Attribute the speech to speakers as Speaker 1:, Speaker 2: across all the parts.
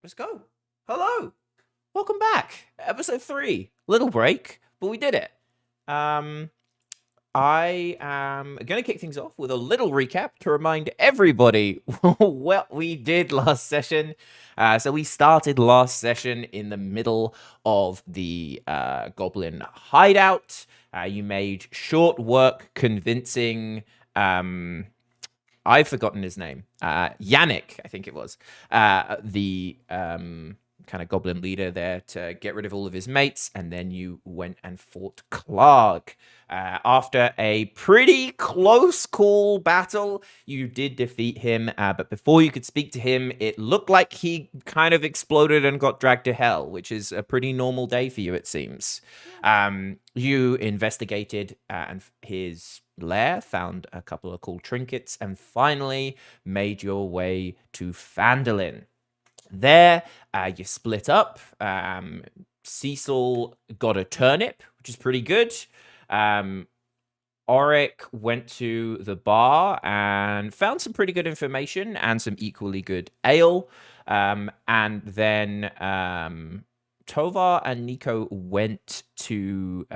Speaker 1: Let's go. Hello. Welcome back. Episode 3. Little break, but we did it. I am going to kick things off with a little recap to remind everybody what we did last session. So we started last session in the middle of the goblin hideout. You made short work convincing... I've forgotten his name. Yannick, I think it was. The kind of goblin leader there to get rid of all of his mates. And then you went and fought Clark. After a pretty close call battle, you did defeat him. But before you could speak to him, it looked like he kind of exploded and got dragged to hell, which is a pretty normal day for you, it seems. You investigated and his lair, found a couple of cool trinkets, and finally made your way to Phandelver. There, you split up. Cecil got a turnip, which is pretty good. Auric went to the bar and found some pretty good information and some equally good ale. And then Tovar and Nico went to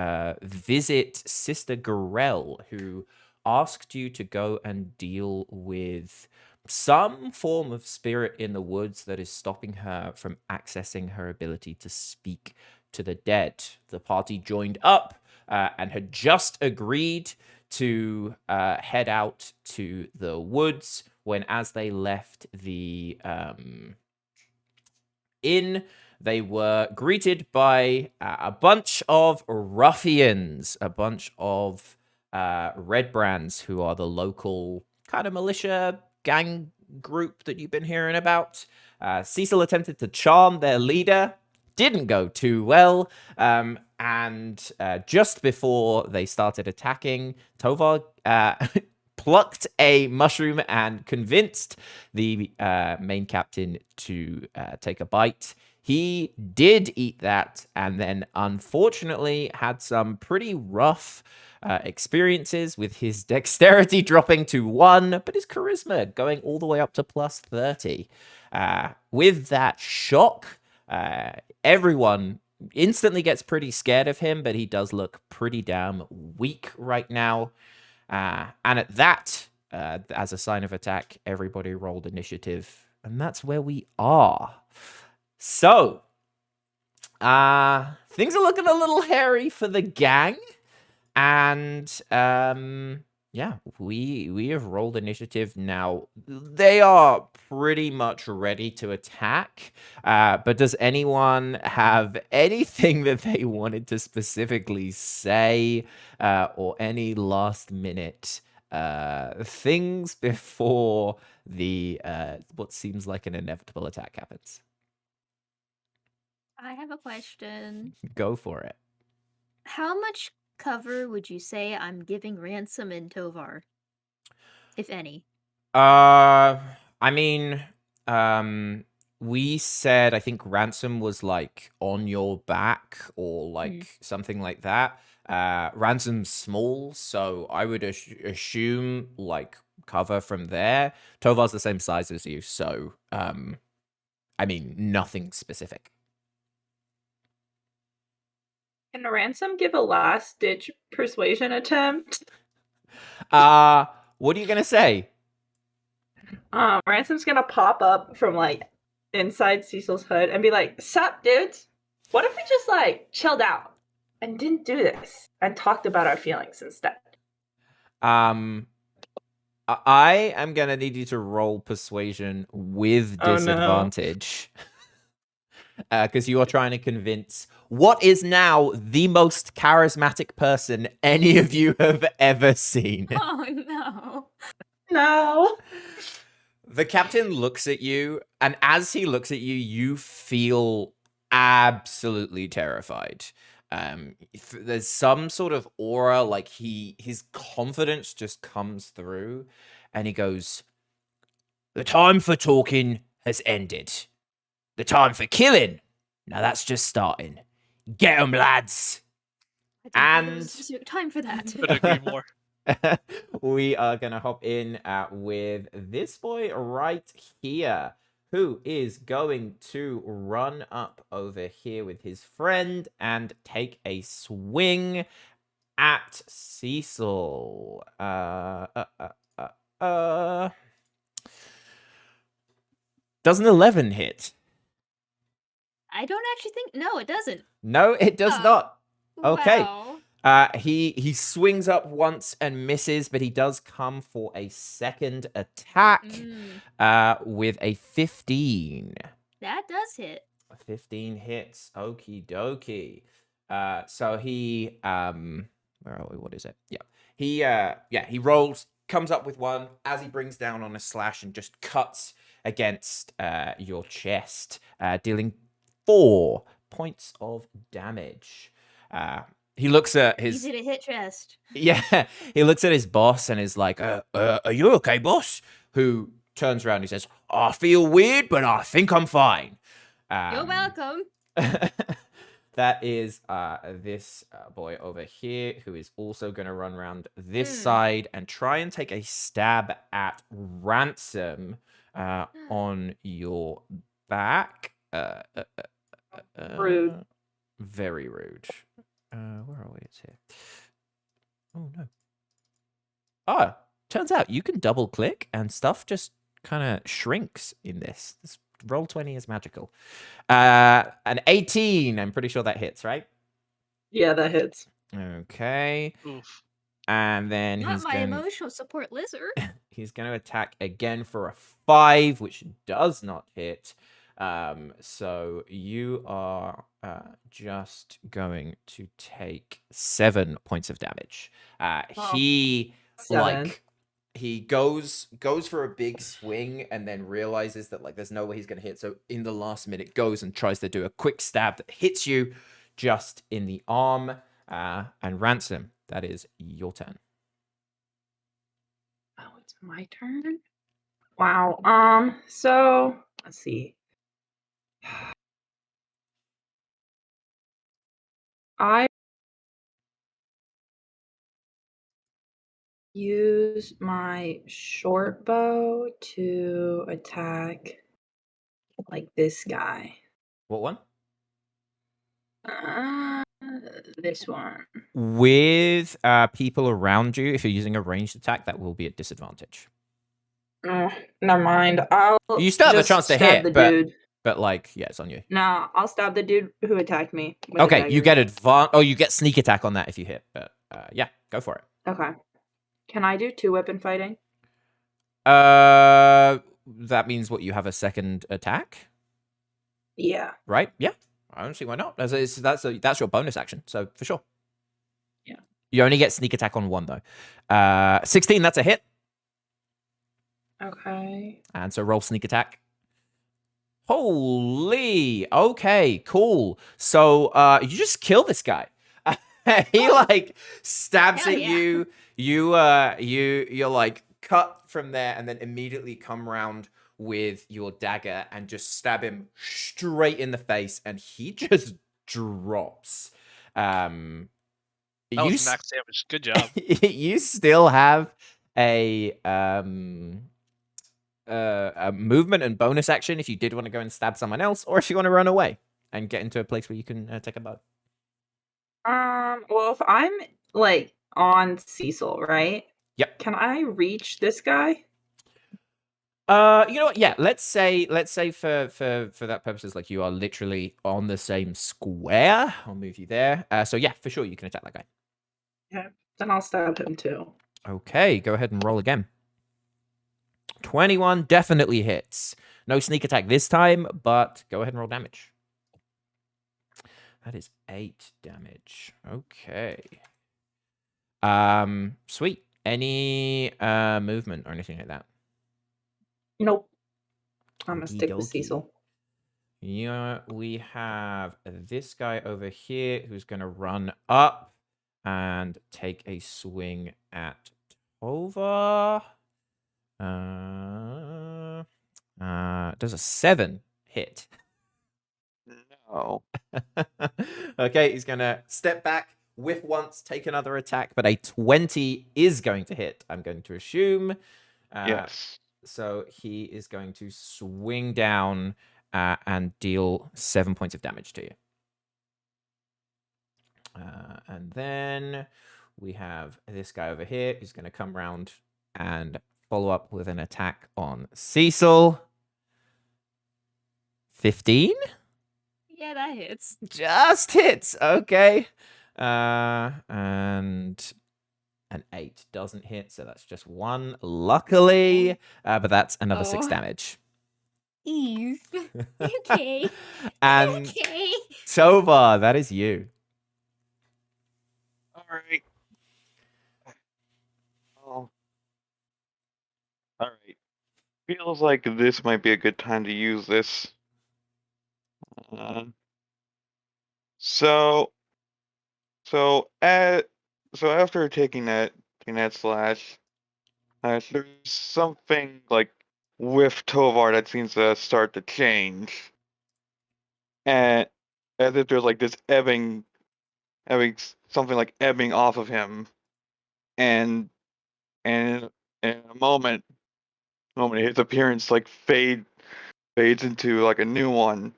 Speaker 1: visit Sister Gorell, who asked you to go and deal with some form of spirit in the woods that is stopping her from accessing her ability to speak to the dead. The party joined up and had just agreed to head out to the woods when, as they left the inn, they were greeted by a bunch of ruffians, a bunch of red brands who are the local kind of militia gang group that you've been hearing about. Cecil attempted to charm their leader. Didn't go too well. And just before they started attacking, Tovar plucked a mushroom and convinced the main captain to take a bite. He did eat that and then unfortunately had some pretty rough experiences with his dexterity dropping to 1, but his charisma going all the way up to plus 30. With that shock, everyone instantly gets pretty scared of him, but he does look pretty damn weak right now. And at that, as a sign of attack, everybody rolled initiative, and that's where we are. So, things are looking a little hairy for the gang, and yeah, we have rolled initiative now. They are pretty much ready to attack, but does anyone have anything that they wanted to specifically say, or any last minute things before the what seems like an inevitable attack happens?
Speaker 2: I have a question.
Speaker 1: Go for it.
Speaker 2: How much cover would you say I'm giving Ransom and Tovar? If any.
Speaker 1: I mean, we said I think Ransom was like on your back or like something like that. Ransom's small, so I would assume like cover from there. Tovar's the same size as you, so I mean nothing specific.
Speaker 3: Can Ransom give a last-ditch persuasion attempt?
Speaker 1: What are you gonna say?
Speaker 3: Ransom's gonna pop up from like inside Cecil's hood and be like, "Sup, dudes? What if we just like chilled out and didn't do this and talked about our feelings instead?"
Speaker 1: I am gonna need you to roll persuasion with disadvantage. Because you are trying to convince what is now the most charismatic person any of you have ever seen.
Speaker 2: Oh, no.
Speaker 3: No.
Speaker 1: The captain looks at you, and as he looks at you, you feel absolutely terrified. There's some sort of aura, like his confidence just comes through, and he goes, "The time for talking has ended. The time for killing, now that's just starting. Get 'em, lads." And
Speaker 2: time for that.
Speaker 4: Couldn't agree more.
Speaker 1: We are gonna hop in with this boy right here, who is going to run up over here with his friend and take a swing at Cecil. Does an 11 hit?
Speaker 2: I don't actually think. No, it doesn't.
Speaker 1: No, it does
Speaker 2: Oh,
Speaker 1: not. Okay.
Speaker 2: Wow.
Speaker 1: He swings up once and misses, but he does come for a second attack with a 15.
Speaker 2: That does hit.
Speaker 1: 15 hits. Okie dokie. So he where are we? What is it? Yeah. He rolls, comes up with one as he brings down on a slash and just cuts against your chest, dealing 4 points of damage. He looks at his
Speaker 2: Easy to hit chest.
Speaker 1: yeah, he looks at his boss and is like, are you okay, boss? Who turns around and he says, I feel weird, but I think I'm fine.
Speaker 2: You're welcome.
Speaker 1: That is this boy over here who is also going to run around this side and try and take a stab at Ransom on your back.
Speaker 3: Rude.
Speaker 1: Very rude. Where are we? It's here. Oh, no. Oh, turns out you can double click and stuff just kind of shrinks in this. This Roll20 is magical. An 18. I'm pretty sure that hits, right?
Speaker 3: Yeah, that hits.
Speaker 1: Okay.
Speaker 4: Oof.
Speaker 1: And then
Speaker 2: Not my emotional support lizard.
Speaker 1: he's going to attack again for a 5, which does not hit. So you are just going to take 7 points of damage. He
Speaker 3: 7.
Speaker 1: he goes for a big swing and then realizes that like there's no way he's going to hit. So in the last minute goes and tries to do a quick stab that hits you just in the arm. And Ransom, that is your turn.
Speaker 3: Oh, it's my turn. Wow. So let's see. I use my short bow to attack like this guy.
Speaker 1: What one?
Speaker 3: This one.
Speaker 1: With people around you, if you're using a ranged attack, that will be at disadvantage.
Speaker 3: Oh, never mind. I'll
Speaker 1: You still have a
Speaker 3: just
Speaker 1: chance to
Speaker 3: stab
Speaker 1: hit,
Speaker 3: the
Speaker 1: but
Speaker 3: dude.
Speaker 1: like, yeah, it's on you.
Speaker 3: No, I'll stab the dude who attacked me. with a
Speaker 1: Okay, you
Speaker 3: dagger.
Speaker 1: get Oh, you get sneak attack on that if you hit. But yeah, go for it.
Speaker 3: Okay. Can I do 2-weapon fighting?
Speaker 1: That means what, you have a second attack,
Speaker 3: Yeah.
Speaker 1: right? Yeah, I don't see why not. That's your bonus action, so for sure.
Speaker 3: Yeah.
Speaker 1: You only get sneak attack on one though. 16, that's a hit.
Speaker 3: Okay.
Speaker 1: And so roll sneak attack. Holy, okay, cool. So you just kill this guy. He like stabs
Speaker 2: Hell
Speaker 1: at
Speaker 2: yeah.
Speaker 1: you're like cut from there and then immediately come round with your dagger and just stab him straight in the face and he just drops.
Speaker 4: That was max damage. Good job.
Speaker 1: You still have a movement and bonus action if you did want to go and stab someone else, or if you want to run away and get into a place where you can take a bow.
Speaker 3: Well, if I'm like on Cecil, right?
Speaker 1: Yep.
Speaker 3: Can I reach this guy?
Speaker 1: You know what? Yeah, let's say for that purposes, like you are literally on the same square. I'll move you there. So yeah, for sure you can attack that guy.
Speaker 3: Yeah. Then I'll stab him too.
Speaker 1: Okay, go ahead and roll again. 21 definitely hits. No sneak attack this time, but go ahead and roll damage. That is 8 damage. Okay. Sweet. Any movement or anything like that?
Speaker 3: Nope. I'm gonna stick with
Speaker 1: Okey-dokey.
Speaker 3: Cecil.
Speaker 1: Yeah, we have this guy over here who's going to run up and take a swing at Tova. Does a 7 hit?
Speaker 4: No.
Speaker 1: Okay, he's going to step back, whiff once, take another attack, but a 20 is going to hit, I'm going to assume.
Speaker 4: Yes.
Speaker 1: So he is going to swing down and deal 7 points of damage to you. And then we have this guy over here who's going to come around and follow up with an attack on Cecil. 15?
Speaker 2: Yeah, that hits.
Speaker 1: Just hits. Okay. And an 8 doesn't hit, so that's just 1, luckily. But that's another 6 damage.
Speaker 2: Eve. Okay.
Speaker 1: And
Speaker 2: Okay.
Speaker 1: Tovar, that is you.
Speaker 5: All right. Oh. All right. Feels like this might be a good time to use this. So after taking that slash, there's something like with Tovar that seems to start to change, and as if there's like this ebbing something like ebbing off of him, and in a moment his appearance like fades into like a new one,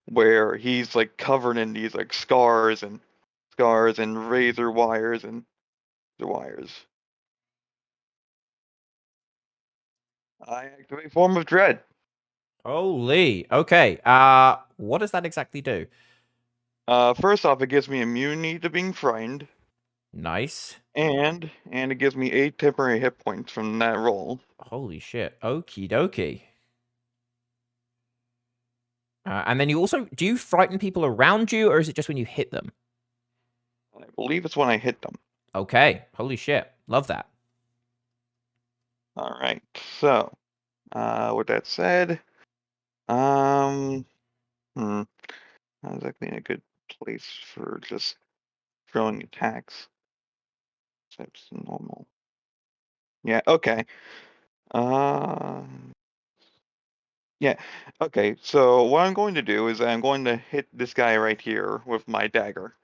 Speaker 5: where he's like covered in these like scars and razor wires and the wires. I activate Form of Dread.
Speaker 1: Holy. Okay. What does that exactly do?
Speaker 5: First off, it gives me immunity to being frightened.
Speaker 1: Nice.
Speaker 5: And it gives me 8 temporary hit points from that roll.
Speaker 1: Holy shit. Okie dokie. And then you also, do you frighten people around you, or is it just when you hit them?
Speaker 5: I believe it's when I hit them.
Speaker 1: Okay. Holy shit. Love that.
Speaker 5: All right. So, with that said, not exactly in a good place for just throwing attacks. That's normal. Yeah. Okay. Yeah. Okay. So what I'm going to do is I'm going to hit this guy right here with my dagger.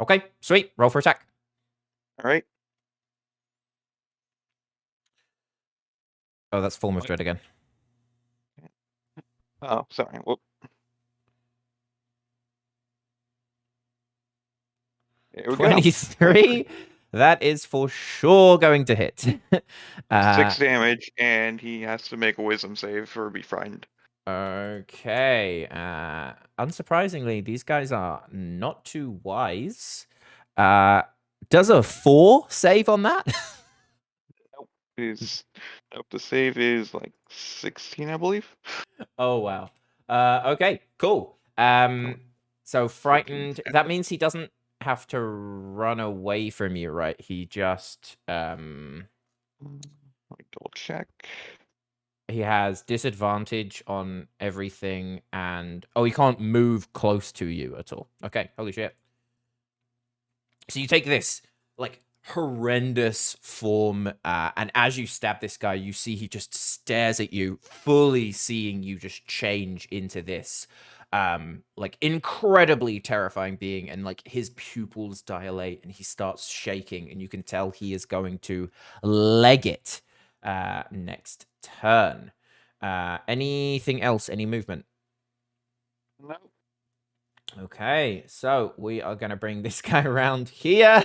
Speaker 1: Okay. Sweet. Roll for attack.
Speaker 5: All right.
Speaker 1: Oh, that's Form of Dread again.
Speaker 5: Oh, sorry. Whoop. Here we go.
Speaker 1: 23. That is for sure going to hit.
Speaker 5: 6 damage, and he has to make a wisdom save for be frightened.
Speaker 1: Okay. Unsurprisingly, these guys are not too wise. Does a 4 save on that?
Speaker 5: The save is like 16, I believe.
Speaker 1: Oh wow. Okay, cool. So frightened. That means he doesn't have to run away from you, right? He just
Speaker 5: Let me double check.
Speaker 1: he has disadvantage on everything, and he can't move close to you at all. Okay, holy shit. So you take this like horrendous form, and as you stab this guy, you see he just stares at you, fully seeing you just change into this like incredibly terrifying being, and like his pupils dilate and he starts shaking, and you can tell he is going to leg it next turn. Anything else? Any movement?
Speaker 5: No.
Speaker 1: Okay, so we are going to bring this guy around here,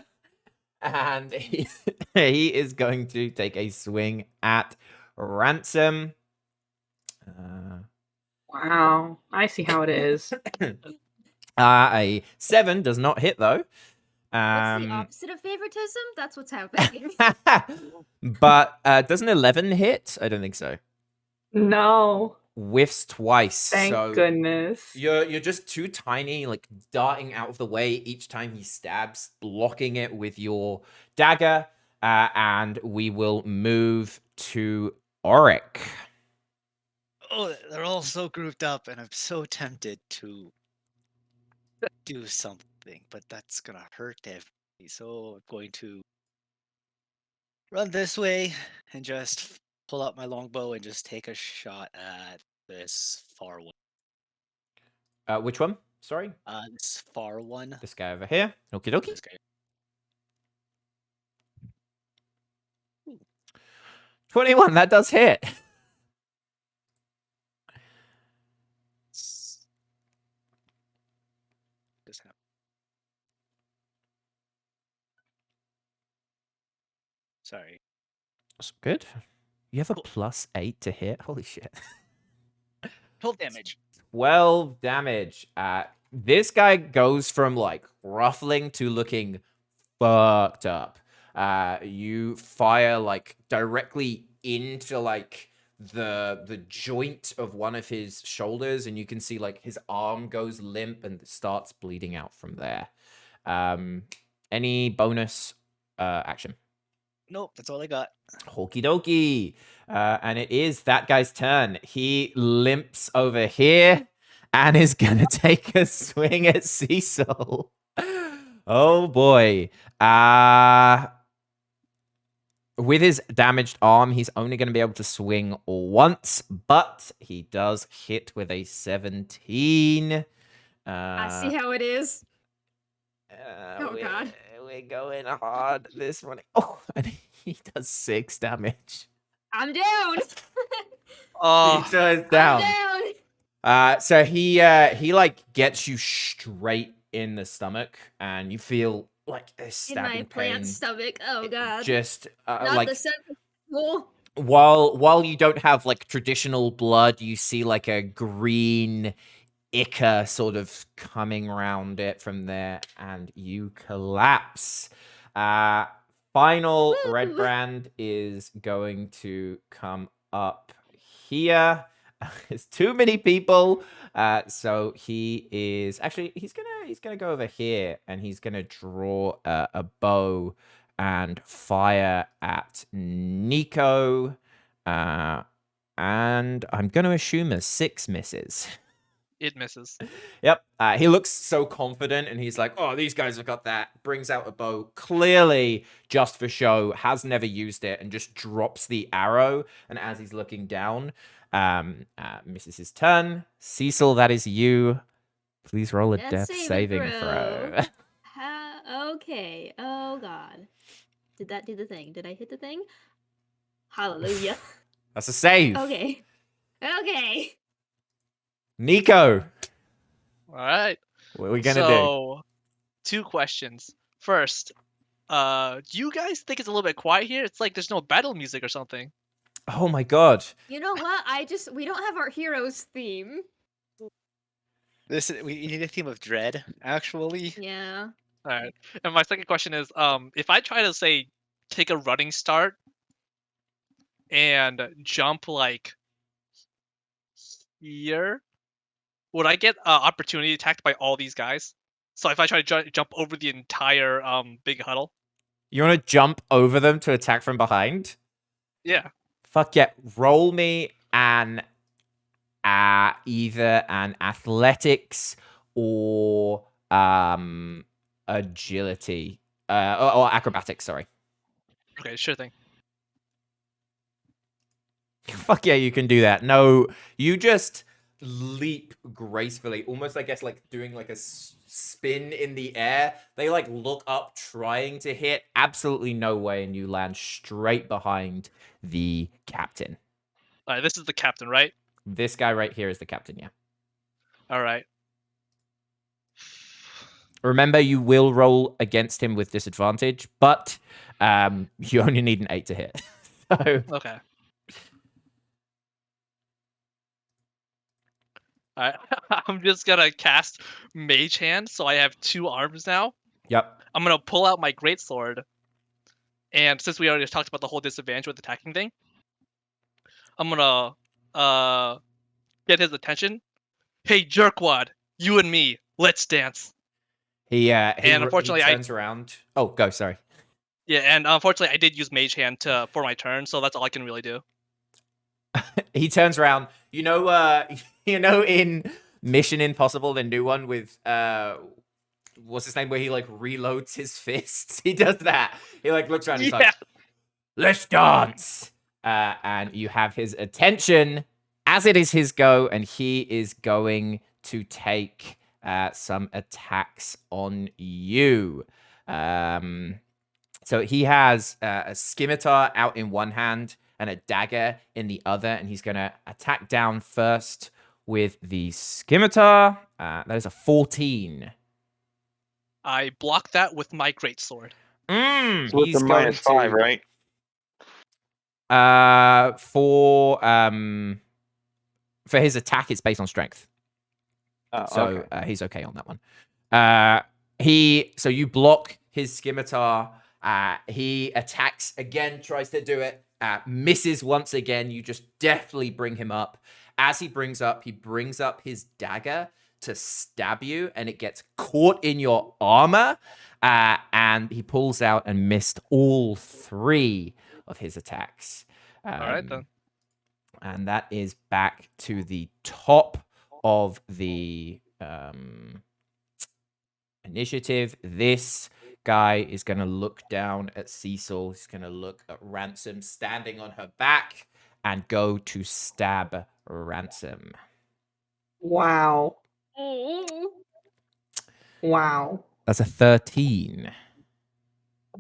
Speaker 1: and he is going to take a swing at Ransom.
Speaker 3: Wow, I see how it is.
Speaker 1: A 7 does not hit, though.
Speaker 2: What's the opposite of favoritism? That's what's happening.
Speaker 1: But doesn't 11 hit? I don't think so.
Speaker 3: No.
Speaker 1: Whiffs twice.
Speaker 3: Thank
Speaker 1: so
Speaker 3: goodness.
Speaker 1: You're just too tiny, like darting out of the way each time he stabs, blocking it with your dagger. And we will move to Auric.
Speaker 6: Oh, they're all so grouped up, and I'm so tempted to do something, but that's gonna hurt everybody. So I'm going to run this way and just pull out my longbow and just take a shot at this far one.
Speaker 1: Which one? Sorry?
Speaker 6: This far one.
Speaker 1: This guy over here. Okie dokie.
Speaker 6: This guy.
Speaker 1: 21, that does hit.
Speaker 6: Sorry.
Speaker 1: That's good. You have a +8 to hit. Holy shit.
Speaker 6: 12 damage.
Speaker 1: 12 damage. This guy goes from like ruffling to looking fucked up. You fire like directly into like the joint of one of his shoulders, and you can see like his arm goes limp and starts bleeding out from there. Any bonus action?
Speaker 6: Nope, that's all I got.
Speaker 1: Okie dokie. And it is that guy's turn. He limps over here and is going to take a swing at Cecil. Oh, boy. With his damaged arm, he's only going to be able to swing once, but he does hit with a 17.
Speaker 2: I see how it is. Oh, God.
Speaker 1: We're going hard this morning. Oh, and he does 6 damage.
Speaker 2: I'm down.
Speaker 4: Oh,
Speaker 1: He goes
Speaker 2: I'm
Speaker 1: down.
Speaker 2: down.
Speaker 1: So he like gets you straight in the stomach, and you feel like a
Speaker 2: In
Speaker 1: stabbing
Speaker 2: my
Speaker 1: pain.
Speaker 2: plant stomach. Oh, God.
Speaker 1: Just
Speaker 2: Not
Speaker 1: like
Speaker 2: the central.
Speaker 1: while you don't have like traditional blood, you see like a green ichor sort of coming around it from there, and you collapse. Final red
Speaker 2: Woo.
Speaker 1: brand is going to come up here. There's too many people, so he is actually he's gonna go over here, and he's gonna draw a bow and fire at Nico. And I'm going to assume a 6 misses.
Speaker 4: it misses.
Speaker 1: Yep. He looks so confident, and he's like, oh, these guys have got that. Brings out a bow, clearly just for show, has never used it, and just drops the arrow. And as he's looking down, misses his turn. Cecil, that is you. Please roll a death saving throw.
Speaker 2: Okay. Oh, God. Did that do the thing? Did I hit the thing? Hallelujah.
Speaker 1: That's a save.
Speaker 2: Okay. Okay.
Speaker 1: Nico,
Speaker 4: All right.
Speaker 1: what are we going to do?
Speaker 4: So, 2 questions. First, do you guys think it's a little bit quiet here? It's like there's no battle music or something.
Speaker 1: Oh, my God.
Speaker 2: You know what? We don't have our heroes theme.
Speaker 6: We need a theme of dread, actually.
Speaker 2: Yeah.
Speaker 4: All right. And my second question is, if I try to say take a running start and jump like here, would I get opportunity attacked by all these guys? So if I try to jump over the entire big huddle?
Speaker 1: You want to jump over them to attack from behind?
Speaker 4: Yeah.
Speaker 1: Fuck yeah. Roll me an either an athletics or agility. Or acrobatics, sorry.
Speaker 4: Okay, sure thing.
Speaker 1: Fuck yeah, you can do that. No, you just leap gracefully, almost I guess like doing like a spin in the air. They like look up trying to hit, absolutely no way, and you land straight behind the captain.
Speaker 4: All right, this is the captain, right?
Speaker 1: This guy right here is the captain, yeah.
Speaker 4: All right.
Speaker 1: Remember, you will roll against him with disadvantage, but you only need an 8 to hit. So
Speaker 4: Okay. All right. I'm just gonna cast Mage Hand, so I have 2 arms now.
Speaker 1: yep.
Speaker 4: I'm gonna pull out my greatsword, and since we already talked about the whole disadvantage with attacking thing, I'm gonna get his attention. Hey, jerkwad, you and me, let's dance.
Speaker 1: He
Speaker 4: unfortunately,
Speaker 1: he turns around. Oh, go, sorry.
Speaker 4: Yeah, and unfortunately, I did use Mage Hand for my turn, so that's all I can really do.
Speaker 1: He turns around. You know, in Mission Impossible, the new one with what's his name, where he like reloads his fists. He does that. He like looks around. He's like, "Let's dance," and you have his attention as it is his go, and he is going to take some attacks on you. So he has a scimitar out in one hand and a dagger in the other, and he's going to attack down first with the scimitar. That is a 14.
Speaker 4: I block that with my greatsword.
Speaker 5: So with
Speaker 1: He's
Speaker 5: the
Speaker 1: going
Speaker 5: -5,
Speaker 1: to...
Speaker 5: right?
Speaker 1: For his attack, it's based on strength.
Speaker 5: Oh,
Speaker 1: So
Speaker 5: okay.
Speaker 1: he's okay on that one. So you block his scimitar. He attacks again, tries to do it, misses once again. You just deftly bring him up. As he brings up his dagger to stab you, and it gets caught in your armor. And he pulls out and missed all 3 of his attacks.
Speaker 4: All right then.
Speaker 1: And that is back to the top of the initiative. This guy is going to look down at Cecil. He's going to look at Ransom standing on her back and go to stab Ransom.
Speaker 3: Wow.
Speaker 2: Oh.
Speaker 3: Wow.
Speaker 1: That's a 13.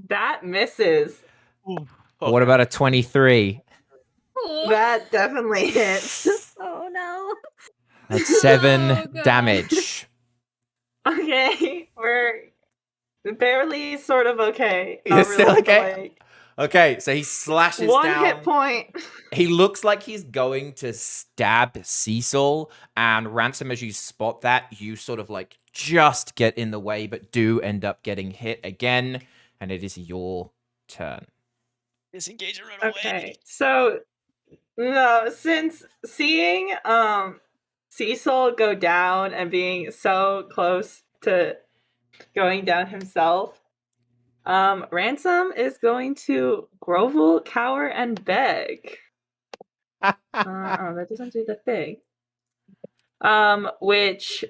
Speaker 3: That misses.
Speaker 1: What
Speaker 4: Okay.
Speaker 1: about a 23?
Speaker 3: That definitely hits.
Speaker 2: Oh no.
Speaker 1: That's 7
Speaker 2: Oh, God.
Speaker 1: damage.
Speaker 3: Okay, we're barely sort of okay.
Speaker 1: You're
Speaker 3: Not
Speaker 1: still
Speaker 3: really, but,
Speaker 1: okay?
Speaker 3: like,
Speaker 1: Okay, so he slashes
Speaker 3: one
Speaker 1: down.
Speaker 3: hit point.
Speaker 1: He looks like he's going to stab Cecil, and Ransom, as you spot that, you sort of like just get in the way, but do end up getting hit again, and it is your turn.
Speaker 6: Disengage and run away.
Speaker 3: Okay, so no, since seeing Cecil go down and being so close to going down himself, Ransom is going to grovel, cower, and beg. Oh, that doesn't do the thing. Which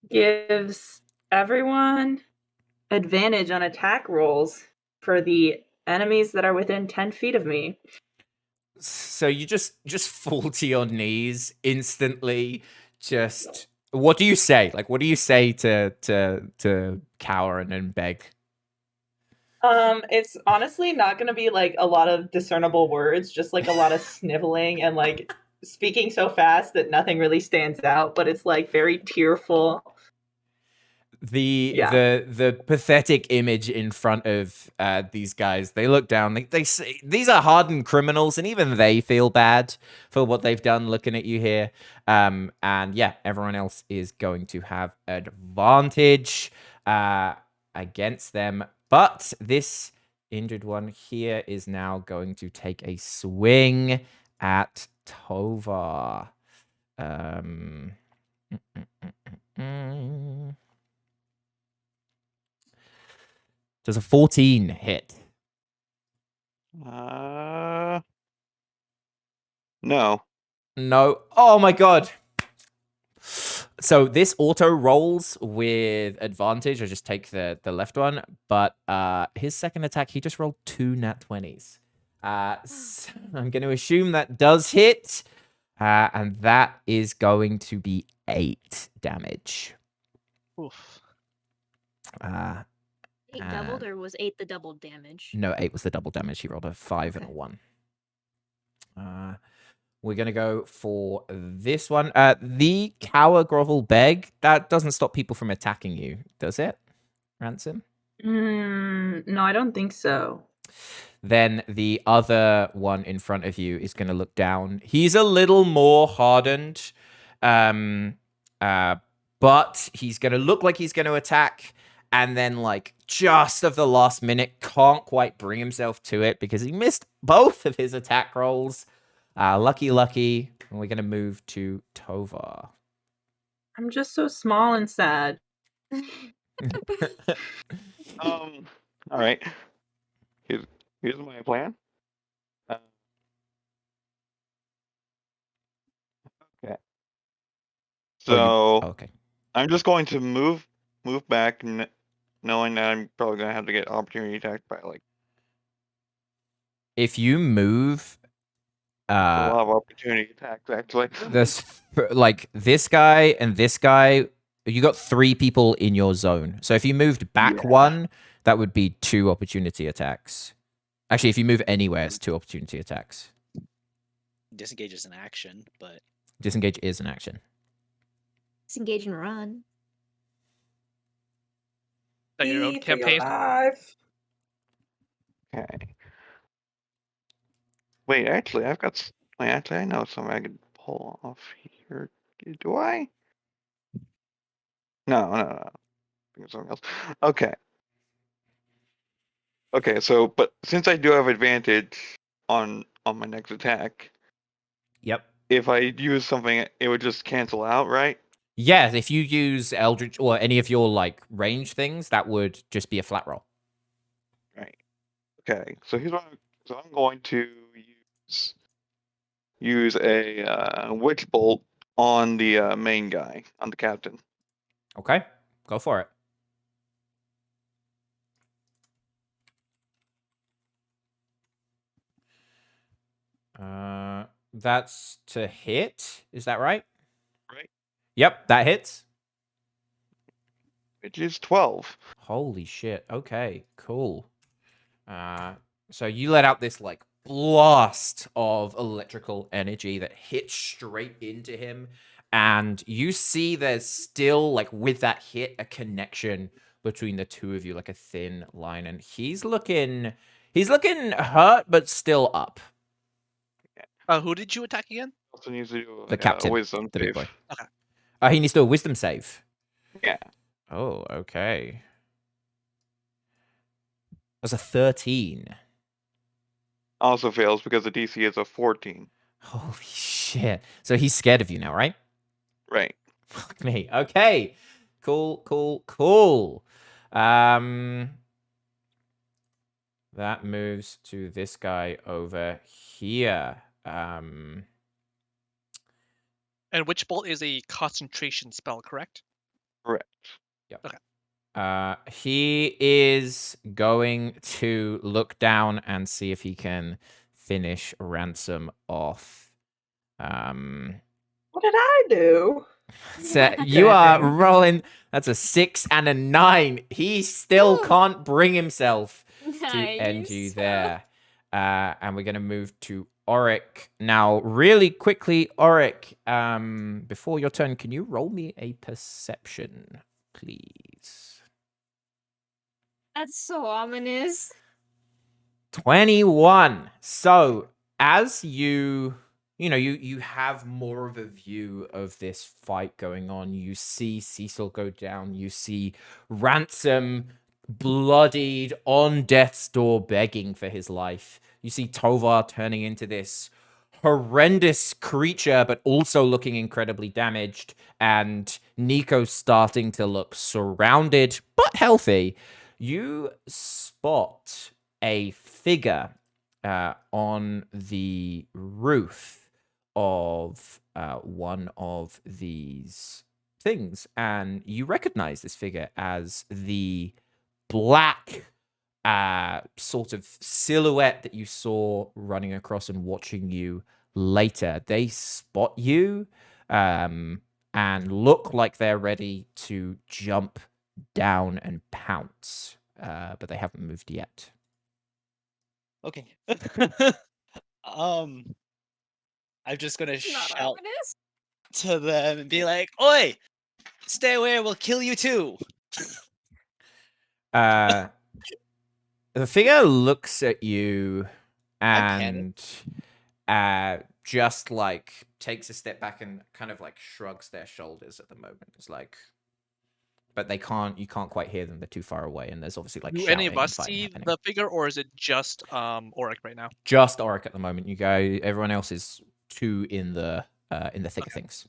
Speaker 3: gives everyone advantage on attack rolls for the enemies that are within 10 feet of me.
Speaker 1: So you just fall to your knees instantly. Just what do you say? Like, what do you say to cower and then beg?
Speaker 3: It's honestly not gonna be like a lot of discernible words, just like a lot of sniveling and like speaking so fast that nothing really stands out, but it's like very tearful.
Speaker 1: The pathetic image in front of these guys. They look down. They say these are hardened criminals, and even they feel bad for what they've done. Looking at you here, and yeah, everyone else is going to have advantage against them. But this injured one here is now going to take a swing at Tovar. Does a 14 hit?
Speaker 5: No.
Speaker 1: No. Oh my god. So this auto rolls with advantage. I just take the left one, but his second attack, he just rolled 2 nat 20s. So I'm going to assume that does hit, and that is going to be 8 damage.
Speaker 4: Oof.
Speaker 2: 8 doubled, or was 8 the double damage?
Speaker 1: No, 8 was the double damage. He rolled a 5 and a 1. We're going to go for this one. The cower, grovel, beg, that doesn't stop people from attacking you, does it, Ransom?
Speaker 3: No, I don't think so.
Speaker 1: Then the other one in front of you is going to look down. He's a little more hardened, but he's going to look like he's going to attack. And then, like, just of the last minute, can't quite bring himself to it because he missed both of his attack rolls. Lucky. We're going to move to Tovar.
Speaker 3: I'm just so small and sad.
Speaker 5: All right. Here's my plan. Okay. So
Speaker 1: Okay.
Speaker 5: I'm just going to move back, knowing that I'm probably gonna have to get opportunity attacked by like
Speaker 1: If you move,
Speaker 5: a lot of opportunity attacks actually.
Speaker 1: this guy and this guy, you got 3 people in your zone. So if you moved back
Speaker 5: Yeah.
Speaker 1: 1, that would be 2 opportunity attacks. Actually, if you move anywhere, it's 2 opportunity attacks.
Speaker 6: Disengage is an action, but
Speaker 1: Disengage is an action.
Speaker 2: Disengage and run.
Speaker 4: that your own
Speaker 3: E for your
Speaker 4: campaign.
Speaker 3: life.
Speaker 5: Okay. Wait, actually, Actually, I know something I could pull off here. Do I? No. Think of something else. Okay. Okay, so but since I do have advantage on my next attack,
Speaker 1: Yep.
Speaker 5: if I use something, it would just cancel out, right?
Speaker 1: Yeah, if you use Eldritch or any of your like range things, that would just be a flat roll.
Speaker 5: Right. Okay. So I'm going to use a witch bolt on the main guy, on the captain.
Speaker 1: Okay, go for it. That's to hit. Is that right?
Speaker 5: Right.
Speaker 1: Yep, that hits.
Speaker 5: Which is 12.
Speaker 1: Holy shit. Okay, cool. So you let out this like blast of electrical energy that hits straight into him, and you see there's still like with that hit a connection between the two of you, like a thin line, and he's looking hurt but still up.
Speaker 4: Who did you attack again?
Speaker 5: Also needs to do
Speaker 1: The captain,
Speaker 5: wisdom
Speaker 1: the big
Speaker 5: save.
Speaker 1: boy. He needs to do a wisdom save.
Speaker 5: Yeah.
Speaker 1: Oh, okay. That's a 13.
Speaker 5: Also fails because the DC is a 14.
Speaker 1: Holy shit. So he's scared of you now, right?
Speaker 5: Right.
Speaker 1: Fuck me. Okay. Cool. That moves to this guy over here.
Speaker 4: And Witch Bolt is a concentration spell, correct?
Speaker 5: Correct.
Speaker 1: Yep.
Speaker 4: Okay.
Speaker 1: He is going to look down and see if he can finish Ransom off.
Speaker 3: What did I do?
Speaker 1: So you are rolling. That's a 6 and a 9. He still
Speaker 2: Ooh.
Speaker 1: can't bring himself to end
Speaker 2: Nice.
Speaker 1: you there. And we're going to move to Auric. Now, really quickly, Auric, before your turn, can you roll me a perception, please?
Speaker 2: That's so ominous.
Speaker 1: 21. So, as you have more of a view of this fight going on. You see Cecil go down. You see Ransom bloodied on death's door begging for his life. You see Tovar turning into this horrendous creature, but also looking incredibly damaged. And Nico starting to look surrounded, but healthy. You spot a figure on the roof of one of these things, and you recognize this figure as the black sort of silhouette that you saw running across and watching you later. They spot you and look like they're ready to jump down and pounce, but they haven't moved yet.
Speaker 6: Okay. I'm just gonna
Speaker 2: Not
Speaker 6: shout
Speaker 2: ominous.
Speaker 6: to them and be like, "Oi, stay away! We'll kill you too."
Speaker 1: The figure looks at you
Speaker 6: I'm
Speaker 1: and just like takes a step back and kind of like shrugs their shoulders at the moment. It's like, but you can't quite hear them. They're too far away, and there's obviously like
Speaker 4: Do
Speaker 1: shouting
Speaker 4: any of
Speaker 1: and
Speaker 4: us
Speaker 1: fighting
Speaker 4: see
Speaker 1: happening.
Speaker 4: the figure, or is it just Auric right now?
Speaker 1: Just Auric at the moment. You go. Everyone else is too in the thick of things.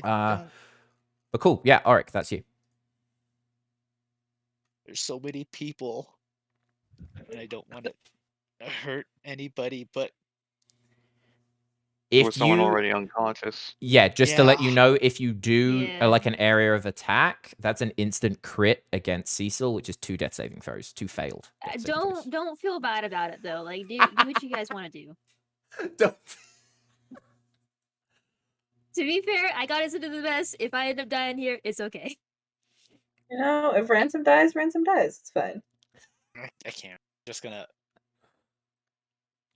Speaker 1: But cool. Yeah, Auric, that's you.
Speaker 6: There's so many people, and I don't want to hurt anybody. But
Speaker 5: There
Speaker 1: If
Speaker 5: was someone
Speaker 1: you,
Speaker 5: already unconscious.
Speaker 1: yeah, just to let you
Speaker 6: Yeah.
Speaker 1: know, if you do
Speaker 2: Yeah.
Speaker 1: like an area of attack, that's an instant crit against Cecil, which is 2 death saving throws, 2 failed. death saving throws.
Speaker 2: Don't feel bad about it though. Like do what you guys want to do.
Speaker 1: Don't.
Speaker 2: To be fair, I got us into the best. If I end up dying here, it's okay.
Speaker 3: You know, if Ransom dies, Ransom dies. It's fine.
Speaker 6: I can't. I'm just gonna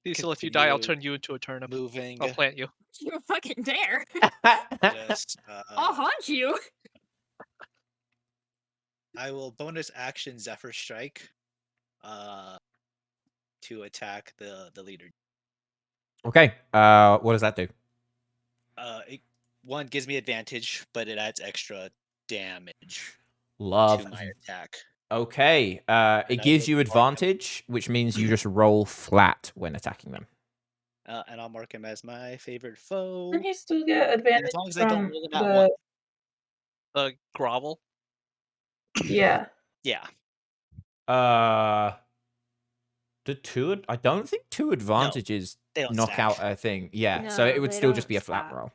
Speaker 4: Cecil, if you die, I'll
Speaker 6: Continue
Speaker 4: turn you into a turnip.
Speaker 6: moving.
Speaker 4: I'll plant you.
Speaker 2: You fucking dare.
Speaker 6: Just
Speaker 2: I'll haunt you.
Speaker 6: I will bonus action Zephyr Strike to attack the leader.
Speaker 1: Okay. What does that do?
Speaker 6: One gives me advantage, but it adds extra damage
Speaker 1: Love.
Speaker 6: to my attack.
Speaker 1: Okay. It
Speaker 6: And I
Speaker 1: gives
Speaker 6: will
Speaker 1: you
Speaker 6: mark him.
Speaker 1: advantage, which means you just roll flat when attacking them.
Speaker 6: And I'll mark him as my favorite foe.
Speaker 3: And you still get
Speaker 6: And
Speaker 3: advantage
Speaker 6: as long as I don't
Speaker 3: from
Speaker 6: roll him at one.
Speaker 3: the
Speaker 4: Grovel.
Speaker 3: yeah.
Speaker 6: Yeah.
Speaker 1: I don't think two advantages
Speaker 6: They don't
Speaker 1: knock
Speaker 6: stack.
Speaker 1: out a thing. Yeah, so it
Speaker 2: No,
Speaker 1: would
Speaker 2: they
Speaker 1: still just
Speaker 2: don't
Speaker 1: be a flat
Speaker 2: stack.
Speaker 1: roll.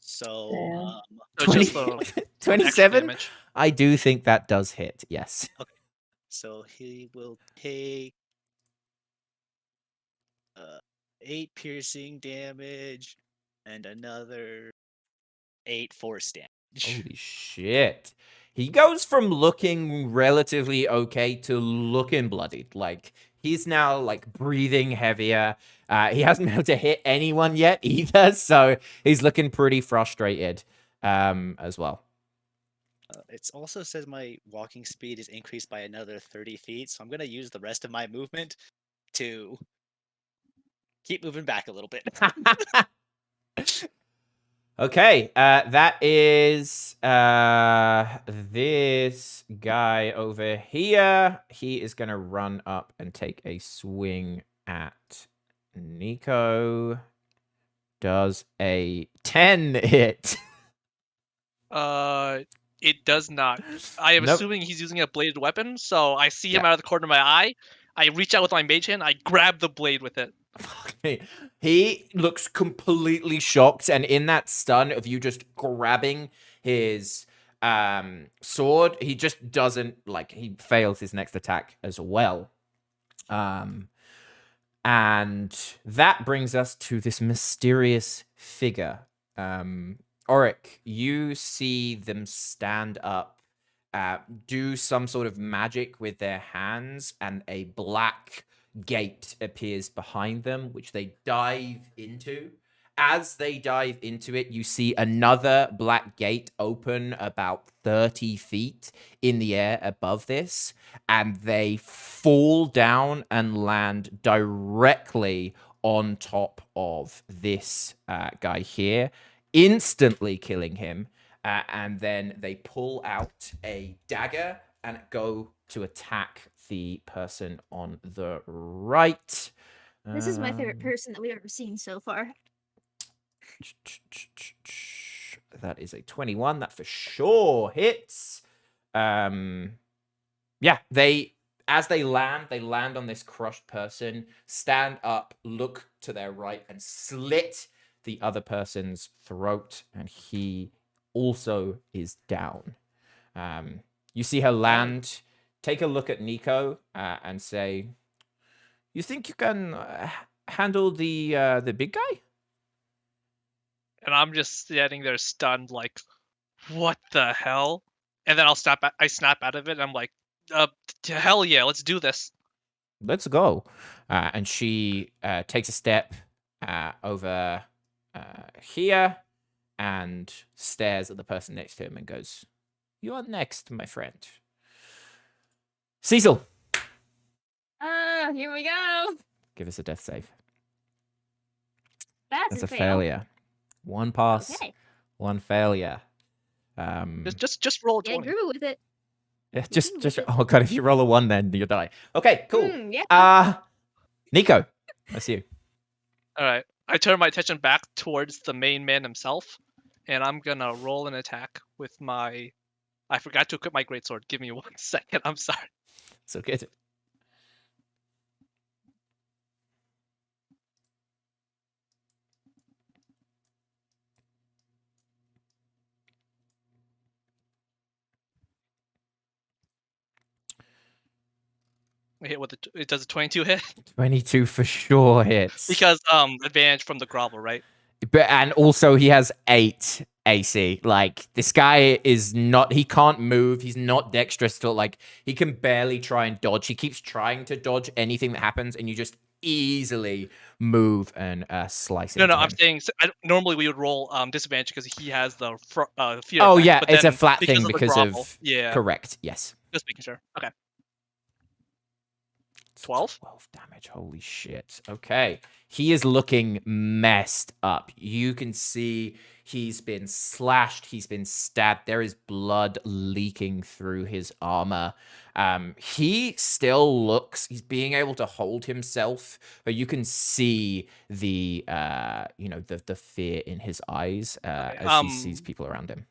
Speaker 6: So
Speaker 3: Damn.
Speaker 4: So
Speaker 1: 20
Speaker 4: just the extra
Speaker 1: 27?
Speaker 4: damage.
Speaker 1: I do think that does hit, yes.
Speaker 6: so he will take 8 piercing damage and another 8 force damage.
Speaker 1: Holy shit. He goes from looking relatively okay to looking bloodied. Like, he's now, like, breathing heavier. He hasn't been able to hit anyone yet either, so he's looking pretty frustrated as well.
Speaker 6: It also says my walking speed is increased by another 30 feet, so I'm going to use the rest of my movement to keep moving back a little bit.
Speaker 1: Okay, that is this guy over here. He is going to run up and take a swing at Nico. Does a 10 hit?
Speaker 4: It does not. I am
Speaker 1: Nope.
Speaker 4: assuming he's using a bladed weapon, so I see him out of the corner of my eye. I reach out with my mage hand. I grab the blade with it.
Speaker 1: Fuck me. He looks completely shocked, and in that stun of you just grabbing his sword, he just doesn't, like, he fails his next attack as well. And that brings us to this mysterious figure. Auric, you see them stand up, do some sort of magic with their hands, and a black gate appears behind them, which they dive into. As they dive into it, you see another black gate open about 30 feet in the air above this, and they fall down and land directly on top of this guy here, instantly killing him. And then they pull out a dagger and go to attack the person on the right.
Speaker 2: This is my favorite person that we've ever seen so far.
Speaker 1: That is a 21. That for sure hits. Yeah, as they land on this crushed person, stand up, look to their right, and slit the other person's throat, and he also is down. You see her land, take a look at Nico, and say, "You think you can handle the big guy?"
Speaker 4: And I'm just standing there stunned, like, what the hell? And then I snap out of it, and I'm like, hell yeah, let's do this.
Speaker 1: Let's go. And she takes a step over here and stares at the person next to him and goes, "You are next, my friend." Cecil,
Speaker 2: Here we go.
Speaker 1: give us a death save.
Speaker 2: That's
Speaker 1: a
Speaker 2: fail.
Speaker 1: failure. One pass,
Speaker 2: Okay.
Speaker 1: one failure.
Speaker 4: Just roll a
Speaker 2: Yeah,
Speaker 4: 20.
Speaker 2: grew with it.
Speaker 1: Just oh god, if you roll a 1 then you die. Okay, cool.
Speaker 2: Yeah.
Speaker 1: Nico, that's you.
Speaker 4: All right. I turn my attention back towards the main man himself, and I'm gonna roll an attack with my. I forgot to equip my greatsword. Give me 1 second. I'm sorry.
Speaker 1: So good.
Speaker 4: I hit with it does a 22 hit
Speaker 1: 22 for sure hits.
Speaker 4: because advantage from the grovel, right?
Speaker 1: But and also he has 8 AC. Like, this guy is not, he can't move. He's not dexterous. Still, like, he can barely try and dodge. He keeps trying to dodge anything that happens, and you just easily move and slice
Speaker 4: No,
Speaker 1: into
Speaker 4: I'm
Speaker 1: him.
Speaker 4: saying normally we would roll disadvantage because he has the fear
Speaker 1: Oh
Speaker 4: effect,
Speaker 1: yeah,
Speaker 4: but
Speaker 1: it's a
Speaker 4: then
Speaker 1: flat
Speaker 4: because
Speaker 1: thing
Speaker 4: of the
Speaker 1: because
Speaker 4: grapple,
Speaker 1: of
Speaker 4: yeah,
Speaker 1: correct. Yes.
Speaker 4: just making sure. Okay,
Speaker 1: It's
Speaker 4: 12?
Speaker 1: 12 damage. Holy shit. Okay. He is looking messed up. You can see he's been slashed. He's been stabbed. There is blood leaking through his armor. He still looks, he's being able to hold himself, but you can see the, the fear in his eyes
Speaker 4: Okay,
Speaker 1: as he sees people around him.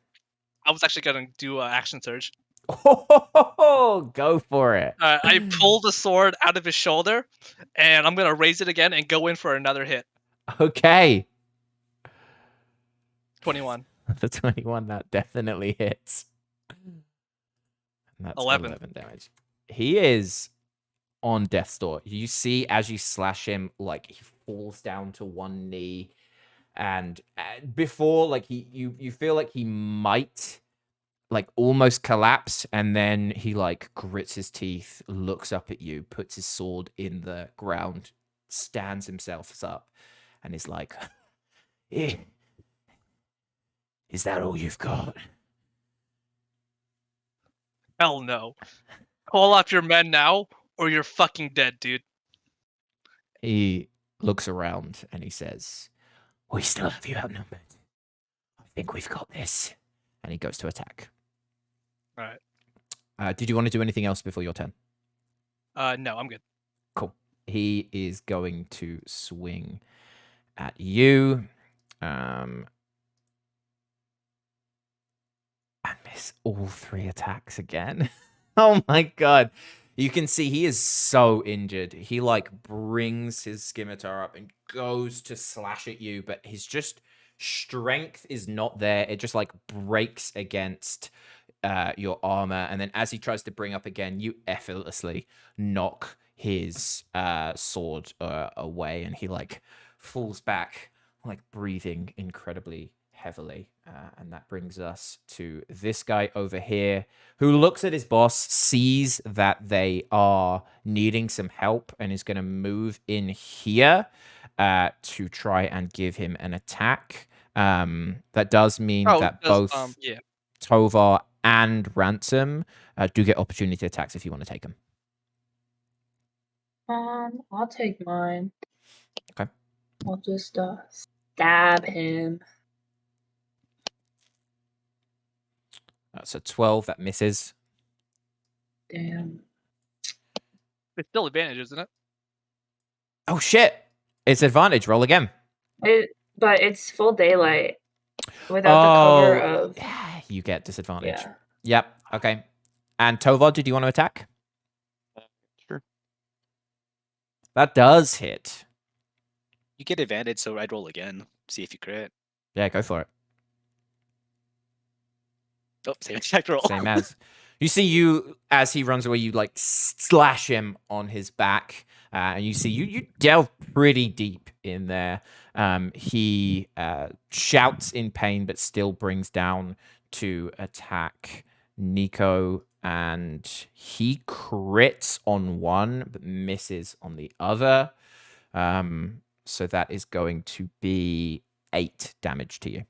Speaker 4: I was actually gonna do action surge.
Speaker 1: Oh, go for it.
Speaker 4: I pull the sword out of his shoulder, and I'm gonna raise it again and go in for another hit.
Speaker 1: Okay.
Speaker 4: 21.
Speaker 1: The 21, that definitely hits. And that's
Speaker 4: 11.
Speaker 1: 11 damage. He is on death's door. You see as you slash him, like he falls down to one knee, and before, like you feel like he might like almost collapse, and then he like grits his teeth, looks up at you, puts his sword in the ground, stands himself up, and is like, "Eh, is that all you've got?"
Speaker 4: Hell no. Call off your men now, or you're fucking dead, dude.
Speaker 1: He looks around and he says, "We still have you outnumbered. I think we've got this." And he goes to attack.
Speaker 4: All right.
Speaker 1: Did you want to do anything else before your turn?
Speaker 4: No, I'm good.
Speaker 1: Cool. He is going to swing at you. And miss all 3 attacks again. Oh my god. You can see he is so injured. He like brings his scimitar up and goes to slash at you, but his just strength is not there. It just like breaks against your armor, and then as he tries to bring up again, you effortlessly knock his sword away, and he like falls back, like breathing incredibly heavily. And that brings us to this guy over here, who looks at his boss, sees that they are needing some help, and is going to move in here to try and give him an attack. That does mean that both
Speaker 4: yeah.
Speaker 1: Tovar and Ransom do get opportunity attacks if you want to take them.
Speaker 3: I'll take mine.
Speaker 1: Okay.
Speaker 3: I'll just stab him.
Speaker 1: So 12, that misses.
Speaker 3: Damn.
Speaker 4: It's still advantage, isn't it?
Speaker 1: Oh shit! It's advantage. Roll again.
Speaker 3: But it's full daylight without the cover of.
Speaker 1: Yeah, you get disadvantage.
Speaker 3: Yeah.
Speaker 1: Yep. Okay. And Tovar, did you want to attack?
Speaker 5: Sure.
Speaker 1: That does hit.
Speaker 6: You get advantage, so I'd roll again. See if you crit.
Speaker 1: Yeah, go for it.
Speaker 6: Oh, same exact roll.
Speaker 1: Same as. You see you, as he runs away, you like slash him on his back. And you see you delve pretty deep in there. He shouts in pain, but still brings down to attack Nico. And he crits on one, but misses on the other. So that is going to be 8 damage to you.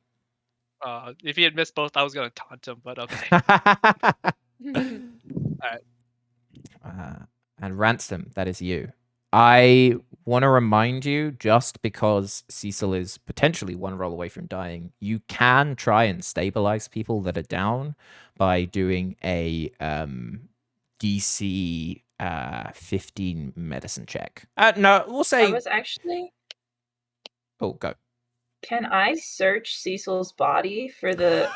Speaker 4: If he had missed both, I was gonna taunt him, but okay.
Speaker 1: And Ransom, that is you. I want to remind you, just because Cecil is potentially one roll away from dying, you can try and stabilize people that are down by doing a DC 15 medicine check. No, we'll say.
Speaker 3: I was actually.
Speaker 1: Oh, go.
Speaker 3: Can I search Cecil's body for the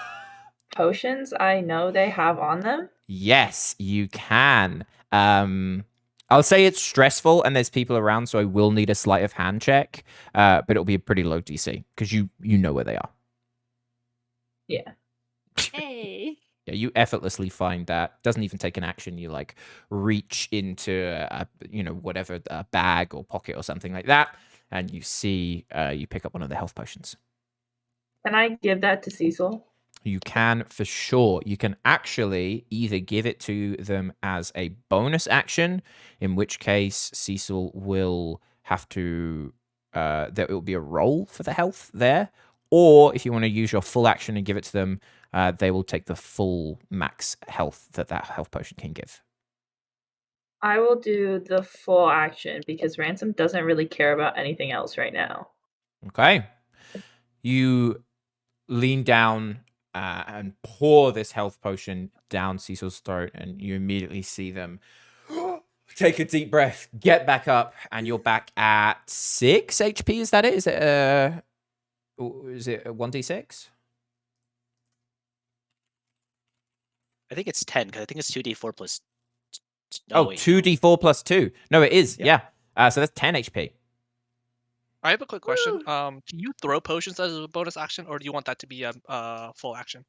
Speaker 3: potions I know they have on them?
Speaker 1: Yes, you can. I'll say it's stressful and there's people around, so I will need a sleight of hand check. But it'll be a pretty low DC because you know where they are.
Speaker 3: Yeah.
Speaker 2: Hey.
Speaker 1: Yeah, you effortlessly find that. Doesn't even take an action. You like reach into whatever a bag or pocket or something like that, and you see you pick up one of the health potions.
Speaker 3: Can I give that to Cecil?
Speaker 1: You can for sure. You can actually either give it to them as a bonus action, in which case Cecil will have to there will be a roll for the health there, or if you want to use your full action and give it to them, they will take the full max health that health potion can give.
Speaker 3: I will do the full action because Ransom doesn't really care about anything else right now.
Speaker 1: Okay. You lean down and pour this health potion down Cecil's throat, and you immediately see them take a deep breath, get back up, and you're back at 6 HP. Is that it? Is it a 1d6?
Speaker 6: I think it's 10 because I think it's 2d4 plus.
Speaker 1: Oh,
Speaker 6: wait,
Speaker 1: 2d4 plus 2. No, it is.
Speaker 6: Yeah.
Speaker 1: Yeah. So that's 10 HP.
Speaker 4: I have a quick question.
Speaker 2: Woo.
Speaker 4: Can you throw potions as a bonus action, or do you want that to be a full action?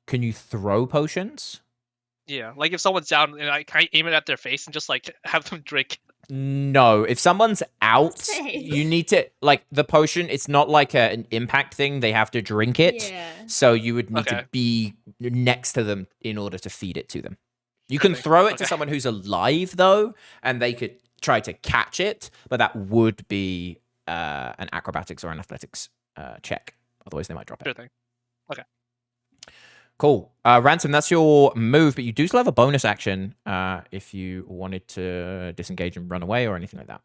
Speaker 1: Can you throw potions?
Speaker 4: Yeah, like if someone's down and I can aim it at their face and just like have them drink.
Speaker 1: No, if someone's out,
Speaker 2: Say.
Speaker 1: you need to, like, the potion, it's not like an impact thing. They have to drink it.
Speaker 2: Yeah.
Speaker 1: So you would need to
Speaker 4: Okay.
Speaker 1: be next to them in order to feed it to them. You can
Speaker 4: Okay.
Speaker 1: throw it to
Speaker 4: Okay.
Speaker 1: someone who's alive, though, and they could try to catch it, but that would be an acrobatics or an athletics check. Otherwise, they might drop it.
Speaker 4: Sure thing.
Speaker 1: Cool. Ransom, that's your move, but you do still have a bonus action if you wanted to disengage and run away or anything like that.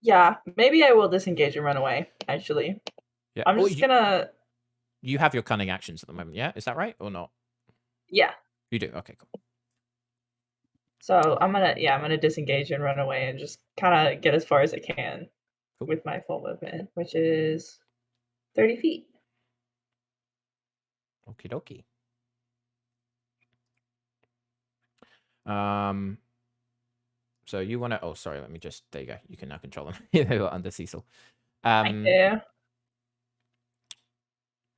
Speaker 3: Yeah, maybe I will disengage and run away, actually.
Speaker 1: Yeah.
Speaker 3: I'm
Speaker 1: Oh,
Speaker 3: just gonna...
Speaker 1: You have your cunning actions at the moment, yeah? Is that right or not?
Speaker 3: Yeah.
Speaker 1: You do. Okay, cool.
Speaker 3: So I'm gonna disengage and run away and just kind of get as far as I can
Speaker 1: Cool.
Speaker 3: with my full movement, which is 30 feet.
Speaker 1: Okie dokie. So you want to... Oh, sorry. Let me just... There you go. You can now control them. They were under Cecil.
Speaker 3: Thank you. I'm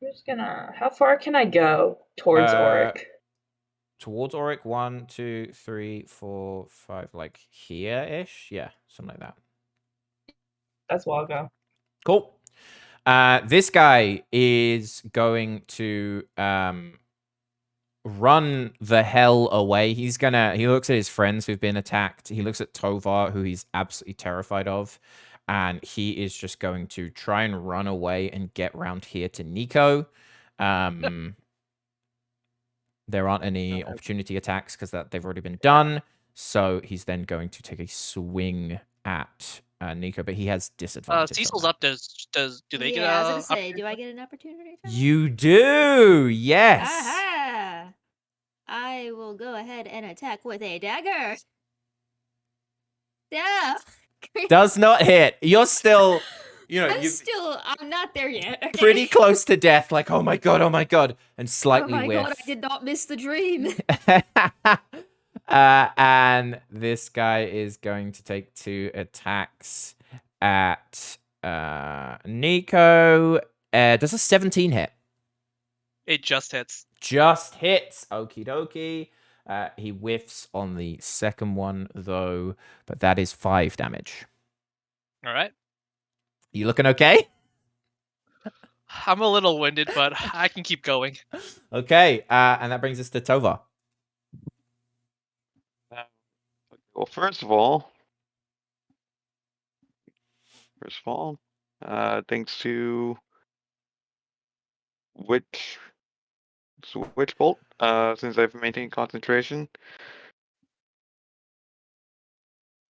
Speaker 3: just gonna... How far can I go towards Auric?
Speaker 1: Towards Auric, 1, 2, 3, 4, 5, like here-ish? Yeah, something like that.
Speaker 3: That's where I'll go.
Speaker 1: Cool. This guy is going to run the hell away. He looks at his friends who've been attacked. He looks at Tovar, who he's absolutely terrified of. And he is just going to try and run away and get round here to Nico. There aren't any opportunity attacks because they've already been done. So he's then going to take a swing at Nico, but he has disadvantage. on
Speaker 4: Cecil's
Speaker 1: that.
Speaker 4: up. Do they get?
Speaker 2: Yeah, I was gonna say,
Speaker 4: opportunity?
Speaker 2: do I get an opportunity? For that?
Speaker 1: You do, yes.
Speaker 2: Aha! I will go ahead and attack with a dagger. Yeah.
Speaker 1: Does not hit. You're still, you're
Speaker 2: I'm not there yet. Okay?
Speaker 1: pretty close to death. Like, oh my god, and
Speaker 2: Oh
Speaker 1: slightly
Speaker 2: my
Speaker 1: whiff.
Speaker 2: god, I did not miss the dream.
Speaker 1: And this guy is going to take 2 attacks at Nico. Does a 17 hit?
Speaker 4: It just hits.
Speaker 1: Just hits. Okie dokie. He whiffs on the second one, though, but that is 5 damage.
Speaker 4: All right.
Speaker 1: You looking okay?
Speaker 4: I'm a little winded, but I can keep going.
Speaker 1: Okay, and that brings us to Tovar.
Speaker 5: Well, first of all, thanks to Witch Bolt, since I've maintained concentration,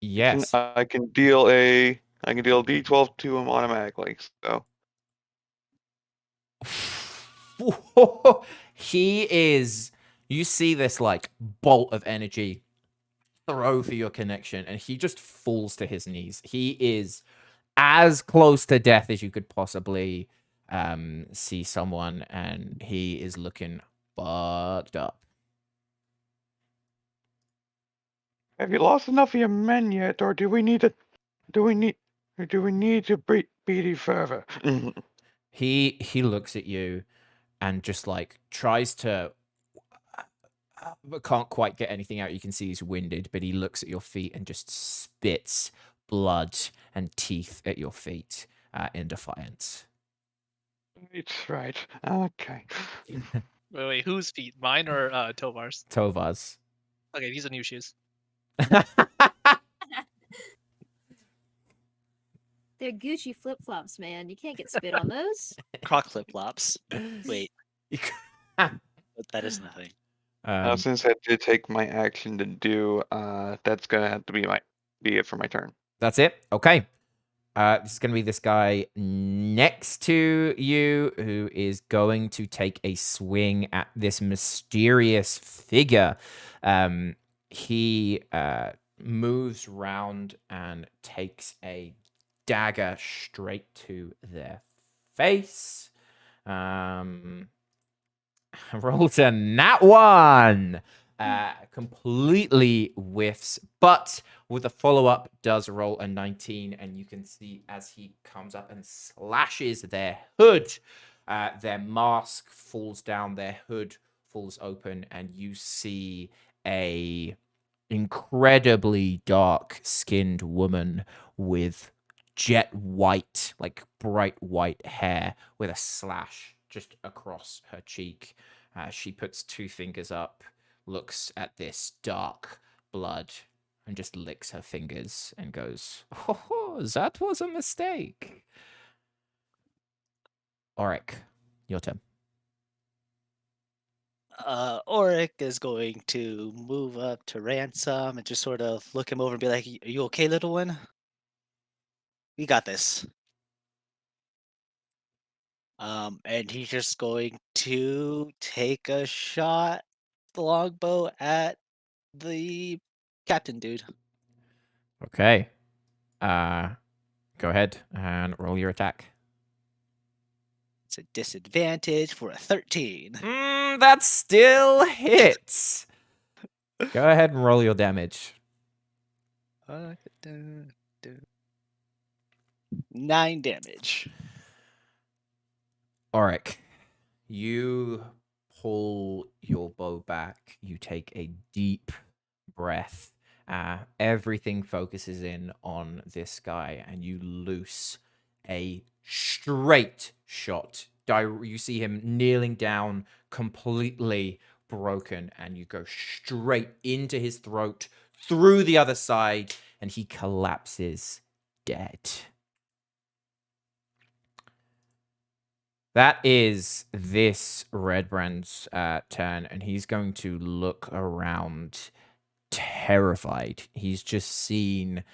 Speaker 1: Yes.
Speaker 5: I can deal D12 to him automatically. So
Speaker 1: He is... You see this, like, bolt of energy throw for your connection, and he just falls to his knees. He is as close to death as you could possibly see someone, and he is looking fucked up.
Speaker 5: have you lost enough of your men yet, or do we need to beat you further?
Speaker 1: He looks at you and just like tries to but can't quite get anything out. You can see he's winded, but he looks at your feet and just spits blood and teeth at your feet in defiance.
Speaker 5: It's right. Okay.
Speaker 4: Wait, whose feet? Mine or Tovar's?
Speaker 1: Tovar's.
Speaker 4: Okay, these are new shoes.
Speaker 2: They're Gucci flip flops, man. You can't get spit on those.
Speaker 6: Croc flip flops. Wait,
Speaker 1: You
Speaker 6: but that is nothing.
Speaker 5: Since I did take my action to do, that's gonna have to be it for my turn.
Speaker 1: That's it. Okay. This is going to be this guy next to you who is going to take a swing at this mysterious figure. He moves round and takes a dagger straight to their face. Rolls a nat 1. Completely whiffs, but with a follow-up does roll a 19, and you can see as he comes up and slashes their hood, their mask falls down, their hood falls open, and you see a incredibly dark-skinned woman with jet white, like bright white hair with a slash just across her cheek. She puts 2 fingers up, looks at this dark blood, and just licks her fingers and goes, "Oh, that was a mistake." Auric, your turn.
Speaker 6: Auric is going to move up to Ransom and just sort of look him over and be like, "Are you okay, little one? We got this." And he's just going to take a shot, the longbow at the captain dude.
Speaker 1: Okay. Go ahead and roll your attack.
Speaker 6: It's a disadvantage for a 13.
Speaker 1: That still hits. Go ahead and roll your damage.
Speaker 6: 9 damage.
Speaker 1: Auric, you pull your bow back. You take a deep breath. Everything focuses in on this guy, and you loose a straight shot. You see him kneeling down, completely broken, and you go straight into his throat, through the other side, and he collapses dead. That is this Redbrand's turn, and he's going to look around terrified. He's just seen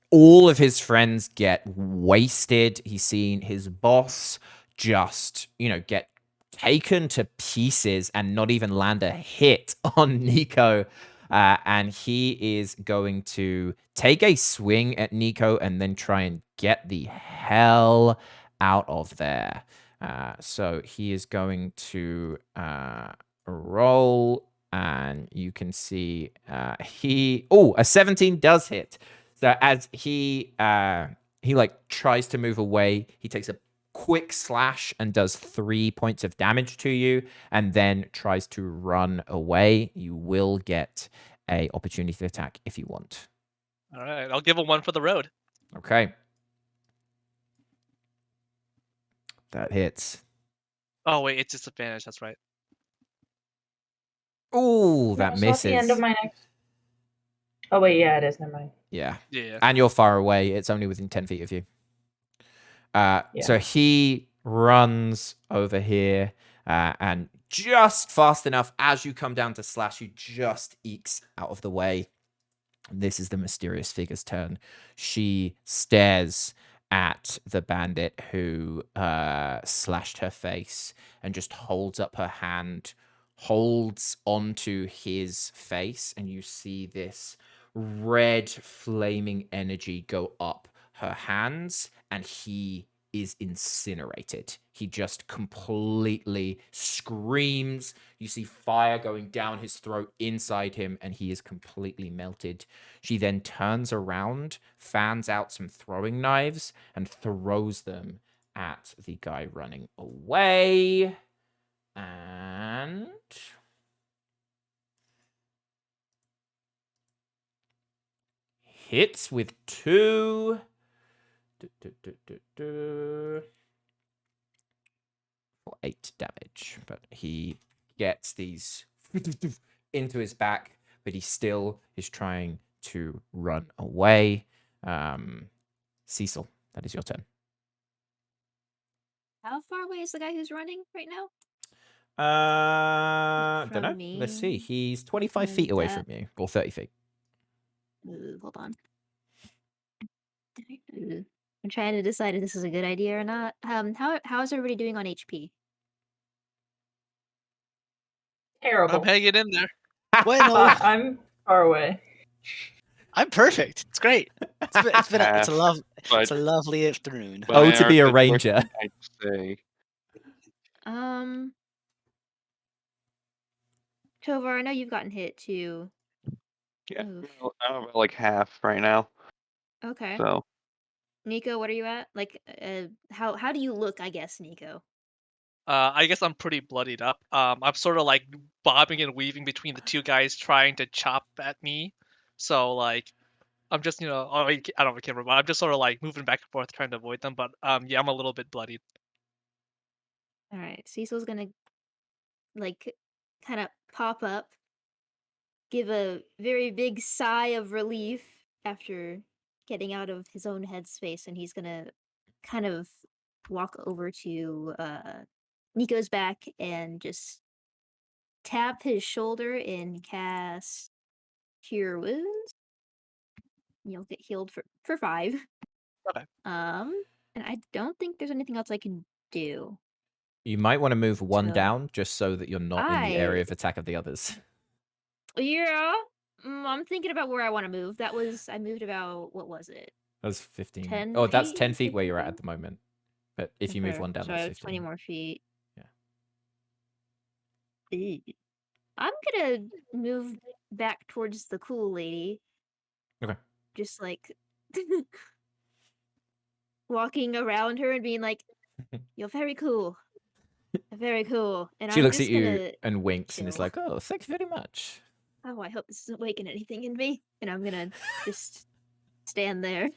Speaker 1: all of his friends get wasted. He's seen his boss just, get taken to pieces and not even land a hit on Nico. And he is going to take a swing at Nico and then try and get the hell out of there. So he is going to roll, and you can see a 17 does hit. So as he tries to move away, he takes a quick slash and does 3 points of damage to you, and then tries to run away. You will get a opportunity attack if you want.
Speaker 4: All right, I'll give him one for the road.
Speaker 1: Okay. That hits.
Speaker 4: Oh wait, it's disadvantage. That's right.
Speaker 1: Ooh, that
Speaker 3: No, it's not the end
Speaker 1: misses.
Speaker 3: of my next. Oh wait, yeah, it is. Never mind.
Speaker 1: Yeah.
Speaker 4: Yeah.
Speaker 1: And you're far away. It's only within 10 feet of you.
Speaker 3: Yeah.
Speaker 1: So he runs over here, and just fast enough as you come down to slash, you just ekes out of the way. This is the mysterious figure's turn. She stares at the bandit who slashed her face and just holds up her hand, holds onto his face, and you see this red flaming energy go up her hands, and he is incinerated. He just completely screams. You see fire going down his throat inside him, and he is completely melted. She then turns around, fans out some throwing knives, and throws them at the guy running away. And hits with 2. For 8 damage, but he gets these into his back, but he still is trying to run away. Cecil, that is your turn.
Speaker 2: How far away is the guy who's running right now?
Speaker 1: Don't know.
Speaker 2: From
Speaker 1: Let's see.
Speaker 2: me
Speaker 1: He's 25 feet
Speaker 2: and
Speaker 1: away from you, or 30 feet.
Speaker 2: hold on. I'm trying to decide if this is a good idea or not. How is everybody doing on HP?
Speaker 3: Terrible.
Speaker 4: I'm hanging in there.
Speaker 6: Bueno,
Speaker 3: I'm far away.
Speaker 6: I'm perfect. It's great. It's
Speaker 5: Half,
Speaker 6: a lovely afternoon.
Speaker 5: but
Speaker 1: Oh,
Speaker 5: in
Speaker 1: to
Speaker 5: our
Speaker 1: be a
Speaker 5: situation,
Speaker 1: ranger.
Speaker 5: I'd say
Speaker 2: Tovar, I know you've gotten hit too.
Speaker 5: yeah,
Speaker 2: Oof.
Speaker 5: I'm about like half right now.
Speaker 2: Okay.
Speaker 5: So
Speaker 2: Nico, what are you at? Like, how do you look? I guess, Nico.
Speaker 4: I guess I'm pretty bloodied up. I'm sort of like bobbing and weaving between the two guys trying to chop at me. So like, I'm just I don't have a camera, but I'm just sort of like moving back and forth trying to avoid them. But yeah, I'm a little bit bloodied.
Speaker 2: All right, Cecil's gonna like kind of pop up, give a very big sigh of relief after getting out of his own headspace, and he's gonna kind of walk over to Nico's back and just tap his shoulder and cast Cure Wounds. You'll get healed for 5.
Speaker 4: Okay.
Speaker 2: And I don't think there's anything else I can do.
Speaker 1: You might want to move one
Speaker 2: So-
Speaker 1: down just so that you're not in the area of attack of the others.
Speaker 2: Yeah, I'm thinking about where I want to move. I moved about, what was it?
Speaker 1: That's 15.
Speaker 2: 10
Speaker 1: Oh, that's
Speaker 2: feet,
Speaker 1: 10 feet where you're at
Speaker 2: 15?
Speaker 1: the moment. But if you move
Speaker 2: Okay,
Speaker 1: one down,
Speaker 2: so I
Speaker 1: that's
Speaker 2: have 20
Speaker 1: 15.
Speaker 2: more feet.
Speaker 1: Yeah.
Speaker 2: I'm gonna move back towards the cool lady.
Speaker 1: Okay.
Speaker 2: Just like walking around her and being like, "You're very cool, very cool." And
Speaker 1: She
Speaker 2: I'm
Speaker 1: looks at
Speaker 2: just
Speaker 1: you
Speaker 2: gonna
Speaker 1: and winks and is
Speaker 2: chill.
Speaker 1: like, "Oh, thanks very much."
Speaker 2: Oh, I hope this doesn't waken anything in me. And I'm gonna just stand there.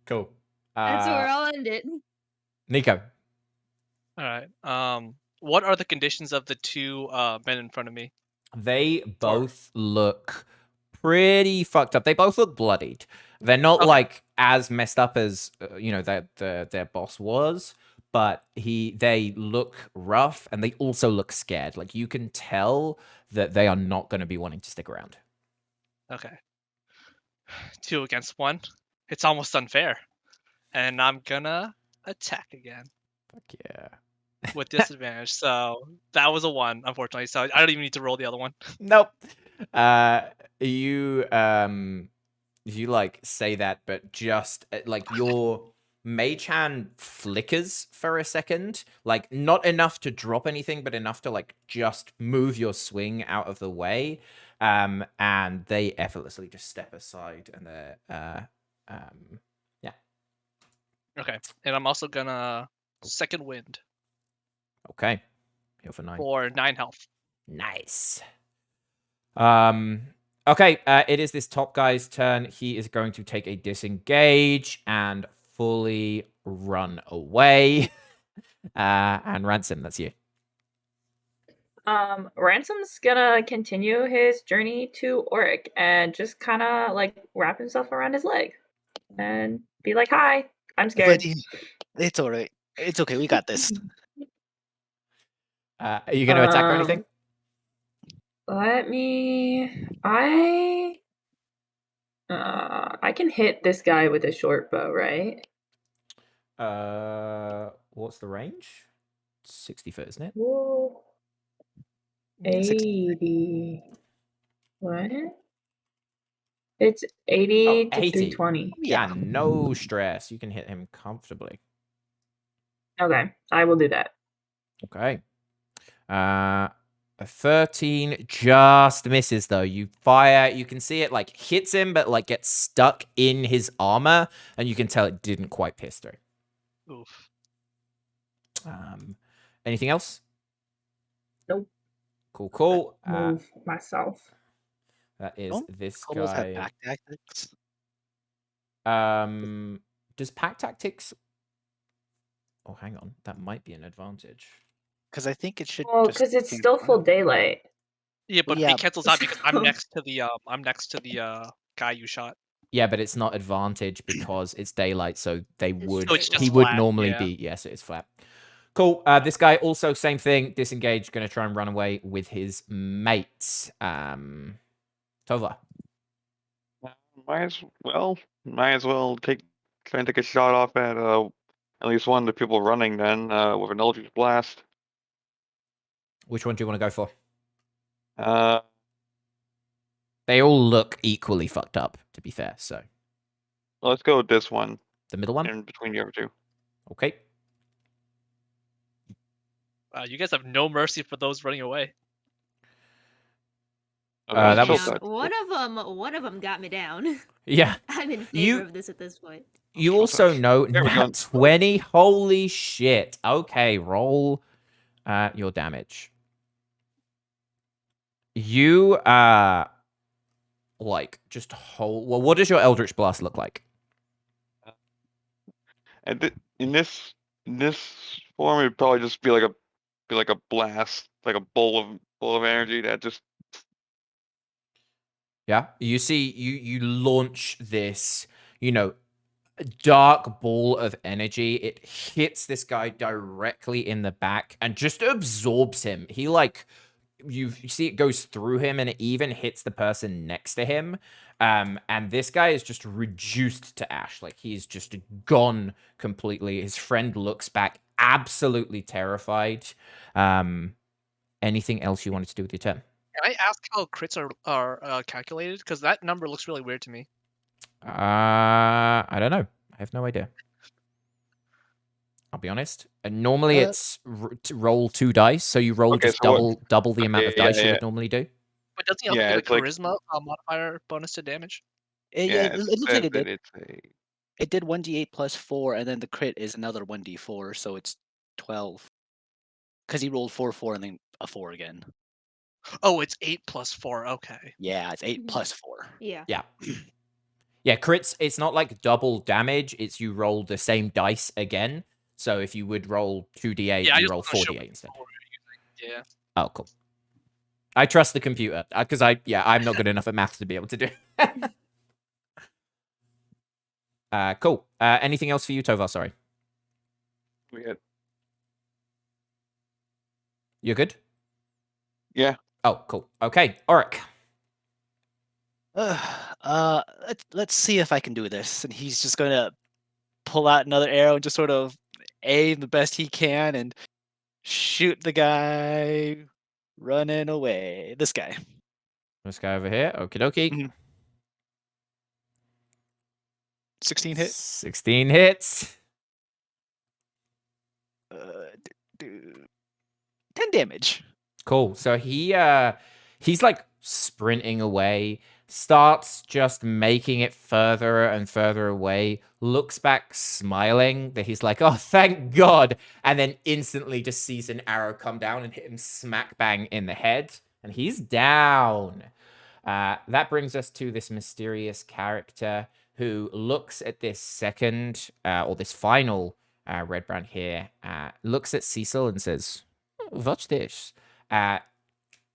Speaker 1: Cool.
Speaker 2: That's where I'll end it.
Speaker 1: Nico.
Speaker 4: All right. What are the conditions of the two men in front of me?
Speaker 1: They
Speaker 4: Or-
Speaker 1: both look pretty fucked up. They both look bloodied. They're not
Speaker 4: Okay.
Speaker 1: like as messed up as their boss was, but they look rough and they also look scared. Like you can tell that they are not going to be wanting to stick around.
Speaker 4: Okay. 2 against 1. It's almost unfair. And I'm gonna attack again
Speaker 1: Fuck yeah.
Speaker 4: with disadvantage. So that was a 1, unfortunately. So I don't even need to roll the other one.
Speaker 1: Nope. You like say that, but just like your mage hand flickers for a second, like not enough to drop anything, but enough to like just move your swing out of the way. And they effortlessly just step aside, and they're yeah.
Speaker 4: Okay. And I'm also gonna second wind
Speaker 1: Okay. Heal for 9.
Speaker 4: for 9 health.
Speaker 1: Nice. Okay, it is this top guy's turn. He is going to take a disengage and fully run away. And Ransom, that's you.
Speaker 3: Ransom's gonna continue his journey to Oric and just kind of like wrap himself around his leg and be like, "Hi, I'm scared."
Speaker 6: Buddy, it's all right. It's okay. We got this.
Speaker 1: Are you going to attack or anything?
Speaker 3: Let me. I can hit this guy with a short bow, right?
Speaker 1: What's the range? 60 foot, isn't it?
Speaker 3: Whoa. 80. What? It's 80
Speaker 1: Oh,
Speaker 3: to
Speaker 1: 80.
Speaker 3: 320.
Speaker 1: Yeah, no stress. You can hit him comfortably.
Speaker 3: Okay, I will do that.
Speaker 1: Okay. A 13 just misses though. You fire, you can see it like hits him, but like gets stuck in his armor, and you can tell it didn't quite pierce through.
Speaker 4: Oof.
Speaker 1: Anything else?
Speaker 3: Nope.
Speaker 1: Cool.
Speaker 3: Move myself.
Speaker 1: That is
Speaker 6: Don't
Speaker 1: this
Speaker 6: Kobolds have
Speaker 1: guy.
Speaker 6: pack tactics?
Speaker 1: Does pack tactics? Oh, hang on. That might be an advantage.
Speaker 6: Because I think it should
Speaker 3: Well,
Speaker 6: just
Speaker 3: because it's
Speaker 6: cancel
Speaker 3: still full
Speaker 6: out.
Speaker 3: daylight.
Speaker 4: Yeah, but
Speaker 6: yeah,
Speaker 4: it cancels out because I'm
Speaker 3: So-
Speaker 4: next to the guy you shot.
Speaker 1: Yeah, but it's not advantage because it's daylight, so they
Speaker 2: It's
Speaker 1: would.
Speaker 4: So it's
Speaker 2: straight
Speaker 1: He
Speaker 4: just
Speaker 1: would
Speaker 4: flat,
Speaker 1: normally
Speaker 4: yeah.
Speaker 1: be. Yes, it's flat. Cool. This guy also same thing. Disengaged. Going to try and run away with his mates. Tova.
Speaker 5: Might as well try and take a shot off at least one of the people running then with an Eldritch Blast.
Speaker 1: Which one do you want to go for?
Speaker 5: Uh,
Speaker 1: They all look equally fucked up, to be fair. So
Speaker 5: let's go with this one
Speaker 1: the middle one.
Speaker 5: in between the other two.
Speaker 1: Okay.
Speaker 4: You guys have no mercy for those running away.
Speaker 1: That
Speaker 2: Down.
Speaker 1: was-
Speaker 2: One of them got me down.
Speaker 1: Yeah.
Speaker 2: I'm in favor
Speaker 1: You-
Speaker 2: of this at this point.
Speaker 1: You
Speaker 5: Short
Speaker 1: also
Speaker 5: touch.
Speaker 1: know
Speaker 5: There we go.
Speaker 1: nat 20. Holy shit. Okay, roll your damage. You like just hold. Well, what does your Eldritch Blast look like?
Speaker 5: And in this form, it'd probably just be like a blast, like a bowl of energy that just.
Speaker 1: Yeah. You see, you launch this, dark ball of energy. It hits this guy directly in the back and just absorbs him. He you see it goes through him and it even hits the person next to him. And this guy is just reduced to ash. Like he's just gone completely. His friend looks back absolutely terrified. Anything else you wanted to do with your turn?
Speaker 4: Can I ask how crits are calculated? Because that number looks really weird to me.
Speaker 1: I don't know. I have no idea. I'll be honest. And normally it's to roll 2 dice, so you roll
Speaker 5: Okay,
Speaker 1: just
Speaker 5: so what-
Speaker 1: double the amount of
Speaker 5: Yeah,
Speaker 1: dice you
Speaker 5: yeah.
Speaker 1: would normally do.
Speaker 4: But doesn't he also
Speaker 5: Yeah,
Speaker 4: get a
Speaker 5: it's like-
Speaker 4: charisma modifier bonus to damage?
Speaker 6: It looks like
Speaker 5: says
Speaker 6: it
Speaker 5: that
Speaker 6: did.
Speaker 5: it's a.
Speaker 6: It did 1d8 plus 4, and then the crit is another 1d4, so it's 12. Because he rolled 4, and then a 4 again.
Speaker 4: Oh, it's 8 plus 4. Okay.
Speaker 6: Yeah, it's 8
Speaker 2: Mhm.
Speaker 6: plus 4.
Speaker 2: Yeah.
Speaker 1: Yeah, crits, it's not like double damage, it's you roll the same dice again. So if you would roll 2d8,
Speaker 4: Yeah, I
Speaker 1: you
Speaker 4: just
Speaker 1: roll
Speaker 4: wanna show
Speaker 1: 4d8 instead.
Speaker 4: what you're using. Yeah.
Speaker 1: Oh, cool. I trust the computer because I'm not good enough at math to be able to do. Cool. Anything else for you, Tovar? Sorry,
Speaker 5: We had,
Speaker 1: you're good.
Speaker 5: yeah.
Speaker 1: Oh, cool. Okay, Auric.
Speaker 6: Let's see if I can do this. And he's just gonna pull out another arrow and just sort of aim the best he can and shoot the guy running away. This guy.
Speaker 1: This guy over here. Okie dokie.
Speaker 6: Mhm. 16 hit.
Speaker 1: 16 hits.
Speaker 6: 10 damage.
Speaker 1: Cool. So he's like sprinting away, starts just making it further and further away, looks back smiling that he's like, oh, thank God. And then instantly just sees an arrow come down and hit him smack bang in the head. And he's down. That brings us to this mysterious character who looks at this second or this final red brand here, looks at Cecil and says, watch this.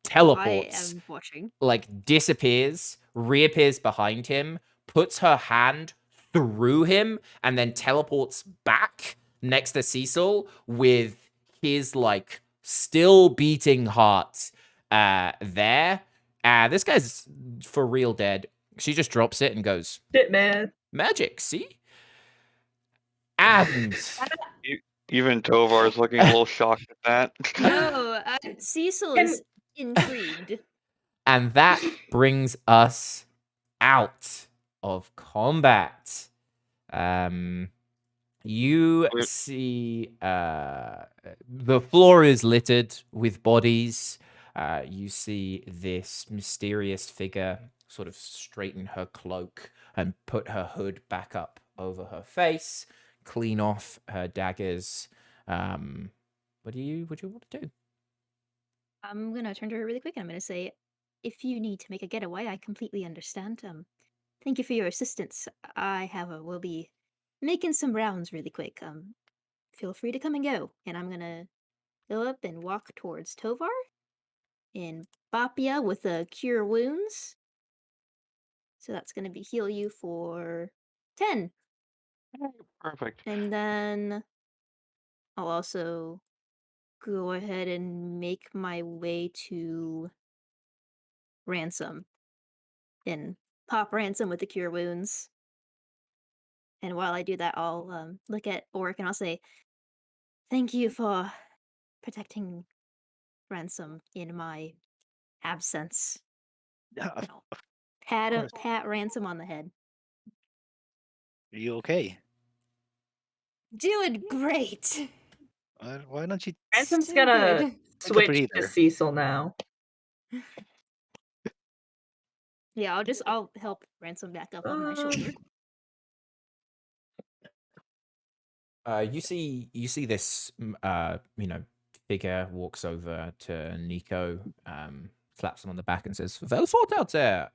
Speaker 1: Teleports,
Speaker 2: I am watching.
Speaker 1: like disappears, reappears behind him, puts her hand through him, and then teleports back next to Cecil with his like still beating heart there. This guy's for real dead. She just drops it and goes,
Speaker 3: Shit, man.
Speaker 1: magic, see? And
Speaker 5: Even Tovar is looking a little shocked at that.
Speaker 2: No, Cecil
Speaker 3: Can-
Speaker 2: is intrigued.
Speaker 1: and that brings us out of combat. You
Speaker 5: Wait.
Speaker 1: see the floor is littered with bodies. You see this mysterious figure sort of straighten her cloak and put her hood back up over her face, clean off her daggers. What do you want to do?
Speaker 2: I'm gonna turn to her really quick and I'm gonna say, if you need to make a getaway, I completely understand. Thank you for your assistance. Will be making some rounds really quick. Feel free to come and go. And I'm gonna go up and walk towards Tovar and Bapia with a Cure Wounds. So that's going to be heal you for 10.
Speaker 5: Perfect.
Speaker 2: And then I'll also go ahead and make my way to Ransom and pop Ransom with the Cure Wounds. And while I do that, I'll look at Oric and I'll say, "Thank you for protecting Ransom in my absence."
Speaker 6: Yeah,
Speaker 2: And I'll pat
Speaker 6: course.
Speaker 2: pat Ransom on the head.
Speaker 6: Are you okay?
Speaker 2: Doing great.
Speaker 6: Why don't you
Speaker 3: Ransom's
Speaker 2: Doing
Speaker 3: gonna
Speaker 2: good.
Speaker 6: take a
Speaker 3: switch to
Speaker 6: breather?
Speaker 3: Cecil now.
Speaker 2: Yeah, I'll help Ransom back up on my shoulder.
Speaker 1: You see this figure walks over to Nico, slaps him on the back and says, "Well fought out there.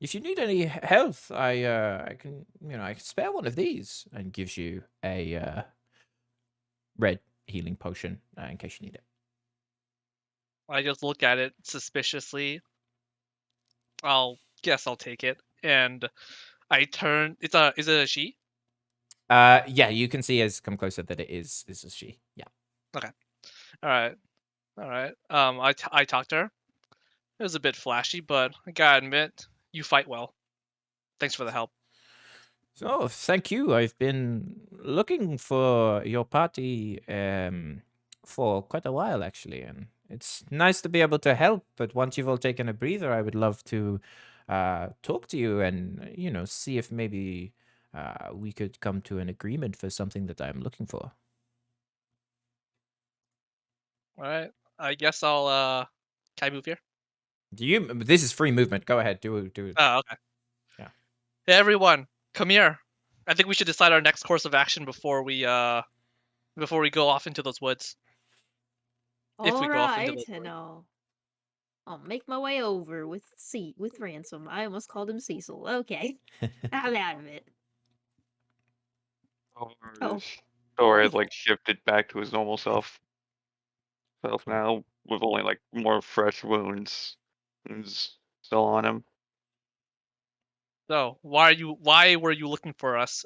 Speaker 1: If you need any health, I can I can spare one of these," and gives you a red healing potion in case you need it.
Speaker 4: I just look at it suspiciously. I'll take it, and I turn. Is it a she?
Speaker 1: Yeah, you can see as come closer that it is a she. Yeah.
Speaker 4: All right. I talked to her. It was a bit flashy, but I gotta admit, you fight well. Thanks for the help.
Speaker 1: So thank you. I've been looking for your party for quite a while actually, and it's nice to be able to help. But once you've all taken a breather, I would love to talk to you and see if maybe we could come to an agreement for something that I'm looking for.
Speaker 4: All right. I guess I'll. Can I move here?
Speaker 1: This is free movement. Go ahead. Do it.
Speaker 4: Oh, okay.
Speaker 1: Yeah.
Speaker 4: Hey, everyone, come here. I think we should decide our next course of action before we go off into those woods. If we
Speaker 2: All
Speaker 4: go off into
Speaker 2: right,
Speaker 4: those
Speaker 2: and
Speaker 4: woods.
Speaker 2: I'll make my way over with Ransom. I almost called him Cecil. Okay, I'm out of it. Oh.
Speaker 5: Thor has like shifted back to his normal self now with only like more fresh wounds still on him.
Speaker 4: So why were you looking for us?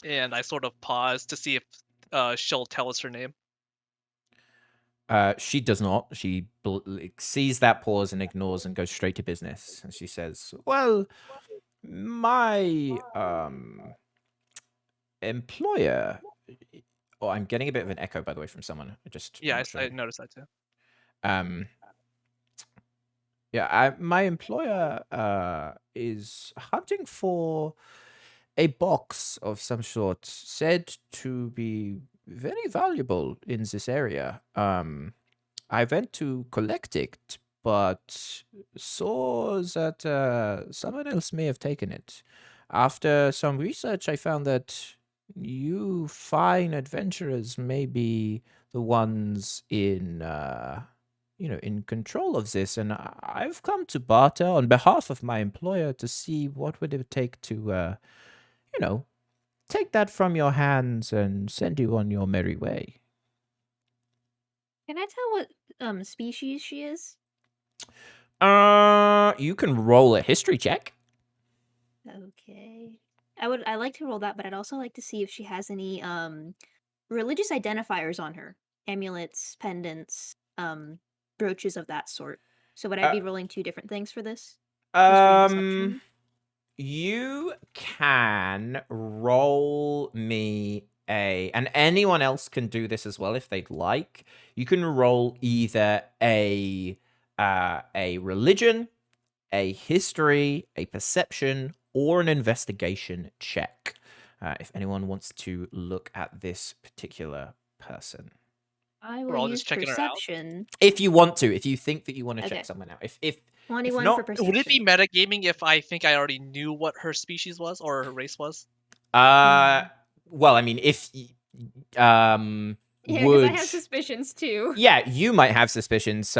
Speaker 4: And I sort of paused to see if she'll tell us her name.
Speaker 1: She does not. She sees that pause and ignores and goes straight to business. And she says, "Well, my employer." Oh, I'm getting a bit of an echo, by the way, from someone.
Speaker 4: Yeah,
Speaker 1: I'm not
Speaker 4: I
Speaker 1: sure.
Speaker 4: noticed that too.
Speaker 1: My employer is hunting for a box of some sort, said to be very valuable in this area. I went to collect it, but saw that someone else may have taken it. After some research, I found that you fine adventurers may be the ones in control of this, and I've come to barter on behalf of my employer to see what would it take to, take that from your hands and send you on your merry way.
Speaker 2: Can I tell what species she is?
Speaker 1: You can roll a history check.
Speaker 2: Okay. I like to roll that, but I'd also like to see if she has any religious identifiers on her. Amulets, pendants, brooches of that sort. So would I be rolling two different things for this? History and deception?
Speaker 1: You can roll me and anyone else can do this as well if they'd like. You can roll either a religion, a history, a perception, or an investigation check. If anyone wants to look at this particular person.
Speaker 2: I
Speaker 4: We're
Speaker 2: will
Speaker 4: all
Speaker 2: use
Speaker 4: just checking her out.
Speaker 2: perception.
Speaker 1: If you want to, if you think that you want to
Speaker 2: Okay.
Speaker 1: check someone out. If
Speaker 2: 21
Speaker 1: not,
Speaker 2: for perception.
Speaker 4: Would it be metagaming if I think I already knew what her species was or her race was?
Speaker 1: well, I mean, if
Speaker 2: Yeah, because I have
Speaker 1: would
Speaker 2: suspicions too.
Speaker 1: yeah, you might have suspicions,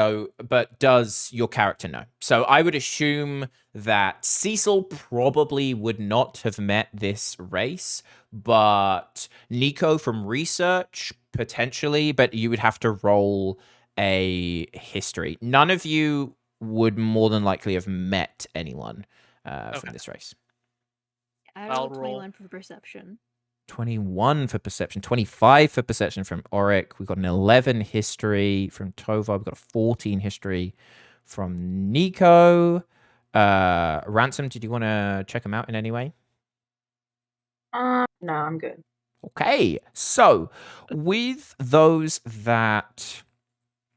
Speaker 1: but does your character know? So I would assume that Cecil probably would not have met this race, but Nico from research, potentially, but you would have to roll a history. None of you would more than likely have met anyone from
Speaker 4: Okay.
Speaker 1: this race.
Speaker 2: I
Speaker 4: I'll
Speaker 2: rolled
Speaker 4: roll.
Speaker 2: 21 for perception.
Speaker 1: 21 for perception, 25 for perception from Auric. We've got an 11 history from Tova. We've got a 14 history from Nico. Ransom, did you want to check them out in any way?
Speaker 3: No, I'm good.
Speaker 1: Okay, so with those that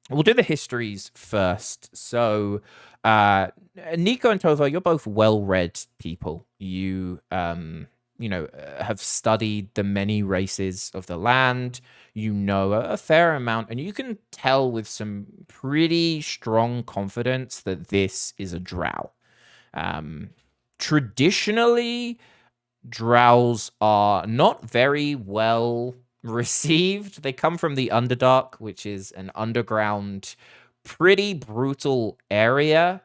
Speaker 1: we'll do the histories first. So, Nico and Tova, you're both well-read people. You, have studied the many races of the land. You know a fair amount, and you can tell with some pretty strong confidence that this is a drow. Traditionally, drows are not very well received. They come from the Underdark, which is an underground, pretty brutal area.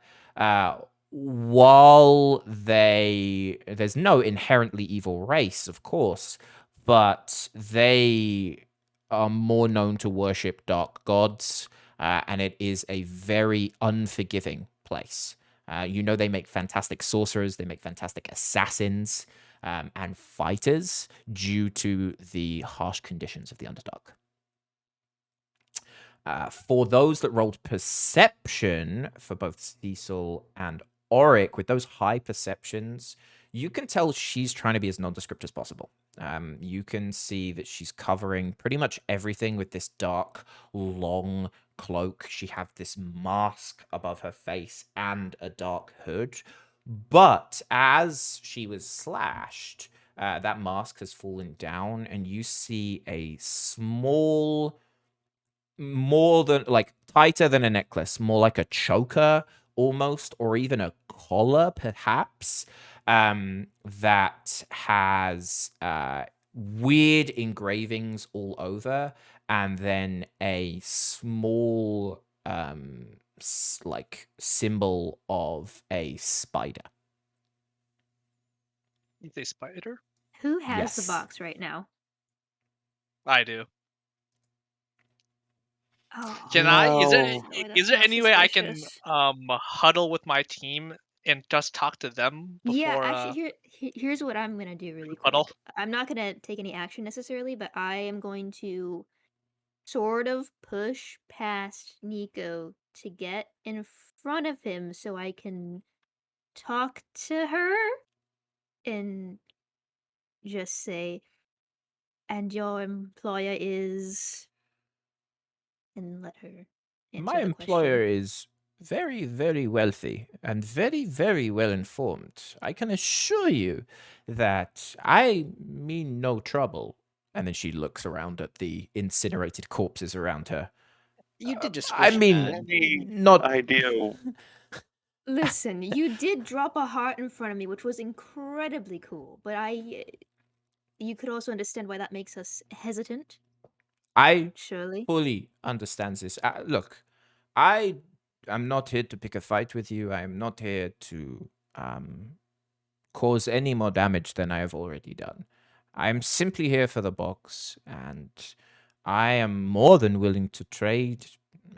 Speaker 1: While there's no inherently evil race, of course, but they are more known to worship dark gods, and it is a very unforgiving place. They make fantastic sorcerers, they make fantastic assassins, and fighters due to the harsh conditions of the Underdark. For those that rolled perception for both Cecil and Auric, with those high perceptions, you can tell she's trying to be as nondescript as possible. You can see that she's covering pretty much everything with this dark, long cloak. She has this mask above her face and a dark hood. But as she was slashed, that mask has fallen down, and you see a small, more than like tighter than a necklace, more like a choker almost, or even a collar, perhaps, that has weird engravings all over, and then a small like symbol of a spider.
Speaker 4: You say spider?
Speaker 2: Who has
Speaker 1: Yes.
Speaker 2: the box right now?
Speaker 4: I do.
Speaker 2: Oh,
Speaker 4: Can I? Is there
Speaker 5: No.
Speaker 2: Boy,
Speaker 4: is
Speaker 2: that's
Speaker 4: there
Speaker 2: not
Speaker 4: any way I can
Speaker 2: suspicious.
Speaker 4: huddle with my team and just talk to them
Speaker 2: Yeah,
Speaker 4: before
Speaker 2: actually, here's what I'm gonna do really
Speaker 4: huddle?
Speaker 2: quick. I'm not gonna take any action necessarily, but I am going to sort of push past Nico to get in front of him so I can talk to her and just say, and your employer is, and let her answer
Speaker 1: My
Speaker 2: the
Speaker 1: employer
Speaker 2: question.
Speaker 1: is very, very wealthy and very, very well informed. I can assure you that I mean no trouble. And then she looks around at the incinerated corpses around her.
Speaker 6: You did just
Speaker 1: I
Speaker 6: squish
Speaker 1: mean,
Speaker 6: that.
Speaker 5: Any
Speaker 1: not.
Speaker 5: idea?
Speaker 2: Listen, you did drop a heart in front of me, which was incredibly cool, but you could also understand why that makes us hesitant,
Speaker 1: I
Speaker 2: surely.
Speaker 1: fully understand this. Look, I am not here to pick a fight with you. I am not here to cause any more damage than I have already done. I am simply here for the box, and I am more than willing to trade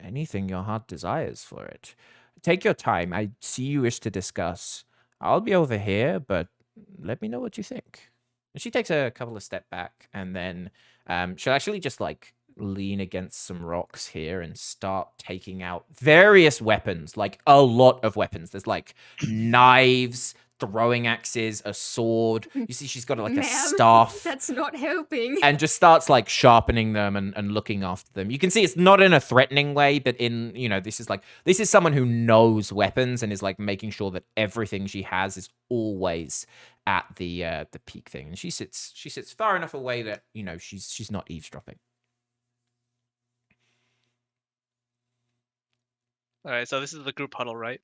Speaker 1: anything your heart desires for it. Take your time. I see you wish to discuss. I'll be over here, but let me know what you think. And she takes a couple of steps back, and then she'll actually just like lean against some rocks here and start taking out various weapons, like a lot of weapons. There's like knives, throwing axes, a sword. You see she's got like a
Speaker 2: Ma'am,
Speaker 1: staff,
Speaker 2: that's not helping.
Speaker 1: and just starts like sharpening them and looking after them. You can see it's not in a threatening way, but this is someone who knows weapons and is like making sure that everything she has is always at the peak thing. And she sits far enough away that she's not eavesdropping.
Speaker 4: All right, so this is the group huddle, right?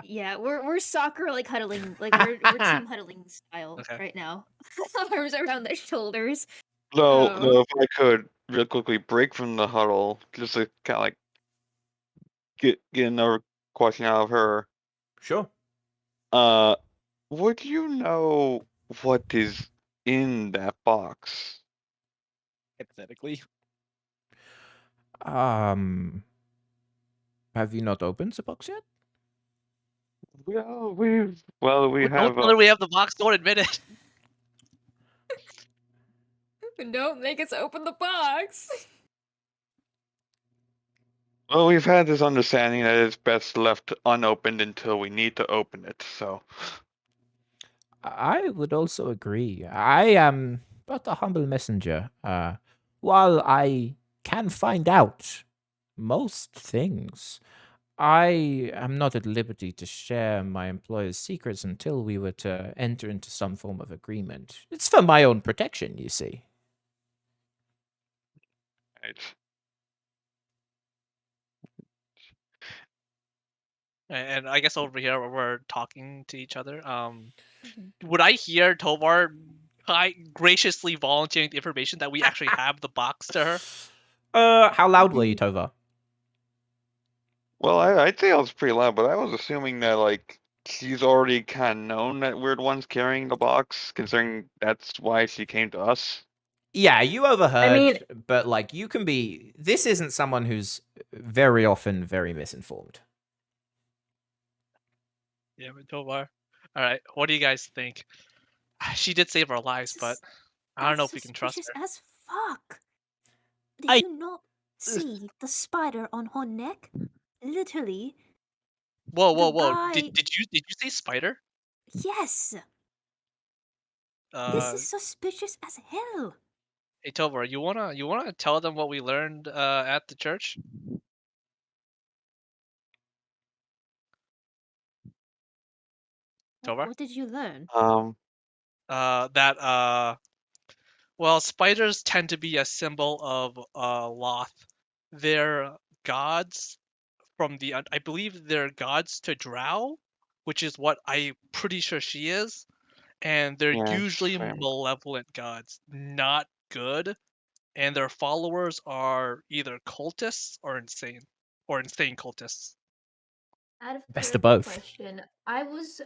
Speaker 2: Yeah, we're soccer like huddling, like we're team huddling style
Speaker 4: Okay.
Speaker 2: right now. Arms around their shoulders.
Speaker 5: No,
Speaker 2: Oh.
Speaker 5: no. If I could, real quickly break from the huddle just to kind of like get another question out of her.
Speaker 1: Sure.
Speaker 5: Would you know what is in that box?
Speaker 6: Hypothetically.
Speaker 1: Have you not opened the box yet?
Speaker 5: Well, we
Speaker 4: Don't
Speaker 5: have
Speaker 4: tell her we have the box. Don't admit it.
Speaker 2: Don't make us open the box.
Speaker 5: well, we've had this understanding that it's best left unopened until we need to open it. So,
Speaker 1: I would also agree. I am but a humble messenger. While I can find out most things, I am not at liberty to share my employer's secrets until we were to enter into some form of agreement. It's for my own protection, you see.
Speaker 5: right.
Speaker 4: And I guess over here we're talking to each other.
Speaker 2: Mhm.
Speaker 4: Would I hear Tovar graciously volunteering the information that we actually have the box to her?
Speaker 1: How loud were you, Tova?
Speaker 5: Well, I'd say I was pretty loud, but I was assuming that like she's already kind of known that we're the ones carrying the box, considering that's why she came to us.
Speaker 1: Yeah, you overheard,
Speaker 3: mean-
Speaker 1: but like you can be. This isn't someone who's very often very misinformed.
Speaker 4: Yeah, but Tovar. All right, what do you guys think? She did save our lives, but I don't know if we can trust
Speaker 2: Suspicious
Speaker 4: her.
Speaker 2: as fuck. Did
Speaker 1: I-
Speaker 2: you not see the spider on her neck? Literally,
Speaker 4: Whoa,
Speaker 2: the
Speaker 4: whoa, whoa!
Speaker 2: guy-
Speaker 4: Did you say spider?
Speaker 2: yes. This is suspicious as hell.
Speaker 4: Hey Tovar, you wanna tell them what we learned at the church? Tovar?
Speaker 2: What did you learn?
Speaker 4: That well, spiders tend to be a symbol of Loth. They're gods from the I believe they're gods to Drow, which is what I'm pretty sure she is, and they're
Speaker 5: Yeah,
Speaker 4: usually
Speaker 5: same.
Speaker 4: malevolent gods, not good, and their followers are either cultists or insane cultists.
Speaker 2: Out of
Speaker 1: Best of
Speaker 2: character
Speaker 1: both.
Speaker 2: question, I was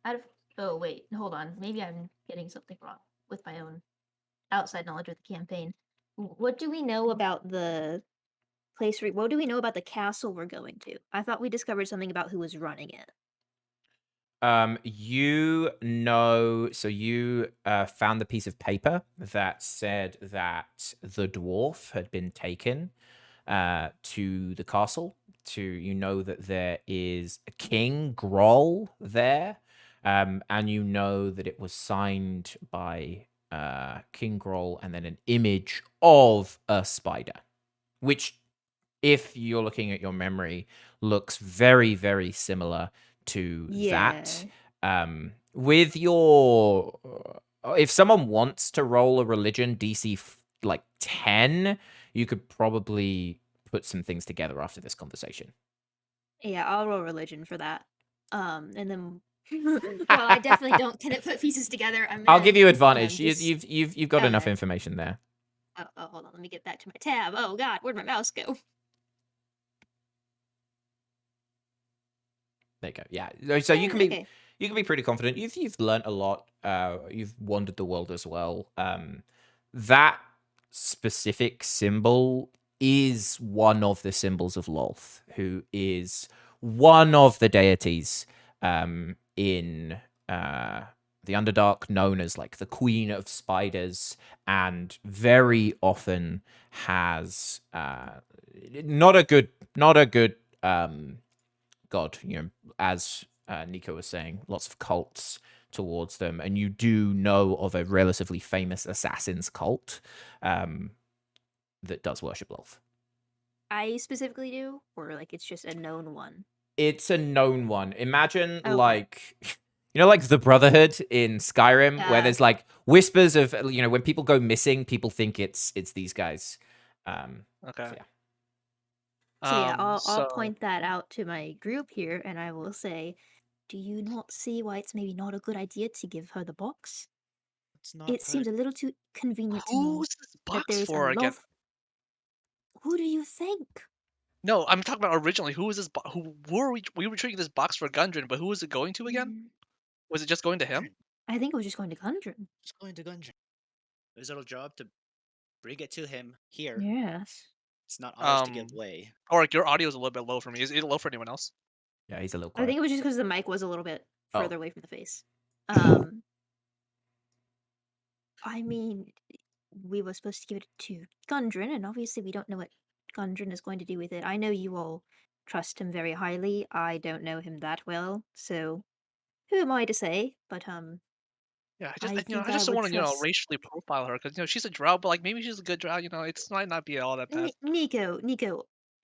Speaker 2: out of. Oh wait, hold on. Maybe I'm getting something wrong with my own outside knowledge of the campaign. What do we know about the place? What do we know about the castle we're going to? I thought we discovered something about who was running it.
Speaker 1: You know, so you found the piece of paper that said that the dwarf had been taken to the castle. You know that there is a King Groll there, and you know that it was signed by King Groll, and then an image of a spider, which, if you're looking at your memory, looks very, very similar to that. With your, if someone wants to roll a religion DC like 10, you could probably put some things together after this conversation.
Speaker 2: Yeah, I'll roll religion for that. And then, well, I definitely don't can it put pieces together.
Speaker 1: I'll give you advantage.
Speaker 2: just-
Speaker 1: You've got enough
Speaker 2: Okay.
Speaker 1: information there.
Speaker 2: Oh, hold on. Let me get back to my tab. Oh God, where'd my mouse go?
Speaker 1: There you go. Yeah. So you can be
Speaker 2: Okay.
Speaker 1: you can be pretty confident. You've learned a lot. You've wandered the world as well. That specific symbol is one of the symbols of Lolth, who is one of the deities in the Underdark, known as like the Queen of Spiders, and very often has not a good god. You know, as Nico was saying, lots of cults towards them, and you do know of a relatively famous assassin's cult that does worship Lolth.
Speaker 2: I specifically do, or like it's just a known one.
Speaker 1: It's a known one. Imagine
Speaker 2: Okay.
Speaker 1: like like the Brotherhood in Skyrim, where there's like whispers of when people go missing, people think it's these guys.
Speaker 4: Okay.
Speaker 1: So, yeah.
Speaker 2: So yeah, I'll
Speaker 4: So
Speaker 2: point that out to my group here, and I will say, do you not see why it's maybe not a good idea to give her the box?
Speaker 6: It's not
Speaker 2: It seems a little too convenient to me
Speaker 4: who's this
Speaker 2: that
Speaker 4: box
Speaker 2: there's a
Speaker 4: for again?
Speaker 2: Loth Who do you think?
Speaker 4: No, I'm talking about originally. Who was this? Who were we? We were treating this box for Gundren, but who was it going to again?
Speaker 2: Mm,
Speaker 4: Was it just going to him?
Speaker 2: I think it was just going to Gundren.
Speaker 6: Just going to Gungeon. It was our job to bring it to him here.
Speaker 2: Yes.
Speaker 6: It's not ours to give
Speaker 4: Um,
Speaker 6: away.
Speaker 4: or your audio is a little bit low for me. Is it low for anyone else?
Speaker 1: Yeah, he's a little
Speaker 2: I
Speaker 1: quiet.
Speaker 2: think it was just because the mic was a little bit
Speaker 1: Oh.
Speaker 2: further away from the face. I mean, we were supposed to give it to Gundren, and obviously we don't know what Gundren is going to do with it. I know you all trust him very highly. I don't know him that well, so who am I to say? But
Speaker 4: Yeah,
Speaker 2: I
Speaker 4: I
Speaker 2: think I
Speaker 4: just don't
Speaker 2: would
Speaker 4: want to
Speaker 2: trust
Speaker 4: racially profile her because she's a drow, but like maybe she's a good drow. It's might not be all that bad.
Speaker 2: Nico.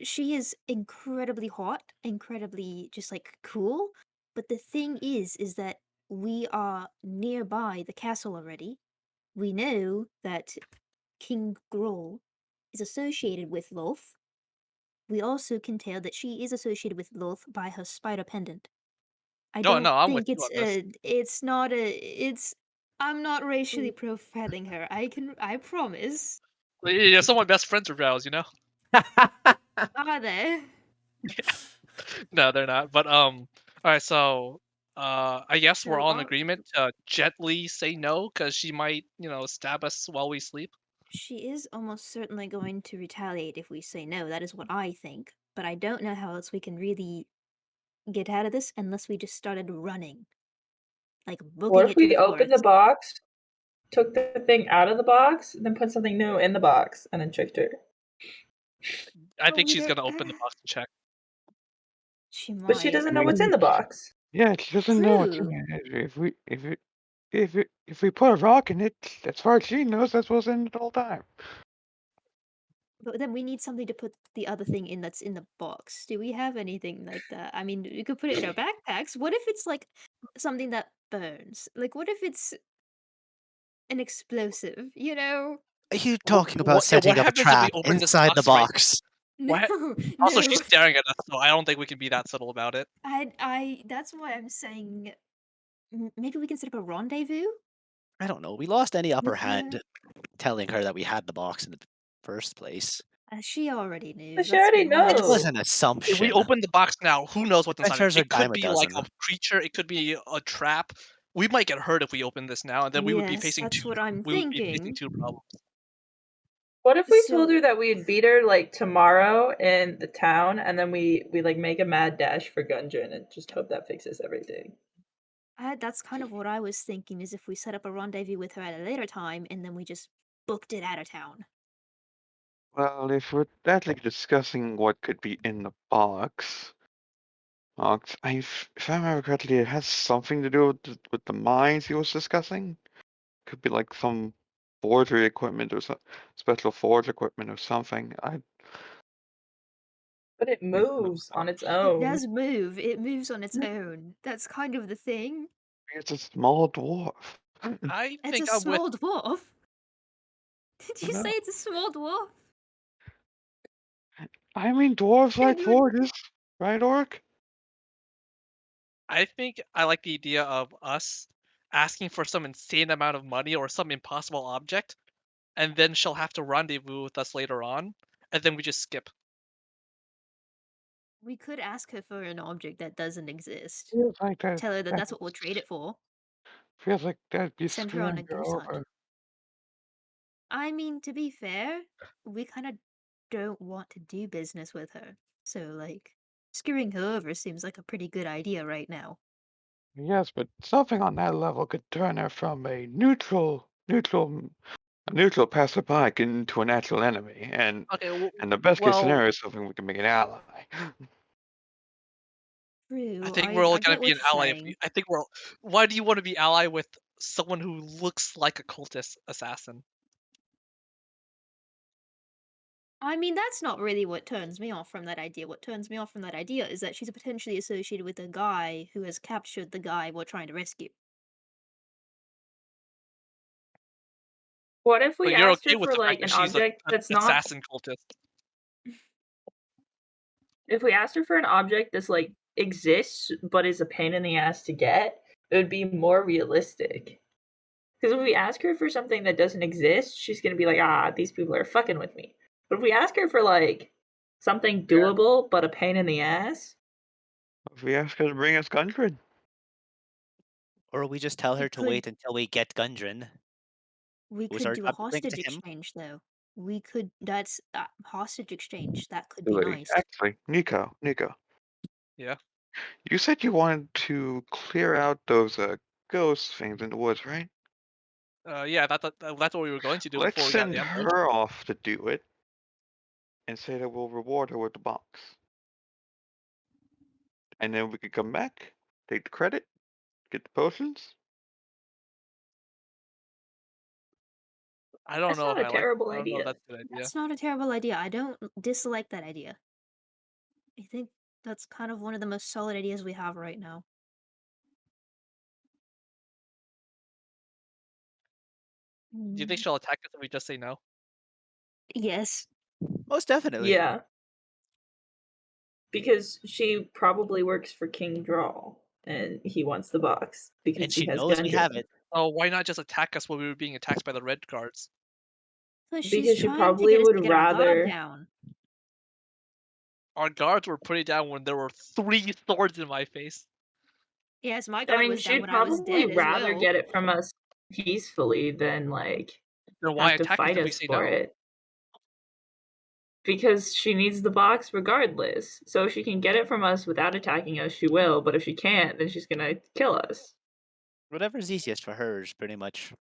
Speaker 2: She is incredibly hot, incredibly just like cool. But the thing is that we are nearby the castle already. We know that King Groll is associated with Lolth. We also can tell that she is associated with Lolth by her spider pendant. I
Speaker 4: No,
Speaker 2: don't
Speaker 4: no, I'm with
Speaker 2: think
Speaker 4: you on this.
Speaker 2: it's not a it's I'm not racially profiling her. I promise.
Speaker 4: Yeah, some of my best friends are drows.
Speaker 2: Are they?
Speaker 4: No, they're not. But all right. So I guess we're
Speaker 2: So
Speaker 4: all in agreement to gently say no because she might stab us while we sleep.
Speaker 2: she is almost certainly going to retaliate if we say no. That is what I think. But I don't know how else we can really get out of this unless we just started running. Like
Speaker 3: What
Speaker 2: booking
Speaker 3: if
Speaker 2: it to
Speaker 3: we
Speaker 2: the
Speaker 3: opened the
Speaker 2: forest.
Speaker 3: box, took the thing out of the box, then put something new in the box, and then tricked her?
Speaker 4: I
Speaker 2: But
Speaker 4: think
Speaker 2: we
Speaker 4: she's
Speaker 2: don't.
Speaker 4: gonna open the box and check.
Speaker 2: She
Speaker 3: But she
Speaker 2: might.
Speaker 3: doesn't know what's in the box.
Speaker 5: Yeah, she doesn't know what's in
Speaker 2: True.
Speaker 5: it. If we put a rock in it, as far as she knows, that's what's in it all the time.
Speaker 2: But then we need something to put the other thing in that's in the box. Do we have anything like that? I mean, we could put it in our backpacks. What if it's like something that burns? Like, what if it's an explosive? You know?
Speaker 6: Are you talking about
Speaker 4: What
Speaker 6: setting up a
Speaker 4: happens if we
Speaker 6: trap
Speaker 4: open this
Speaker 6: inside the
Speaker 4: box right?
Speaker 6: box?
Speaker 2: No,
Speaker 4: Also,
Speaker 2: no.
Speaker 4: she's staring at us, so I don't think we can be that subtle about it.
Speaker 2: That's why I'm saying maybe we can set up a rendezvous
Speaker 6: I don't know. We lost any upper
Speaker 2: with
Speaker 6: hand
Speaker 2: her.
Speaker 6: telling her that we had the box in the first place.
Speaker 2: She already knew.
Speaker 3: But she
Speaker 2: Let's
Speaker 3: already
Speaker 2: be honest.
Speaker 6: It was
Speaker 3: knows.
Speaker 6: an
Speaker 4: If
Speaker 6: assumption.
Speaker 4: we open the box now, who knows what's inside it?
Speaker 6: Adventures are
Speaker 4: It could
Speaker 6: dime a
Speaker 4: be like a
Speaker 6: dozen.
Speaker 4: creature. It could be a trap. We might get hurt if we open this now, and then we would be
Speaker 2: Yes,
Speaker 4: facing
Speaker 2: that's
Speaker 4: two.
Speaker 2: what I'm
Speaker 4: We would be facing
Speaker 2: thinking.
Speaker 4: two problems.
Speaker 3: What if we told
Speaker 2: So
Speaker 3: her that we'd beat her like tomorrow in the town, and then we like make a mad dash for Gungeon and just hope that fixes everything?
Speaker 2: that's kind of what I was thinking, is if we set up a rendezvous with her at a later time and then we just booked it out of town.
Speaker 5: Well, if we're actually discussing what could be in the box, if I remember correctly, it has something to do with the mines he was discussing. Could be like some forgery equipment or some special forge equipment or something.
Speaker 3: But it moves on its own.
Speaker 2: It does move. It moves on its own. That's kind of the thing.
Speaker 5: It's a small dwarf.
Speaker 4: I
Speaker 2: It's
Speaker 4: think
Speaker 2: a
Speaker 4: I'm with.
Speaker 2: small dwarf. Did you
Speaker 5: No.
Speaker 2: say it's a small dwarf?
Speaker 5: I mean, dwarves
Speaker 2: Then
Speaker 5: like
Speaker 2: we would.
Speaker 5: forges, right, Orc?
Speaker 4: I think I like the idea of us asking for some insane amount of money or some impossible object, and then she'll have to rendezvous with us later on, and then we just skip.
Speaker 2: We could ask her for an object that doesn't exist.
Speaker 5: Feels like that.
Speaker 2: Tell her that that's what we'll trade it for.
Speaker 5: Feels like that'd be
Speaker 2: Send her on a
Speaker 5: screwing her
Speaker 2: goose hunt.
Speaker 5: over.
Speaker 2: I mean, to be fair, we kind of don't want to do business with her. So, like, screwing her over seems like a pretty good idea right now.
Speaker 5: Yes, but something on that level could turn her from a neutral passerby into a natural enemy, and
Speaker 4: Okay,
Speaker 5: the best case
Speaker 4: well,
Speaker 5: scenario is something we can make an ally.
Speaker 4: I
Speaker 2: True,
Speaker 4: think we're all
Speaker 2: I
Speaker 4: gonna
Speaker 2: get
Speaker 4: be
Speaker 2: what
Speaker 4: an
Speaker 2: you're
Speaker 4: ally if
Speaker 2: saying.
Speaker 4: I think we're. Why do you want to be ally with someone who looks like a cultist assassin?
Speaker 2: I mean, that's not really what turns me off from that idea. What turns me off from that idea is that she's potentially associated with a guy who has captured the guy we're trying to rescue.
Speaker 3: What if we
Speaker 4: But you're
Speaker 3: asked
Speaker 4: okay
Speaker 3: her
Speaker 4: with
Speaker 3: for
Speaker 4: the fact
Speaker 3: like
Speaker 4: that
Speaker 3: an
Speaker 4: she's a
Speaker 3: object
Speaker 4: an
Speaker 3: that's not?
Speaker 4: assassin cultist.
Speaker 3: If we asked her for an object that's like exists but is a pain in the ass to get, it would be more realistic. Because if we ask her for something that doesn't exist, she's gonna be like, "Ah, these people are fucking with me." But if we ask her for like something doable but a pain in the ass,
Speaker 5: If we ask her to bring us Gundren,
Speaker 6: Or we just tell
Speaker 2: We
Speaker 6: her to
Speaker 2: could-
Speaker 6: wait until we get Gundren.
Speaker 2: We
Speaker 6: Was
Speaker 2: could
Speaker 6: our
Speaker 2: do a
Speaker 6: job to bring it
Speaker 2: hostage
Speaker 6: to him?
Speaker 2: exchange, though. We could. That's hostage exchange. That could be
Speaker 5: ability.
Speaker 2: nice.
Speaker 5: Actually, Nico,
Speaker 4: Yeah.
Speaker 5: you said you wanted to clear out those ghost things in the woods, right?
Speaker 4: Yeah, that's what we were going to do
Speaker 5: Let's
Speaker 4: before we got
Speaker 5: send
Speaker 4: ambushed.
Speaker 5: her off to do it, and say that we'll reward her with the box. And then we could come back, take the credit, get the potions.
Speaker 4: I don't
Speaker 3: That's
Speaker 4: know
Speaker 3: not
Speaker 4: if
Speaker 3: a
Speaker 4: I like.
Speaker 3: terrible
Speaker 4: I don't know if
Speaker 3: idea.
Speaker 4: that's a good idea.
Speaker 2: That's not a terrible idea. I don't dislike that idea. I think that's kind of one of the most solid ideas we have right now.
Speaker 4: Do you think she'll attack us if we just say no?
Speaker 2: Yes.
Speaker 6: Most definitely.
Speaker 3: Yeah. Because she probably works for King Draw and he wants the box because
Speaker 6: And
Speaker 3: she
Speaker 6: she
Speaker 3: has
Speaker 6: knows we have
Speaker 3: Gundren.
Speaker 6: it.
Speaker 4: Oh, why not just attack us when we were being attacked by the red guards?
Speaker 2: But she's
Speaker 3: Because she
Speaker 2: trying to
Speaker 3: probably
Speaker 2: get us to
Speaker 3: would
Speaker 2: get our guard
Speaker 3: rather.
Speaker 2: down.
Speaker 4: Our guards were pretty down when there were 3 swords in my face.
Speaker 2: Yes, my
Speaker 3: I
Speaker 2: guard
Speaker 3: mean,
Speaker 2: was down
Speaker 3: she'd
Speaker 2: when I was
Speaker 3: probably
Speaker 2: dead as
Speaker 3: rather
Speaker 2: well.
Speaker 3: get it from us peacefully than like
Speaker 4: Then why
Speaker 3: have to
Speaker 4: attack us
Speaker 3: fight
Speaker 4: if we
Speaker 3: us
Speaker 4: say
Speaker 3: for
Speaker 4: no?
Speaker 3: it. Because she needs the box regardless. So if she can get it from us without attacking us, she will. But if she can't, then she's gonna kill us.
Speaker 6: Whatever's easiest for her is pretty much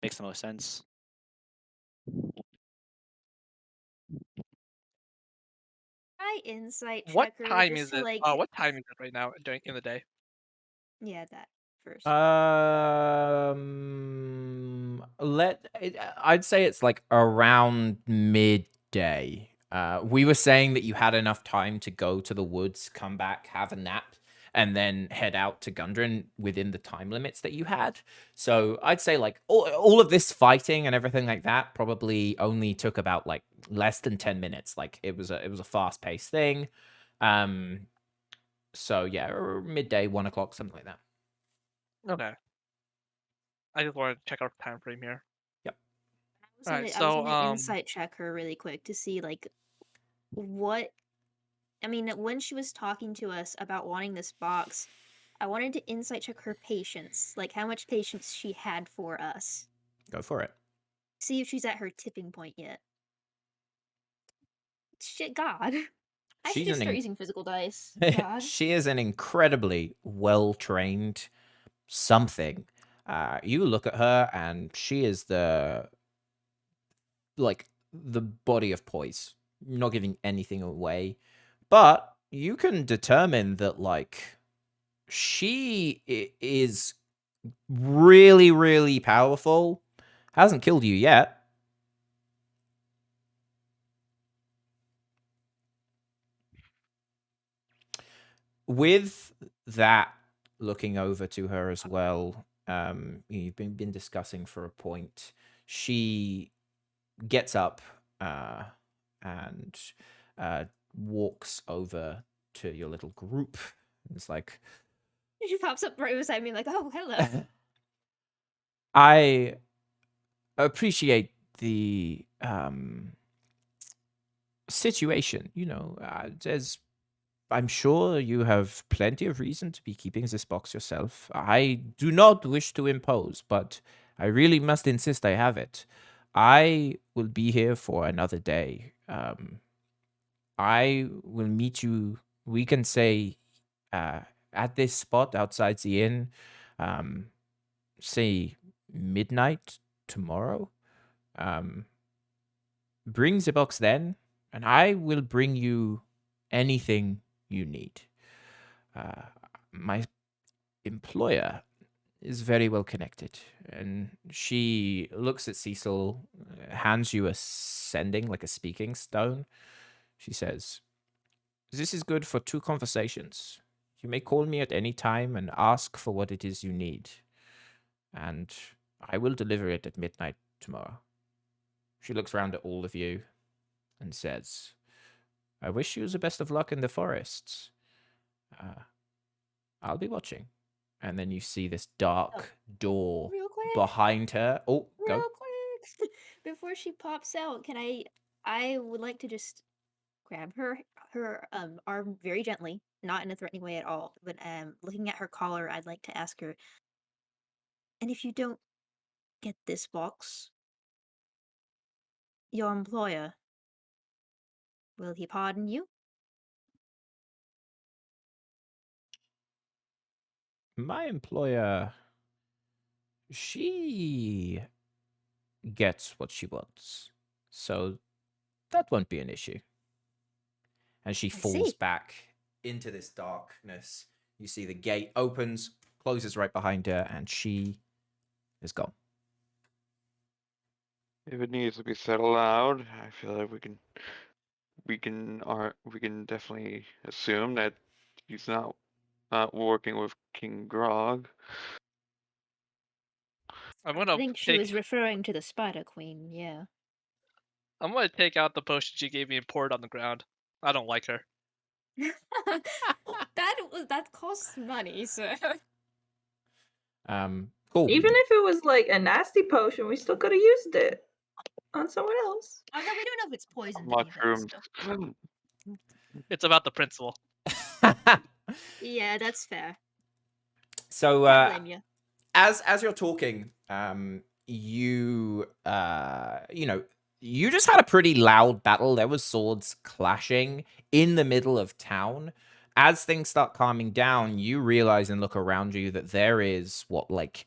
Speaker 6: makes the most sense.
Speaker 2: I insight
Speaker 4: What
Speaker 2: check her
Speaker 4: time
Speaker 2: just
Speaker 4: is
Speaker 2: to
Speaker 4: it?
Speaker 2: like.
Speaker 4: What time is it right now in the day?
Speaker 2: Yeah, that first.
Speaker 1: I'd say it's like around midday. We were saying that you had enough time to go to the woods, come back, have a nap, and then head out to Gundren within the time limits that you had. So I'd say like all of this fighting and everything like that probably only took about like less than 10 minutes. Like it was a fast paced thing. So yeah, midday, 1 o'clock, something like that.
Speaker 4: Okay. I just wanted to check our time frame here. Alright,
Speaker 2: I was
Speaker 4: so
Speaker 2: gonna insight check her really quick to see like what. I mean, when she was talking to us about wanting this box, I wanted to insight check her patience, like how much patience she had for us.
Speaker 1: Go for it.
Speaker 2: See if she's at her tipping point yet. Shit, God. I should
Speaker 1: She's
Speaker 2: just
Speaker 1: an
Speaker 2: start
Speaker 1: in-
Speaker 2: using physical dice. God.
Speaker 1: She is an incredibly well-trained something. You look at her and she is the body of poise, not giving anything away. But you can determine that like she is really, really powerful. Hasn't killed you yet. With that, looking over to her as well, you've been discussing for a point. She gets up and walks over to your little group. It's like,
Speaker 2: She pops up right beside me, like, oh, hello.
Speaker 1: I appreciate the situation. You know, there's I'm sure you have plenty of reason to be keeping this box yourself. I do not wish to impose, but I really must insist I have it. I will be here for another day. I will meet you, we can say, at this spot outside the inn, say midnight tomorrow. Bring the box then, and I will bring you anything you need. My employer is very well connected, and she looks at Cecil, hands you a sending, like a speaking stone. She says, "This is good for 2 conversations. You may call me at any time and ask for what it is you need, and I will deliver it at midnight tomorrow." She looks around at all of you and says, "I wish you the best of luck in the forests. I'll be watching." And then you see this dark door
Speaker 2: Real quick.
Speaker 1: behind her. Oh,
Speaker 2: Real
Speaker 1: go.
Speaker 2: quick. Before she pops out, can I I would like to just grab her arm very gently, not in a threatening way at all, but looking at her collar, I'd like to ask her, and if you don't get this box, your employer, will he pardon you?
Speaker 1: My employer, she gets what she wants. So that won't be an issue. And she
Speaker 2: I
Speaker 1: falls
Speaker 2: see.
Speaker 1: back into this darkness. You see the gate opens, closes right behind her, and she is gone.
Speaker 5: If it needs to be said aloud, I feel like we can definitely assume that he's not working with King Grog.
Speaker 4: I'm
Speaker 2: I
Speaker 4: gonna
Speaker 2: think she
Speaker 4: take
Speaker 2: was referring to the Spider Queen, yeah.
Speaker 4: I'm gonna take out the potion she gave me and pour it on the ground. I don't like her.
Speaker 2: that costs money, sir.
Speaker 1: Cool.
Speaker 3: Even if it was like a nasty potion, we still could have used it on someone else.
Speaker 2: Oh no, we don't know if it's poisoned
Speaker 5: Mushrooms.
Speaker 2: either. So.
Speaker 4: It's about the principle.
Speaker 2: Yeah, that's fair.
Speaker 1: So
Speaker 2: Can't blame you.
Speaker 1: as you're talking, you you just had a pretty loud battle. There was swords clashing in the middle of town. As things start calming down, you realize and look around you that there is like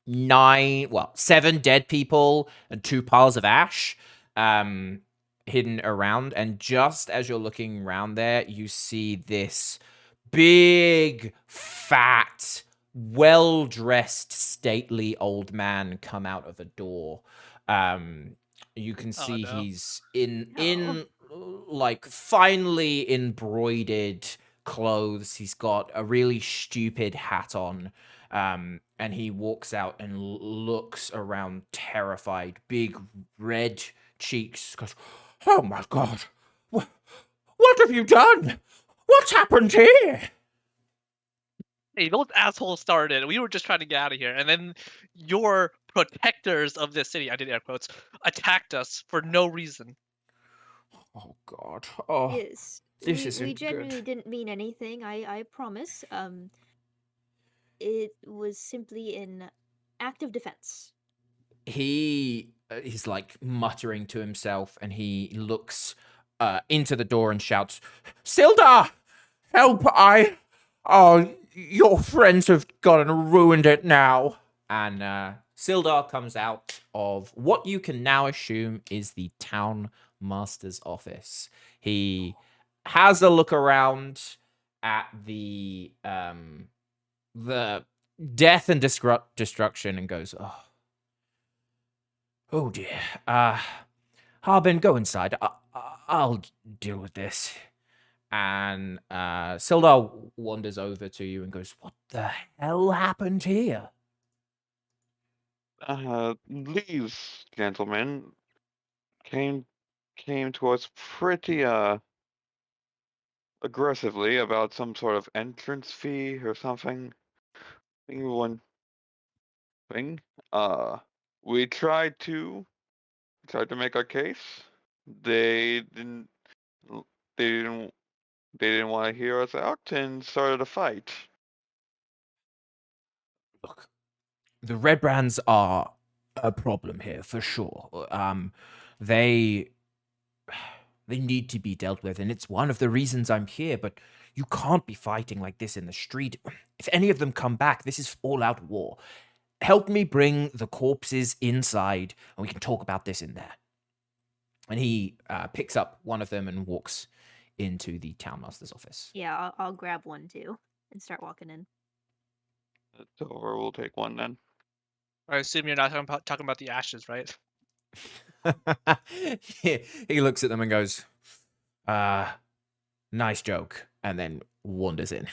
Speaker 1: 7 dead people and 2 piles of ash hidden around. And just as you're looking around there, you see this big, fat, well-dressed, stately old man come out of a door. You can see
Speaker 4: no.
Speaker 1: he's in like finely embroidered clothes. He's got a really stupid hat on. And he walks out and looks around terrified, big red cheeks, goes, "Oh my God, what have you done? What's happened here?"
Speaker 4: Hey, those assholes started. We were just trying to get out of here, and then your protectors of this city, I did air quotes, attacked us for no reason.
Speaker 1: Oh God. Oh,
Speaker 2: Yes.
Speaker 1: this
Speaker 2: we
Speaker 1: isn't
Speaker 2: genuinely
Speaker 1: good.
Speaker 2: didn't mean anything, I promise. It was simply an act of defense.
Speaker 1: He's like muttering to himself, and he looks into the door and shouts, "Sildar, help! Oh, your friends have gone and ruined it now." And Sildar comes out of what you can now assume is the town master's office. He has a look around at the death and destruction and goes, "Oh dear. Harbin, go inside. I'll deal with this." And Sildar wanders over to you and goes, "What the hell happened here?"
Speaker 5: These gentlemen came to us pretty aggressively about some sort of entrance fee or something. I think one thing. We tried to make our case. They didn't. They didn't. They didn't want to hear us out and started a fight.
Speaker 1: Look, the red brands are a problem here for sure. They need to be dealt with, and it's one of the reasons I'm here. But you can't be fighting like this in the street. If any of them come back, this is all-out war. Help me bring the corpses inside, and we can talk about this in there. And he picks up one of them and walks into the townmaster's office.
Speaker 2: Yeah, I'll grab one too and start walking in.
Speaker 5: Silver will take one then.
Speaker 4: I assume you're not talking about the ashes, right?
Speaker 1: He looks at them and goes, "Nice joke," and then wanders in,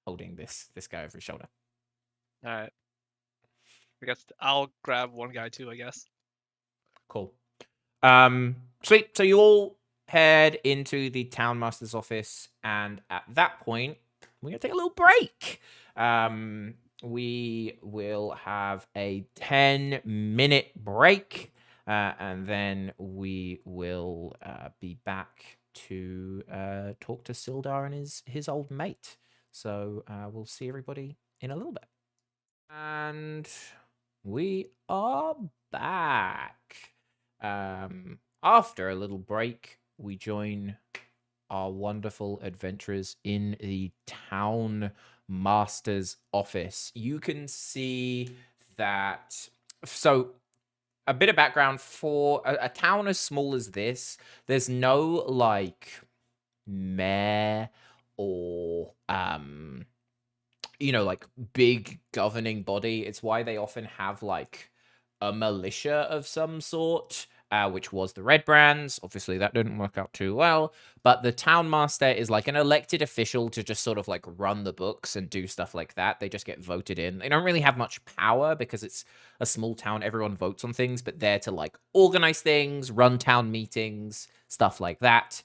Speaker 1: holding this guy over his shoulder.
Speaker 4: All right. I guess I'll grab one guy too. I guess.
Speaker 1: Cool. Sweet. So you all head into the townmaster's office, and at that point, we're gonna take a little break. We will have a 10-minute break. and then we will be back to talk to Sildar and his old mate. So we'll see everybody in a little bit. And we are back. After a little break, we join our wonderful adventurers in the town master's office. You can see that. So, a bit of background for a town as small as this, there's no like mayor or like big governing body. It's why they often have like a militia of some sort, which was the Red Brands. Obviously, that didn't work out too well. But the town master is like an elected official to just sort of like run the books and do stuff like that. They just get voted in. They don't really have much power because it's a small town. Everyone votes on things, but they're to like organize things, run town meetings, stuff like that.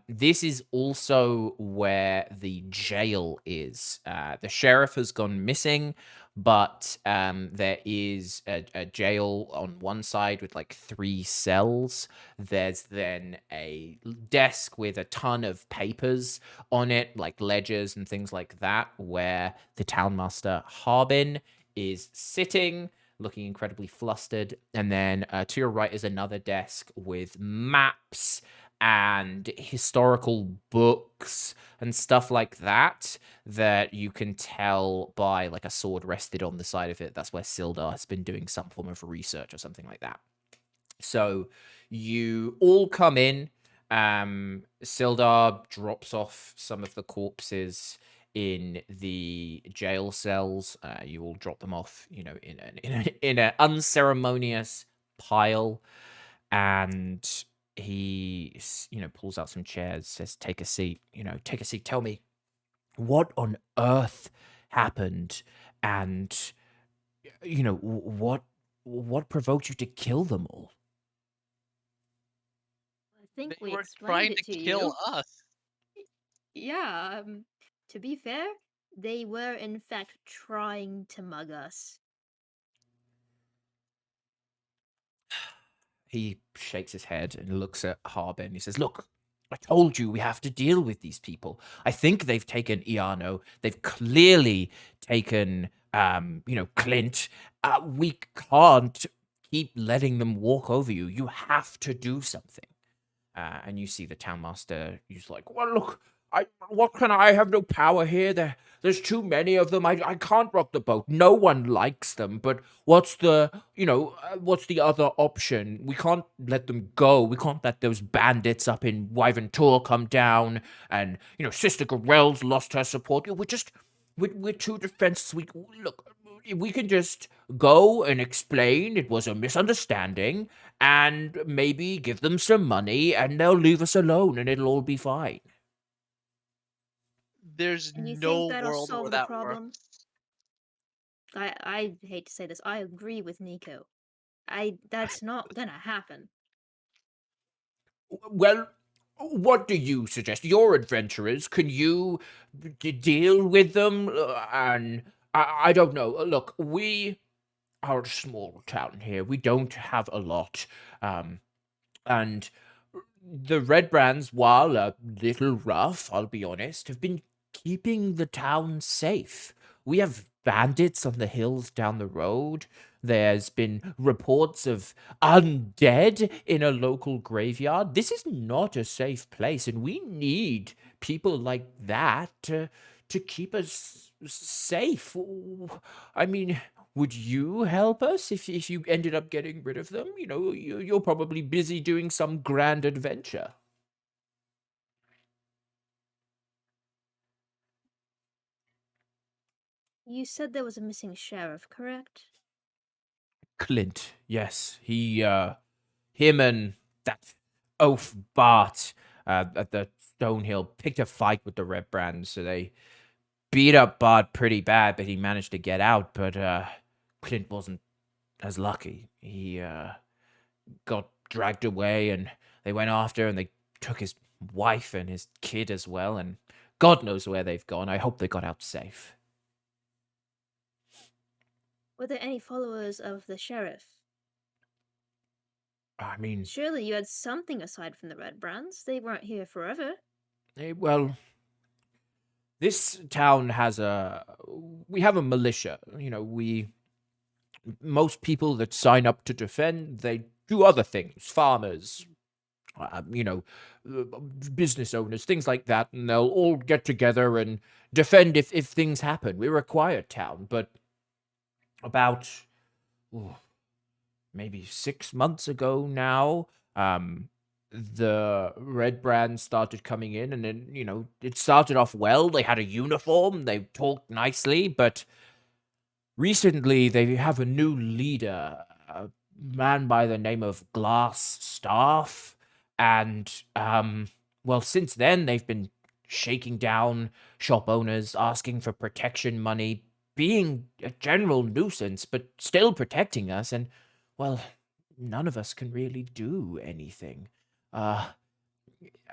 Speaker 1: This is also where the jail is. The sheriff has gone missing, but there is a jail on one side with like 3 cells. There's then a desk with a ton of papers on it, like ledgers and things like that, where the townmaster Harbin is sitting, looking incredibly flustered. And then to your right is another desk with maps and historical books and stuff like that you can tell by like a sword rested on the side of it. That's where Sildar has been doing some form of research or something like that. So you all come in. Sildar drops off some of the corpses in the jail cells. You all drop them off, in an unceremonious pile, and he pulls out some chairs, says, take a seat. Tell me, what on earth happened, and what provoked you to kill them all?
Speaker 2: I think
Speaker 4: They
Speaker 2: we
Speaker 4: were
Speaker 2: explained
Speaker 4: trying
Speaker 2: it
Speaker 4: to
Speaker 2: to
Speaker 4: kill
Speaker 2: you.
Speaker 4: us.
Speaker 2: Yeah, to be fair, they were in fact trying to mug us.
Speaker 1: He shakes his head and looks at Harbin. He says, look, I told you we have to deal with these people. I think they've taken Iano. They've clearly taken, Clint. We can't keep letting them walk over you. You have to do something. And you see the townmaster, he's like, well, look, what can I have no power here? There's too many of them. I can't rock the boat. No one likes them. But what's the other option? We can't let them go. We can't let those bandits up in Wyventor come down. And, Sister Gorell's lost her support. We're too defenseless. We can just go and explain it was a misunderstanding and maybe give them some money and they'll leave us alone and it'll all be fine.
Speaker 4: There's
Speaker 2: And you think
Speaker 4: no
Speaker 2: that'll
Speaker 4: world where
Speaker 2: solve the
Speaker 4: that
Speaker 2: problem?
Speaker 4: works.
Speaker 2: I hate to say this, I agree with Nico. That's not gonna happen.
Speaker 1: Well, what do you suggest? You're adventurers. Can you deal with them? And I don't know. Look, we are a small town here. We don't have a lot. And the Red Brands, while a little rough, I'll be honest, have been keeping the town safe. We have bandits on the hills down the road. There's been reports of undead in a local graveyard. This is not a safe place, and we need people like that to keep us safe. I mean, would you help us if you ended up getting rid of them? You're probably busy doing some grand adventure.
Speaker 2: You said there was a missing sheriff, correct?
Speaker 1: Clint, yes. Him and that oaf Bart at the Stonehill picked a fight with the Red Brands, so they beat up Bart pretty bad, but he managed to get out, but Clint wasn't as lucky. He got dragged away and they went after and they took his wife and his kid as well, and God knows where they've gone. I hope they got out safe.
Speaker 2: Were there any followers of the sheriff?
Speaker 1: I mean,
Speaker 2: Surely you had something aside from the red brands. They weren't here forever.
Speaker 1: well, this town has we have a militia. Most people that sign up to defend, they do other things. Farmers, uh, you know, business owners, things like that, and they'll all get together and defend if things happen. We're a quiet town, but about ooh, maybe 6 months ago now, the red brand started coming in, and then it started off well. They had a uniform, they talked nicely, but recently they have a new leader, a man by the name of Glass Staff, and well, since then they've been shaking down shop owners, asking for protection money, being a general nuisance, but still protecting us, and well, none of us can really do anything. Uh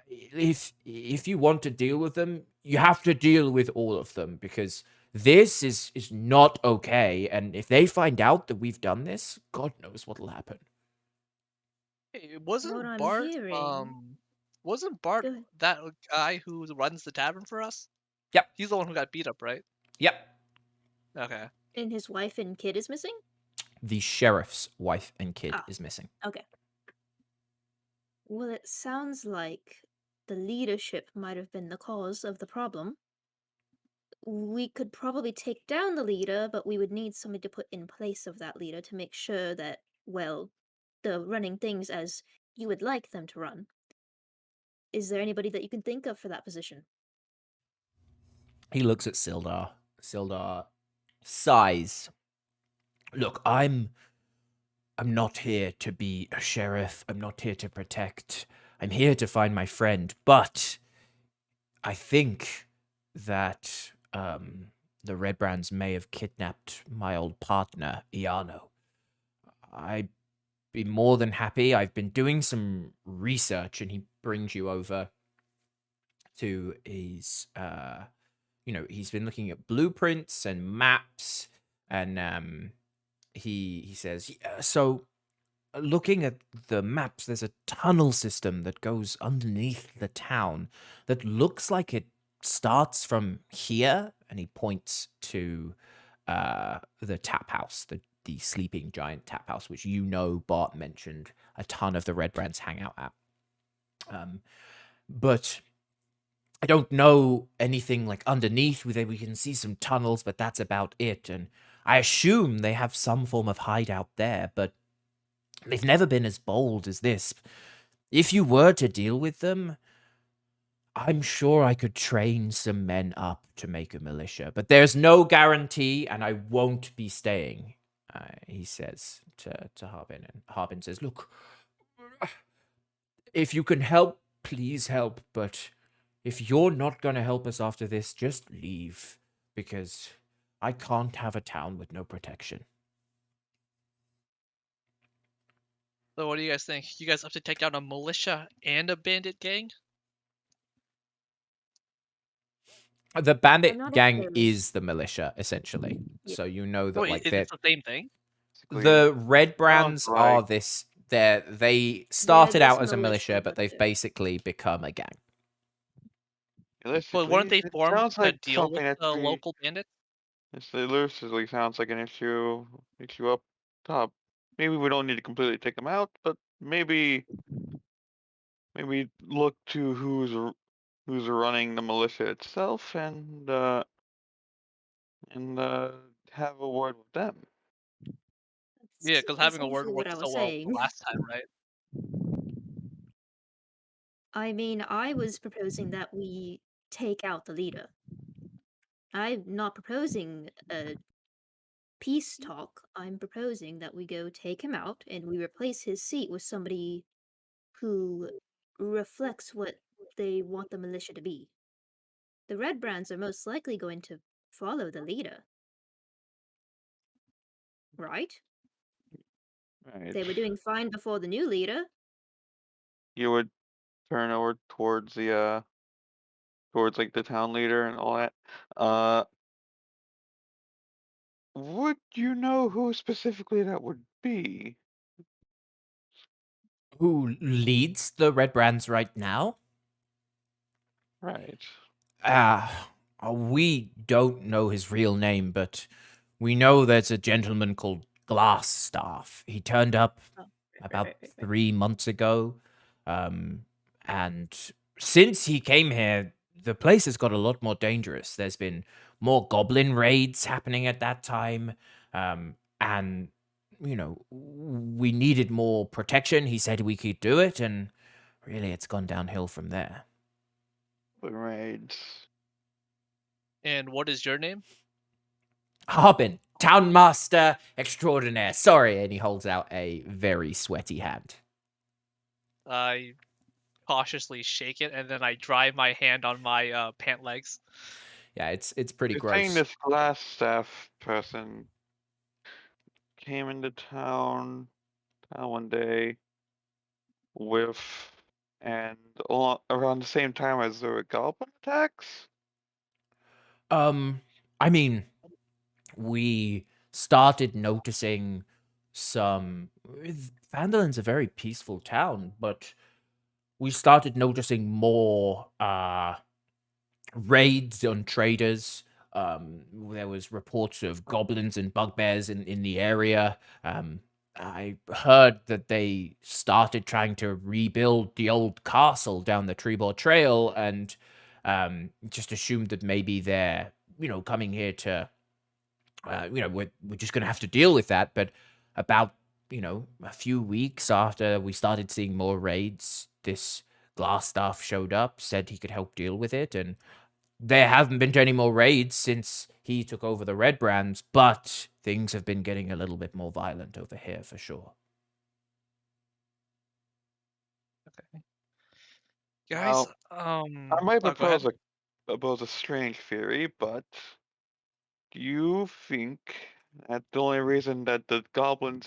Speaker 1: if you want to deal with them, you have to deal with all of them, because this is not okay. And if they find out that we've done this, God knows what'll happen.
Speaker 4: Hey,
Speaker 2: What I'm hearing.
Speaker 4: wasn't Bart
Speaker 2: Go ahead.
Speaker 4: that guy who runs the tavern for us?
Speaker 1: Yep.
Speaker 4: He's the one who got beat up, right?
Speaker 1: Yep.
Speaker 4: Okay.
Speaker 2: And his wife and kid is missing?
Speaker 1: The sheriff's wife and kid
Speaker 2: Ah.
Speaker 1: is missing.
Speaker 2: Okay. Well, it sounds like the leadership might have been the cause of the problem. We could probably take down the leader, but we would need somebody to put in place of that leader to make sure that, well, they're running things as you would like them to run. Is there anybody that you can think of for that position?
Speaker 1: He looks at Sildar. Sildar sighs. Look, I'm not here to be a sheriff. I'm not here to protect. I'm here to find my friend. But I think that the Red Brands may have kidnapped my old partner, Iano. I'd be more than happy. I've been doing some research, and he brings you over to his he's been looking at blueprints and maps, and he says, "Yeah, so looking at the maps, there's a tunnel system that goes underneath the town that looks like it starts from here," and he points to the tap house, the sleeping giant tap house, which Bart mentioned a ton of the Red Brands hang out at. But I don't know anything like underneath. We can see some tunnels, but that's about it. And I assume they have some form of hideout there, but they've never been as bold as this. If you were to deal with them, I'm sure I could train some men up to make a militia, but there's no guarantee, and I won't be staying, he says to Harbin. And Harbin says, "Look, if you can help, please help, but if you're not going to help us after this, just leave, because I can't have a town with no protection."
Speaker 4: So what do you guys think? You guys have to take down a militia and a bandit gang?
Speaker 1: The
Speaker 2: I'm
Speaker 1: bandit
Speaker 2: not
Speaker 1: gang
Speaker 2: entirely
Speaker 1: is the militia, essentially.
Speaker 2: Yeah.
Speaker 1: So you know that,
Speaker 4: Wait,
Speaker 1: like,
Speaker 4: is it the same thing?
Speaker 5: Basically,
Speaker 1: the Red
Speaker 5: sounds
Speaker 1: Brands
Speaker 5: right.
Speaker 1: are this. They
Speaker 2: They're
Speaker 1: started
Speaker 2: this
Speaker 1: out as a militia,
Speaker 2: militia,
Speaker 1: but they've
Speaker 2: they're
Speaker 1: basically become a gang.
Speaker 4: But
Speaker 5: Realistically,
Speaker 4: weren't they
Speaker 5: it
Speaker 4: formed
Speaker 5: sounds
Speaker 4: to
Speaker 5: like
Speaker 4: deal with
Speaker 5: something that
Speaker 4: the
Speaker 5: should be.
Speaker 4: local bandits?
Speaker 5: It realistically sounds like an issue up top. Maybe we don't need to completely take them out, but maybe look to who's running the militia itself, and have a word with them.
Speaker 4: Yeah, because
Speaker 2: that's
Speaker 4: having a word
Speaker 2: essentially what
Speaker 4: worked
Speaker 2: I
Speaker 4: so
Speaker 2: was
Speaker 4: well the
Speaker 2: saying.
Speaker 4: last time, right?
Speaker 2: I mean, I was proposing that we take out the leader. I'm not proposing a peace talk. I'm proposing that we go take him out and we replace his seat with somebody who reflects what they want the militia to be. The Red Brands are most likely going to follow the leader, right?
Speaker 5: Right.
Speaker 2: They were doing fine before the new leader.
Speaker 5: You would turn over towards like the town leader and all that. Uh, would you know who specifically that would be?
Speaker 1: who leads the Red Brands right now?
Speaker 5: Right.
Speaker 1: We don't know his real name, but we know there's a gentleman called Glassstaff. He turned up
Speaker 2: Oh,
Speaker 1: about
Speaker 3: right.
Speaker 1: 3 months ago. And since he came here, the place has got a lot more dangerous. There's been more goblin raids happening at that time. And, we needed more protection. He said we could do it. And really, it's gone downhill from there.
Speaker 5: Right.
Speaker 4: And what is your name?
Speaker 1: Harbin, town master extraordinaire. Sorry. And he holds out a very sweaty hand.
Speaker 4: I cautiously shake it, and then I dry my hand on my pant legs.
Speaker 1: Yeah, it's pretty
Speaker 5: You're saying
Speaker 1: gross.
Speaker 5: this glass staff person came into town one day with, and around the same time as there were goblin attacks?
Speaker 1: I mean, we started noticing some. Vandalen's a very peaceful town, but we started noticing more raids on traders. There was reports of goblins and bugbears in the area. I heard that they started trying to rebuild the old castle down the Trebor Trail, and just assumed that maybe they're coming here to we're just going to have to deal with that. But about, a few weeks after we started seeing more raids, this glass staff showed up, said he could help deal with it. And there haven't been any more raids since he took over the Red Brands, but things have been getting a little bit more violent over here for sure.
Speaker 4: Okay.
Speaker 5: Now,
Speaker 4: Guys,
Speaker 5: I might
Speaker 4: go ahead.
Speaker 5: propose a strange theory, but do you think that the only reason that the goblin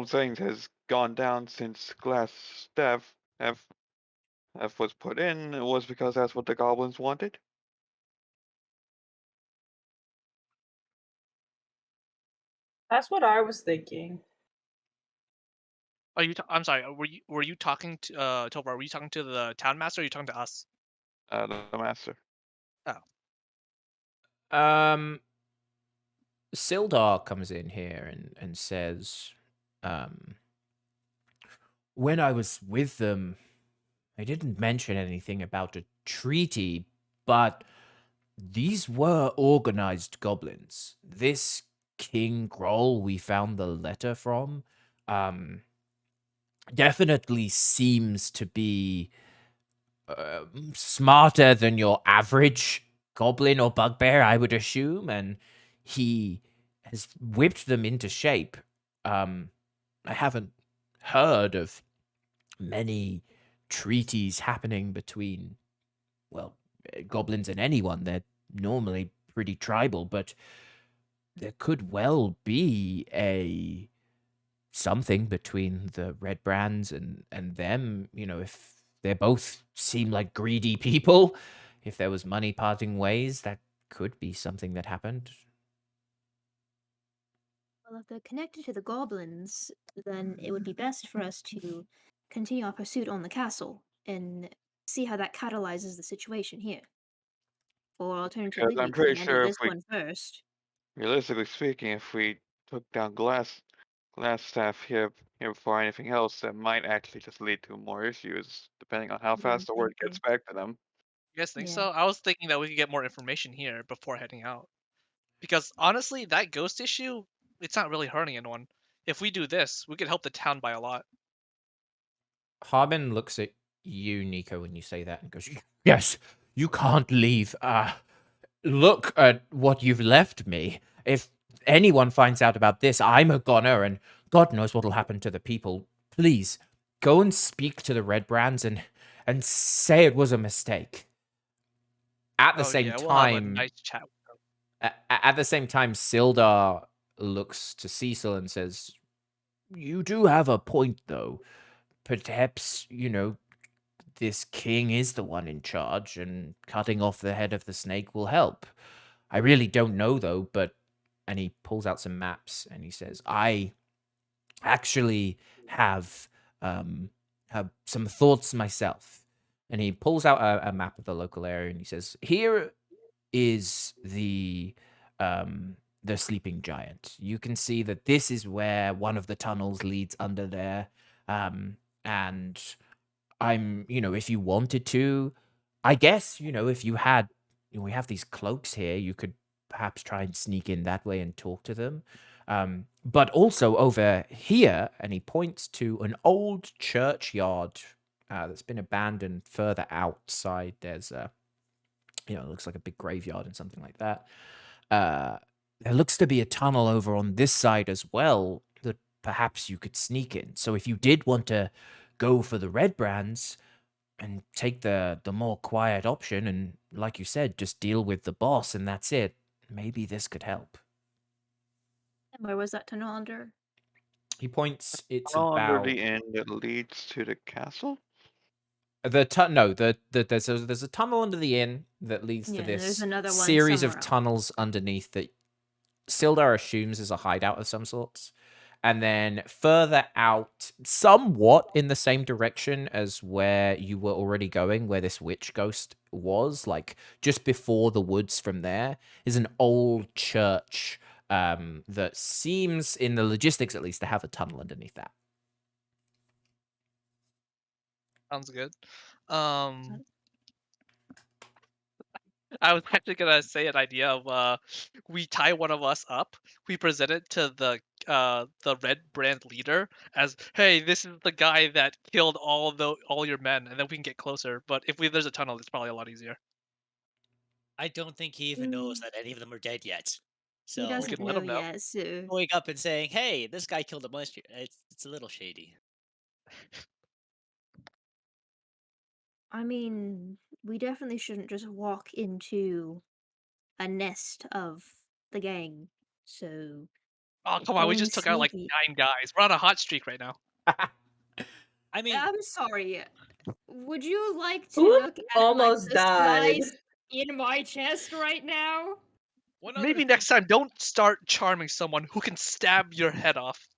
Speaker 5: things has gone down since glass staff have was put in was because that's what the goblins wanted?
Speaker 3: That's what I was thinking.
Speaker 4: Are you? I'm sorry. Were you talking to Tovar? Were you talking to the town master? Or are you talking to us?
Speaker 5: The master.
Speaker 4: Oh,
Speaker 1: Sildar comes in here and says, when I was with them, I didn't mention anything about a treaty, but these were organized goblins. This King Groll we found the letter from, definitely seems to be smarter than your average goblin or bugbear, I would assume, and he has whipped them into shape. I haven't heard of many treaties happening between, well, goblins and anyone. They're normally pretty tribal, but there could well be a something between the Red Brands and them. If they both seem like greedy people, if there was money parting ways, that could be something that happened.
Speaker 2: Well, if they're connected to the goblins, then it would be best for us to continue our pursuit on the castle and see how that catalyzes the situation here. Or
Speaker 5: Because
Speaker 2: alternatively, we
Speaker 5: I'm
Speaker 2: could
Speaker 5: pretty
Speaker 2: handle
Speaker 5: sure
Speaker 2: this one first.
Speaker 5: realistically speaking, if we took down glass staff here before anything else, that might actually just lead to more issues, depending on how
Speaker 2: That's what I'm
Speaker 5: fast the word gets
Speaker 2: thinking.
Speaker 5: back to them.
Speaker 4: you guys think
Speaker 2: Yeah.
Speaker 4: so? I was thinking that we could get more information here before heading out. Because honestly, that ghost issue, it's not really hurting anyone. If we do this, we could help the town by a lot.
Speaker 1: Harbin looks at you, Nico, when you say that and goes, "Yes, you can't leave. Look at what you've left me. If anyone finds out about this, I'm a goner, and God knows what'll happen to the people. Please, go and speak to the Red Brands and say it was a mistake." At the
Speaker 4: Oh
Speaker 1: same
Speaker 4: yeah, we'll have a
Speaker 1: time,
Speaker 4: nice chat.
Speaker 1: at the same time, Sildar looks to Cecil and says, "You do have a point, though. Perhaps, this king is the one in charge, and cutting off the head of the snake will help. I really don't know, though, but..." And he pulls out some maps and he says, "I actually have have some thoughts myself. And he pulls out a map of the local area and he says, "Here is the sleeping giant. You can see that this is where one of the tunnels leads under there. And if you wanted to, I guess, if you had, we have these cloaks here, you could perhaps try and sneak in that way and talk to them. But also over here," and he points to an old churchyard that's been abandoned further outside. There's it looks like a big graveyard and something like that. Uh, there looks to be a tunnel over on this side as well that perhaps you could sneak in. So if you did want to go for the red brands and take the more quiet option, and like you said, just deal with the boss and that's it, maybe this could help.
Speaker 2: And where was that tunnel under?
Speaker 1: He points. It's
Speaker 5: Under
Speaker 1: about
Speaker 5: the inn that leads to the castle.
Speaker 1: there's a tunnel under the inn that leads to
Speaker 2: Yeah, there's
Speaker 1: this
Speaker 2: another one
Speaker 1: series of
Speaker 2: somewhere else.
Speaker 1: tunnels underneath that Sildar assumes is a hideout of some sorts. And then further out, somewhat in the same direction as where you were already going, where this witch ghost was, like just before the woods from there, is an old church that seems, in the logistics at least, to have a tunnel underneath that.
Speaker 4: Sounds good. I was actually gonna say an idea of we tie one of us up, we present it to the red brand leader as, hey, this is the guy that killed all your men, and then we can get closer. But if there's a tunnel, it's probably a lot easier.
Speaker 6: I don't think he even knows that any of them are dead yet.
Speaker 2: He
Speaker 6: So
Speaker 2: doesn't
Speaker 4: can let
Speaker 2: know
Speaker 4: him know.
Speaker 2: yet, so
Speaker 6: going up and saying, "Hey, this guy killed a bunch," it's a little shady.
Speaker 2: I mean, we definitely shouldn't just walk into a nest of the gang. So
Speaker 4: Oh, come on, we
Speaker 2: going
Speaker 4: just took out like
Speaker 2: sneaky.
Speaker 4: 9 guys. We're on a hot streak right now.
Speaker 6: I mean,
Speaker 2: I'm sorry. Would you like to
Speaker 3: Who
Speaker 2: look at
Speaker 3: almost
Speaker 2: the
Speaker 3: died?
Speaker 2: slice in my chest right now?
Speaker 6: one other
Speaker 4: Maybe
Speaker 6: thing,
Speaker 4: next time, don't start charming someone who can stab your head off.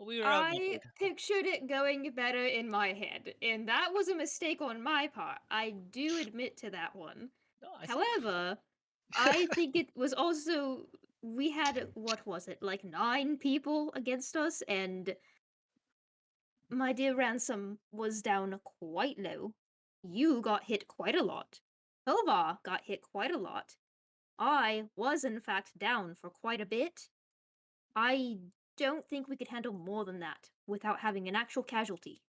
Speaker 6: we were
Speaker 2: I
Speaker 6: outnumbered.
Speaker 2: pictured it going better in my head, and that was a mistake on my part. I do admit to that one.
Speaker 6: No, I think
Speaker 2: However, I think it was also we had what was it, like 9 people against us, and my dear Ransom was down quite low. You got hit quite a lot. Tovar got hit quite a lot. I was in fact down for quite a bit. I don't think we could handle more than that without having an actual casualty.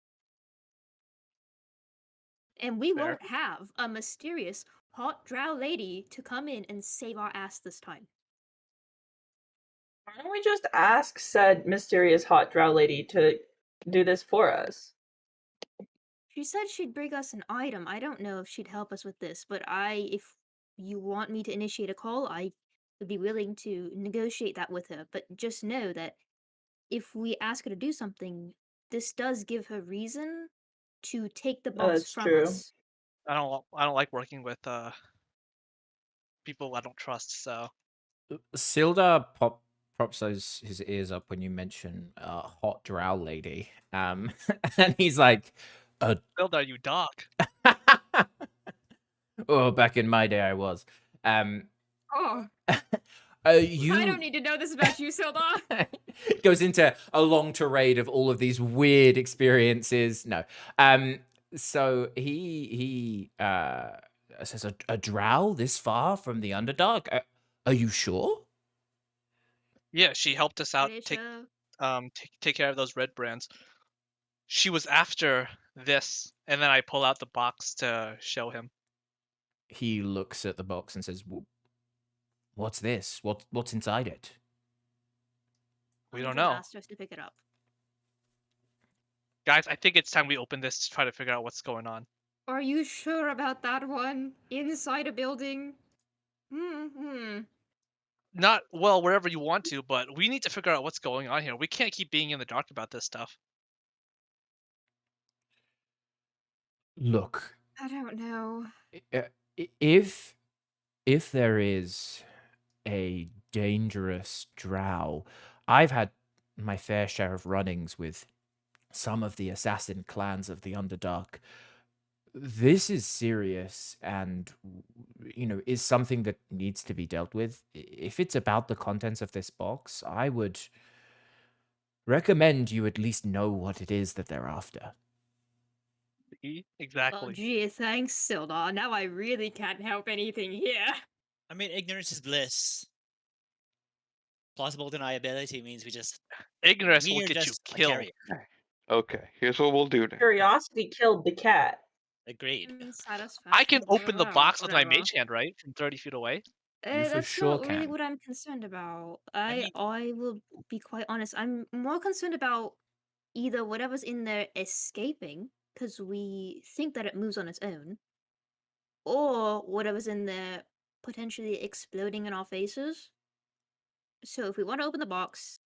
Speaker 2: And we
Speaker 4: Fair.
Speaker 2: won't have a mysterious hot drow lady to come in and save our ass this time.
Speaker 3: Why don't we just ask said mysterious hot drow lady to do this for us?
Speaker 2: She said she'd bring us an item. I don't know if she'd help us with this, but if you want me to initiate a call, I would be willing to negotiate that with her. But just know that if we ask her to do something, this does give her reason to take the boss
Speaker 3: That's
Speaker 2: from
Speaker 3: true.
Speaker 2: us.
Speaker 4: I don't like working with people I don't trust. So
Speaker 1: Sildar props his ears up when you mention hot drow lady. And he's like,
Speaker 4: Sildar, you dog.
Speaker 1: oh, back in my day I was.
Speaker 2: Oh,
Speaker 1: You
Speaker 2: I don't need to know this about you, Sildar.
Speaker 1: goes into a long tirade of all of these weird experiences. No. So he says a drow this far from the Underdark? Are you sure?
Speaker 4: Yeah, she helped us out.
Speaker 2: Pretty sure.
Speaker 4: Take care of those red brands. She was after this, and then I pull out the box to show him.
Speaker 1: He looks at the box and says, "What's this? What's inside it?"
Speaker 4: We don't
Speaker 2: Andrew
Speaker 4: know.
Speaker 2: asked us to pick it up.
Speaker 4: Guys, I think it's time we open this to try to figure out what's going on.
Speaker 2: Are you sure about that one? Inside a building?
Speaker 4: Not, well, wherever you want to, but we need to figure out what's going on here. We can't keep being in the dark about this stuff.
Speaker 1: Look,
Speaker 2: I don't know.
Speaker 1: if there is a dangerous drow, I've had my fair share of run-ins with some of the assassin clans of the Underdark. This is serious and, is something that needs to be dealt with. If it's about the contents of this box, I would recommend you at least know what it is that they're after.
Speaker 2: Oh,
Speaker 4: Exactly.
Speaker 2: gee, thanks, Sildar. Now I really can't help anything here.
Speaker 6: I mean, ignorance is bliss. Plausible deniability means
Speaker 4: Ignorance will
Speaker 6: we are
Speaker 4: get you
Speaker 6: just a
Speaker 4: killed.
Speaker 6: carrier.
Speaker 5: Okay, here's what we'll do then.
Speaker 3: Curiosity killed the cat.
Speaker 6: Agreed.
Speaker 4: I can open the box with my
Speaker 2: whatever.
Speaker 4: mage hand, right? From 30 feet away.
Speaker 1: You for
Speaker 2: That's
Speaker 1: sure
Speaker 2: not really
Speaker 1: can.
Speaker 2: what I'm concerned about.
Speaker 6: I mean-
Speaker 2: I will be quite honest. I'm more concerned about either whatever's in there escaping, because we think that it moves on its own, or whatever's in there potentially exploding in our faces. So if we want to open the box,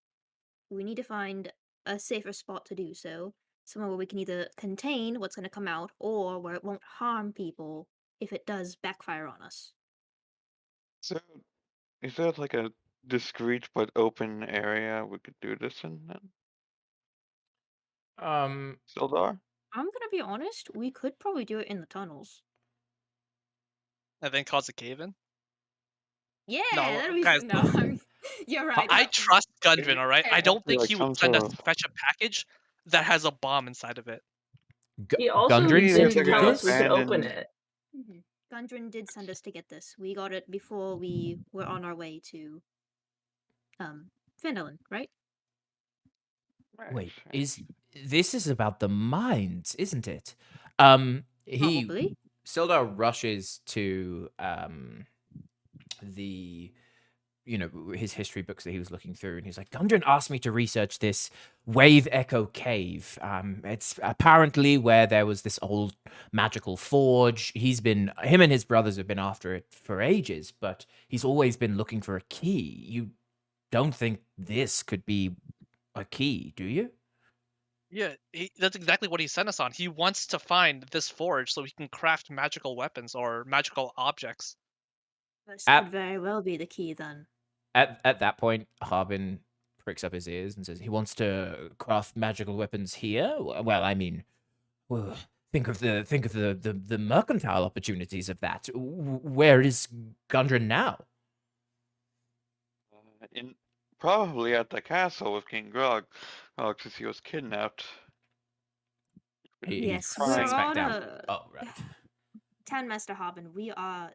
Speaker 2: we need to find a safer spot to do so. Somewhere where we can either contain what's going to come out, or where it won't harm people if it does backfire on us.
Speaker 5: So, is there like a discreet but open area we could do this in then? Sildar?
Speaker 2: I'm gonna be honest, we could probably do it in the tunnels.
Speaker 4: And then cause a cave in.
Speaker 2: Yeah,
Speaker 4: No,
Speaker 2: that'd be
Speaker 4: guys,
Speaker 2: no. You're right.
Speaker 4: I
Speaker 2: that-
Speaker 4: trust Gundren, alright? I
Speaker 2: fair.
Speaker 4: don't
Speaker 5: Be
Speaker 4: think
Speaker 5: like
Speaker 4: he
Speaker 5: some
Speaker 4: would send
Speaker 5: sort
Speaker 4: us
Speaker 5: of.
Speaker 4: to fetch a package that has a bomb inside of it.
Speaker 3: He also
Speaker 1: Gundren
Speaker 5: Maybe
Speaker 1: sent
Speaker 5: there's
Speaker 1: you
Speaker 3: didn't
Speaker 1: with
Speaker 3: tell
Speaker 5: an
Speaker 3: us we
Speaker 1: this?
Speaker 3: could open
Speaker 5: abandoned.
Speaker 3: it.
Speaker 2: Gundren did send us to get this. We got it before we were on our way to Phandelver, right?
Speaker 1: Wait,
Speaker 5: Right.
Speaker 1: this is about the mines, isn't it?
Speaker 2: Probably.
Speaker 1: Sildar rushes to the his history books that he was looking through, and he's like, Gundren asked me to research this Wave Echo Cave. It's apparently where there was this old magical forge. Him and his brothers have been after it for ages, but he's always been looking for a key. You don't think this could be a key, do you?
Speaker 4: Yeah, that's exactly what he sent us on. He wants to find this forge so he can craft magical weapons or magical objects.
Speaker 2: This
Speaker 1: At-
Speaker 2: could very well be the key then.
Speaker 1: At that point, Harbin pricks up his ears and says he wants to craft magical weapons here. Well, I mean, well, think of the mercantile opportunities of that. Where is Gundren now?
Speaker 5: Probably at the castle with King Grog, since he was kidnapped.
Speaker 1: He's
Speaker 2: Yes,
Speaker 5: we're
Speaker 1: sits back
Speaker 2: on
Speaker 1: down.
Speaker 2: a
Speaker 1: Oh, right.
Speaker 2: Town Master Harbin, we are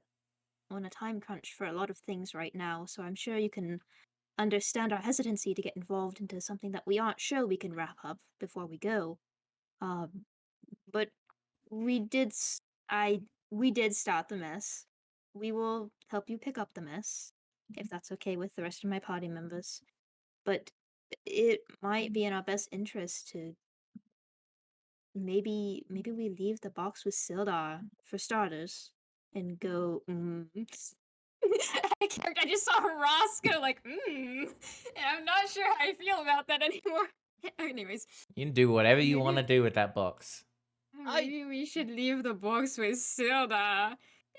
Speaker 2: on a time crunch for a lot of things right now, so I'm sure you can understand our hesitancy to get involved into something that we aren't sure we can wrap up before we go. But we did we did start the mess. We will help you pick up the mess, if that's okay with the rest of my party members. But it might be in our best interest to maybe we leave the box with Sildar for starters and go I just saw Roscoe like and I'm not sure how I feel about that anymore. Anyways,
Speaker 1: You can do whatever you
Speaker 2: Maybe-
Speaker 1: want to do with that box.
Speaker 2: maybe we should leave the box with Sildar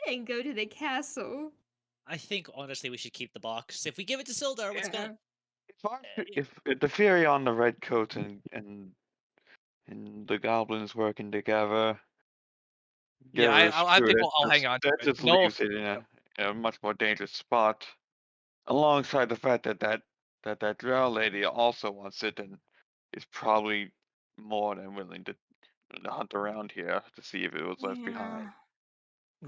Speaker 2: and go to the castle.
Speaker 6: I think honestly we should keep the box. If we give it to Sildar, what's
Speaker 2: Yeah.
Speaker 6: gonna?
Speaker 5: If the Fury on the red coat and the goblins working together.
Speaker 4: Yeah,
Speaker 5: Give us
Speaker 4: I
Speaker 5: through
Speaker 4: think
Speaker 5: it,
Speaker 4: I'll hang on to
Speaker 5: that
Speaker 4: it.
Speaker 5: just
Speaker 4: No,
Speaker 5: leaves it in a much more dangerous spot. Alongside the fact that drow lady also wants it and is probably more than willing to hunt around here to see if it was left behind.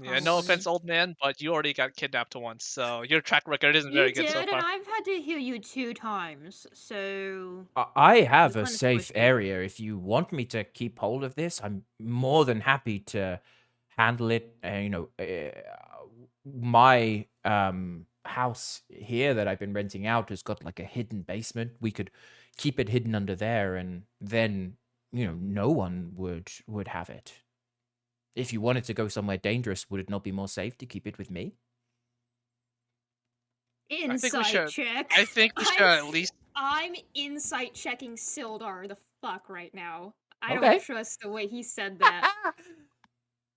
Speaker 4: yeah, no offense,
Speaker 2: Probably.
Speaker 4: old man, but you already got kidnapped once, so your track record isn't
Speaker 2: You
Speaker 4: very
Speaker 2: did,
Speaker 4: good so
Speaker 2: and
Speaker 4: far.
Speaker 2: I've had to heal you 2 times, so
Speaker 1: I have
Speaker 2: You
Speaker 1: a
Speaker 2: kinda
Speaker 1: safe
Speaker 2: squished me.
Speaker 1: area. If you want me to keep hold of this, I'm more than happy to handle it. My house here that I've been renting out has got like a hidden basement. We could keep it hidden under there, and then no one would have it. If you wanted to go somewhere dangerous, would it not be more safe to keep it with me?
Speaker 4: think we
Speaker 2: insight
Speaker 4: should-
Speaker 2: check.
Speaker 4: I think we should at least.
Speaker 2: I'm insight checking Sildar the fuck right now. I
Speaker 1: Okay.
Speaker 2: don't trust the way he said that.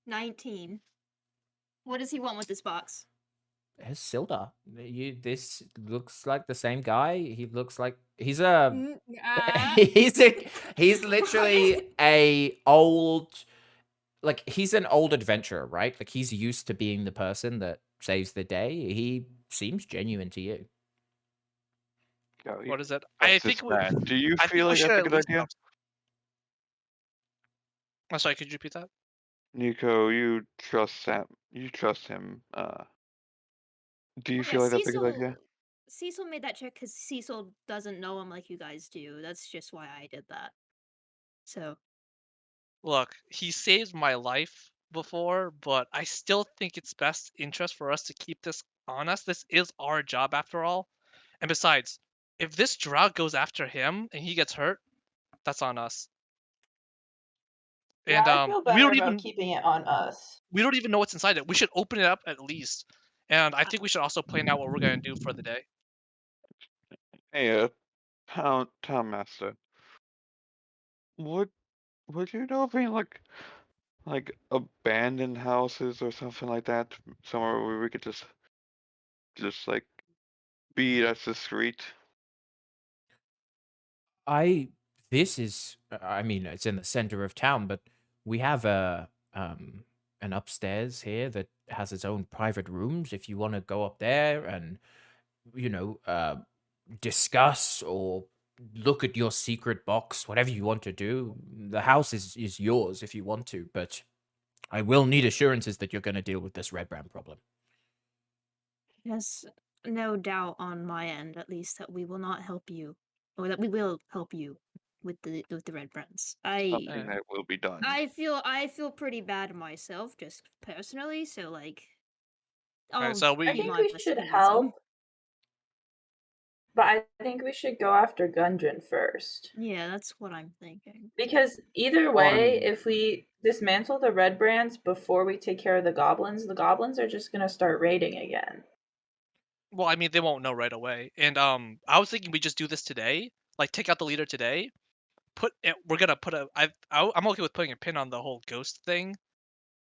Speaker 2: 19. What does he want with this box?
Speaker 1: It's Sildar. This looks like the same guy. He looks like he's he's literally a old, like he's an old adventurer, right? Like he's used to being the person that saves the day. He seems genuine to you.
Speaker 5: Yeah, you
Speaker 4: What is it?
Speaker 5: trust this man. Do you
Speaker 4: I
Speaker 5: feel
Speaker 4: think we
Speaker 5: like
Speaker 4: should
Speaker 5: that's a
Speaker 4: at
Speaker 5: good
Speaker 4: least.
Speaker 5: idea?
Speaker 4: I'm sorry. Could you repeat that?
Speaker 5: Nico, you trust Sam. You trust him. Do you
Speaker 2: Yeah,
Speaker 5: feel like that's a good idea?
Speaker 2: Cecil made that check because Cecil doesn't know him like you guys do. That's just why I did that. So
Speaker 4: Look, he saved my life before, but I still think it's best interest for us to keep this on us. This is our job after all. And besides, if this drug goes after him and he gets hurt, that's on us.
Speaker 3: Yeah,
Speaker 4: And
Speaker 3: I feel better about keeping it on us.
Speaker 4: we don't even know what's inside it. We should open it up at least. And I think we should also plan out what we're gonna do for the day.
Speaker 5: Hey, town master. Would you know of any like abandoned houses or something like that? Somewhere where we could just like be as discreet?
Speaker 1: This is, I mean, it's in the center of town, but we have an upstairs here that has its own private rooms. If you want to go up there and, you know, discuss or look at your secret box, whatever you want to do, the house is yours if you want to, but I will need assurances that you're going to deal with this red brand problem.
Speaker 2: there's no doubt on my end, at least, that we will not help you, or that we will help you with the red brands.
Speaker 5: Something that will be done.
Speaker 2: I feel pretty bad myself, just personally. So like,
Speaker 4: Alright, so
Speaker 3: I
Speaker 4: we
Speaker 3: think we should help, but I think we should go after Gundren first.
Speaker 2: Yeah, that's what I'm thinking.
Speaker 3: Because either way,
Speaker 5: Um,
Speaker 3: if we dismantle the red brands before we take care of the goblins are just gonna start raiding again.
Speaker 4: well, I mean, they won't know right away. And I was thinking we just do this today, like take out the leader today. We're gonna put I'm okay with putting a pin on the whole ghost thing,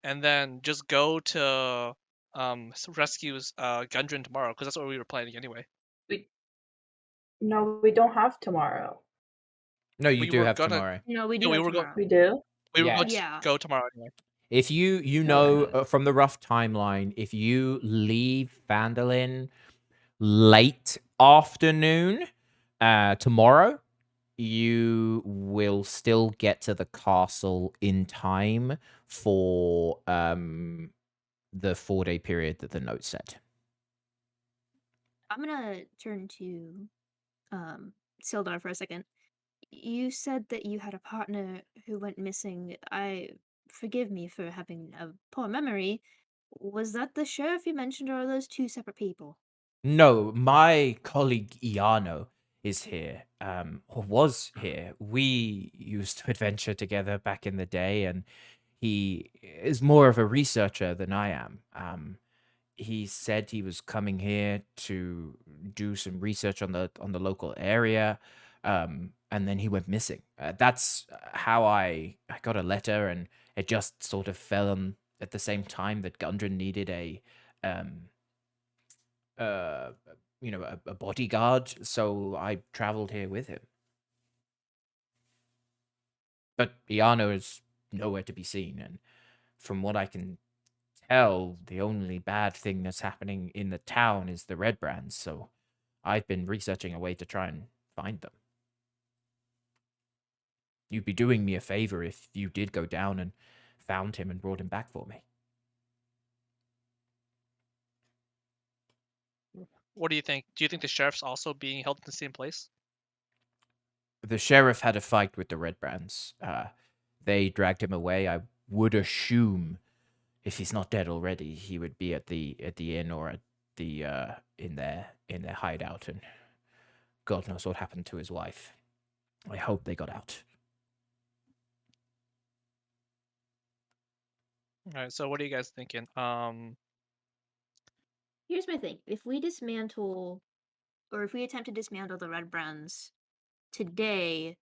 Speaker 4: and then just go to rescues Gundren tomorrow because that's what we were planning anyway.
Speaker 3: No, we don't have tomorrow.
Speaker 1: No, you
Speaker 4: We
Speaker 1: do
Speaker 4: were
Speaker 1: have
Speaker 4: gonna.
Speaker 1: tomorrow.
Speaker 2: No, we
Speaker 4: Yeah,
Speaker 2: do
Speaker 4: we
Speaker 2: have
Speaker 4: were
Speaker 2: tomorrow.
Speaker 3: We do?
Speaker 4: We were
Speaker 1: Yeah.
Speaker 4: going to
Speaker 2: Yeah.
Speaker 4: go tomorrow anyway.
Speaker 1: If you know from the rough timeline, if you leave Phandelver late afternoon tomorrow, you will still get to the castle in time for the 4-day period that the note said.
Speaker 2: I'm gonna turn to Sildar for a second. You said that you had a partner who went missing. Forgive me for having a poor memory. Was that the sheriff you mentioned, or are those two separate people?
Speaker 1: No, my colleague Iano is here, or was here. We used to adventure together back in the day, and he is more of a researcher than I am. He said he was coming here to do some research on the local area, and then he went missing. That's how I got a letter, and it just sort of fell on at the same time that Gundren needed um, uh, a bodyguard, so I traveled here with him. But Iano is nowhere to be seen, and from what I can tell, the only bad thing that's happening in the town is the red brands, so I've been researching a way to try and find them. You'd be doing me a favor if you did go down and found him and brought him back for me.
Speaker 4: What do you think? Do you think the sheriff's also being held in the same place?
Speaker 1: The sheriff had a fight with the red brands. They dragged him away. I would assume, if he's not dead already, he would be at the inn or at the in their hideout, and God knows what happened to his wife. I hope they got out.
Speaker 4: All right. So what are you guys thinking?
Speaker 2: Here's my thing. If we dismantle, or if we attempt to dismantle the red brands today,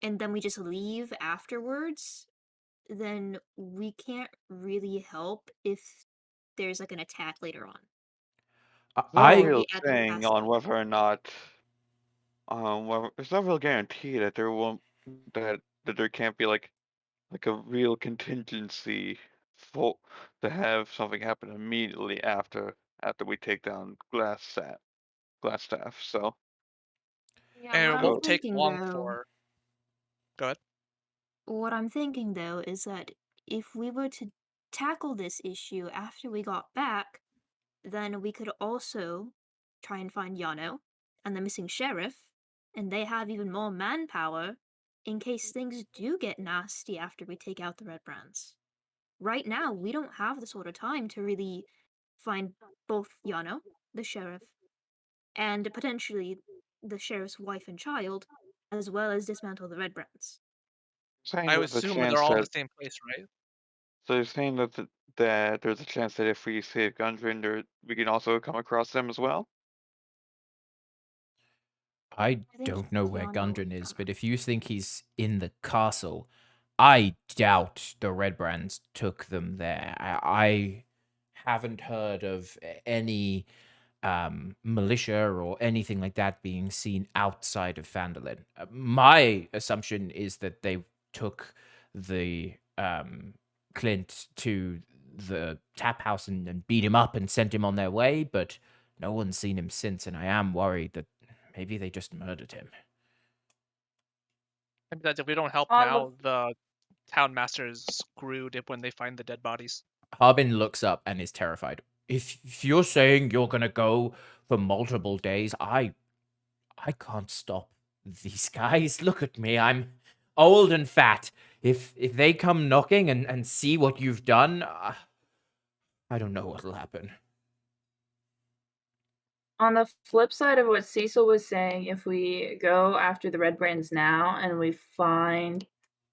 Speaker 2: and then we just leave afterwards, then we can't really help if there's like an attack later on.
Speaker 5: There's no
Speaker 1: I
Speaker 5: real
Speaker 2: be at the
Speaker 5: thing on
Speaker 2: castle.
Speaker 5: whether or not whether, there's no real guarantee that there won't that there can't be like a real contingency for to have something happen immediately after we take down glass staff. So
Speaker 2: Yeah,
Speaker 4: And
Speaker 2: what
Speaker 4: it
Speaker 2: I'm
Speaker 5: so
Speaker 4: won't take
Speaker 2: thinking
Speaker 4: long
Speaker 2: though,
Speaker 4: for. Go ahead.
Speaker 2: is that if we were to tackle this issue after we got back, then we could also try and find Yano and the missing sheriff, and they have even more manpower in case things do get nasty after we take out the Red Brands. Right now, we don't have the sort of time to really find both Yano, the sheriff, and potentially the sheriff's wife and child, as well as dismantle the Red Brands.
Speaker 5: saying
Speaker 4: I would
Speaker 5: there's a
Speaker 4: assume they're
Speaker 5: chance
Speaker 4: all in the
Speaker 5: that
Speaker 4: same place, right?
Speaker 5: so you're saying that that there's a chance that if we save Gundren, we can also come across them as well.
Speaker 1: I
Speaker 2: I think
Speaker 1: don't know where
Speaker 2: Yano.
Speaker 1: Gundren is, but if you think he's in the castle, I doubt the Red Brands took them there. I haven't heard of any militia or anything like that being seen outside of Phandelver. My assumption is that they took the Clint to the tap house and beat him up and sent him on their way, but no one's seen him since, and I am worried that maybe they just murdered him.
Speaker 4: And that if we don't help
Speaker 3: On the
Speaker 4: now, the town master is screwed if when they find the dead bodies.
Speaker 1: Harbin looks up and is terrified. If you're saying you're gonna go for multiple days, I can't stop these guys. Look at me. I'm old and fat. If they come knocking and see what you've done, I don't know what'll happen.
Speaker 3: On the flip side of what Cecil was saying, if we go after the Red Brands now and we find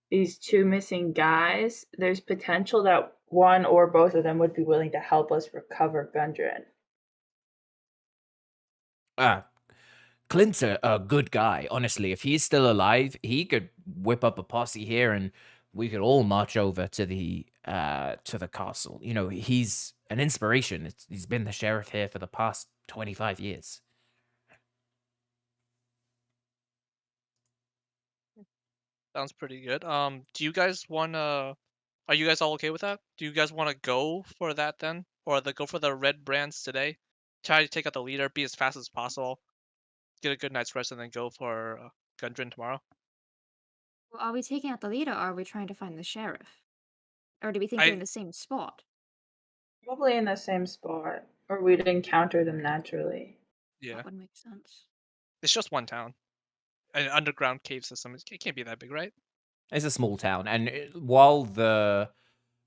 Speaker 3: these two missing guys, there's potential that one or both of them would be willing to help us recover Gundren.
Speaker 1: Ah, Clint's a good guy. Honestly, if he's still alive, he could whip up a posse here and we could all march over to the castle. You know, he's an inspiration. He's been the sheriff here for the past 25 years.
Speaker 4: Sounds pretty good. Do you guys wanna? Are you guys all okay with that? Do you guys want to go for that then, or go for the red brands today? Try to take out the leader, be as fast as possible, get a good night's rest, and then go for Gundren tomorrow.
Speaker 2: Well, are we taking out the leader or are we trying to find the sheriff? Or do we think they're in
Speaker 4: I
Speaker 2: the same spot?
Speaker 3: Probably in the same spot, or we'd encounter them naturally.
Speaker 4: yeah,
Speaker 2: That would make sense.
Speaker 4: it's just one town, an underground cave system. It can't be that big, right?
Speaker 1: It's a small town, and while the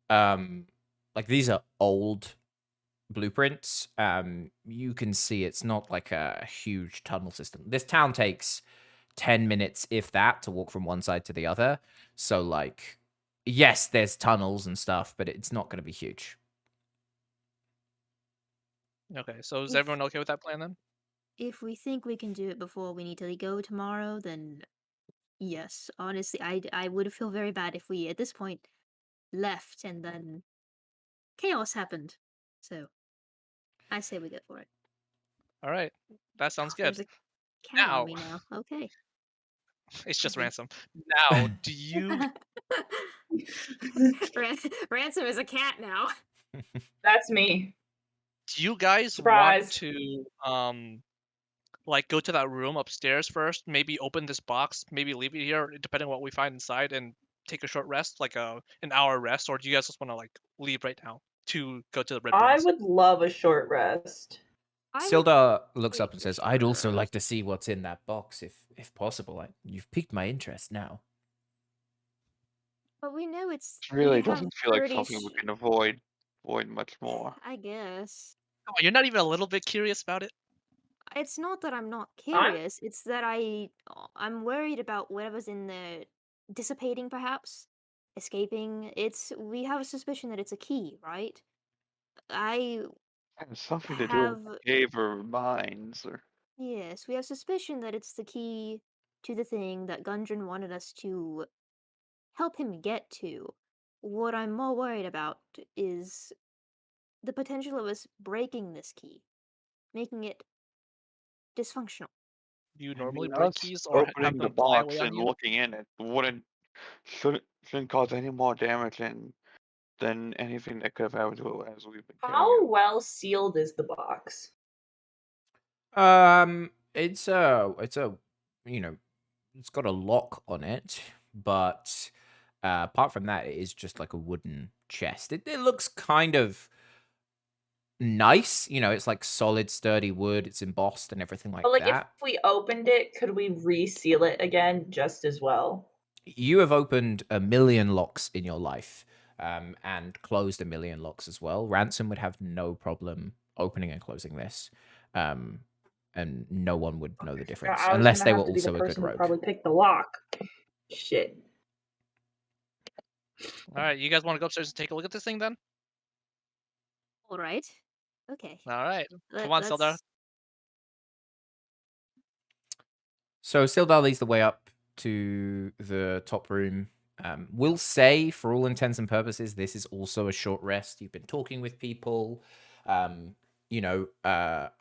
Speaker 1: like these are old blueprints, you can see it's not like a huge tunnel system. This town takes 10 minutes, if that, to walk from one side to the other. So, like, yes, there's tunnels and stuff, but it's not going to be huge.
Speaker 4: Okay, so is
Speaker 2: If
Speaker 4: everyone okay with that plan then?
Speaker 2: if we think we can do it before we need to go tomorrow, then yes. Honestly, I would feel very bad if we at this point left and then chaos happened. So I say we go for it.
Speaker 4: All right, that sounds
Speaker 2: Oh,
Speaker 4: good.
Speaker 2: there's a cat on
Speaker 4: Now
Speaker 2: me now. Okay.
Speaker 4: it's just
Speaker 2: Okay.
Speaker 4: ransom. Now, do you
Speaker 2: Ransom is a cat now.
Speaker 3: That's me.
Speaker 4: guys want
Speaker 3: Surprise.
Speaker 4: to like go to that room upstairs first, maybe open this box, maybe leave it here depending on what we find inside, and take a short rest, like an hour rest, or do you guys just want to like leave right now to go to the red
Speaker 3: I
Speaker 4: brands?
Speaker 3: would love a short rest.
Speaker 2: I would
Speaker 1: Silda looks
Speaker 2: take
Speaker 1: up and
Speaker 2: the
Speaker 1: says, I'd
Speaker 2: short
Speaker 1: also like
Speaker 2: rest.
Speaker 1: to see what's in that box, if possible. You've piqued my interest now.
Speaker 2: But we know
Speaker 5: It
Speaker 2: we
Speaker 5: really
Speaker 2: have
Speaker 5: doesn't feel like
Speaker 2: pretty
Speaker 5: something we can avoid much more.
Speaker 2: I guess.
Speaker 4: Oh, you're not even a little bit curious about it?
Speaker 2: It's not that I'm not
Speaker 3: I'm
Speaker 2: curious, it's that I'm worried about whatever's in there dissipating perhaps, escaping. It's we have a suspicion that it's a key, right? I
Speaker 5: Has something to do with
Speaker 2: have
Speaker 5: cave or mines or
Speaker 2: yes, we have suspicion that it's the key to the thing that Gundren wanted us to help him get to. What I'm more worried about is the potential of us breaking this key. making it dysfunctional.
Speaker 4: Do you
Speaker 5: I
Speaker 4: normally
Speaker 5: mean,
Speaker 4: break
Speaker 5: us
Speaker 4: keys or have
Speaker 5: opening the
Speaker 4: them fly away
Speaker 5: box
Speaker 4: on
Speaker 5: and
Speaker 4: you?
Speaker 5: looking in it shouldn't cause any more damage than anything that could have happened to it as we've been carrying
Speaker 3: How
Speaker 5: it.
Speaker 3: well sealed is the box?
Speaker 1: It's a, you know, it's got a lock on it, but apart from that, it is just like a wooden chest. It looks kind of nice, it's like solid, sturdy wood. It's embossed and everything like
Speaker 3: But like, if
Speaker 1: that.
Speaker 3: we opened it, could we reseal it again just as well?
Speaker 1: You have opened a million locks in your life, and closed a million locks as well. Ransom would have no problem opening and closing this, and no one would know the
Speaker 3: I forgot
Speaker 1: difference
Speaker 3: I was
Speaker 1: unless
Speaker 3: gonna
Speaker 1: they were
Speaker 3: have to be the
Speaker 1: also a good
Speaker 3: person to
Speaker 1: rogue.
Speaker 3: probably pick the lock. Shit.
Speaker 4: All right, you guys want to go upstairs and take a look at this thing then?
Speaker 2: All right. Okay.
Speaker 4: All right,
Speaker 2: Let,
Speaker 4: come on,
Speaker 2: let's.
Speaker 4: Sildar.
Speaker 1: So Sildar leads the way up to the top room. We'll say, for all intents and purposes, this is also a short rest. You've been talking with people. I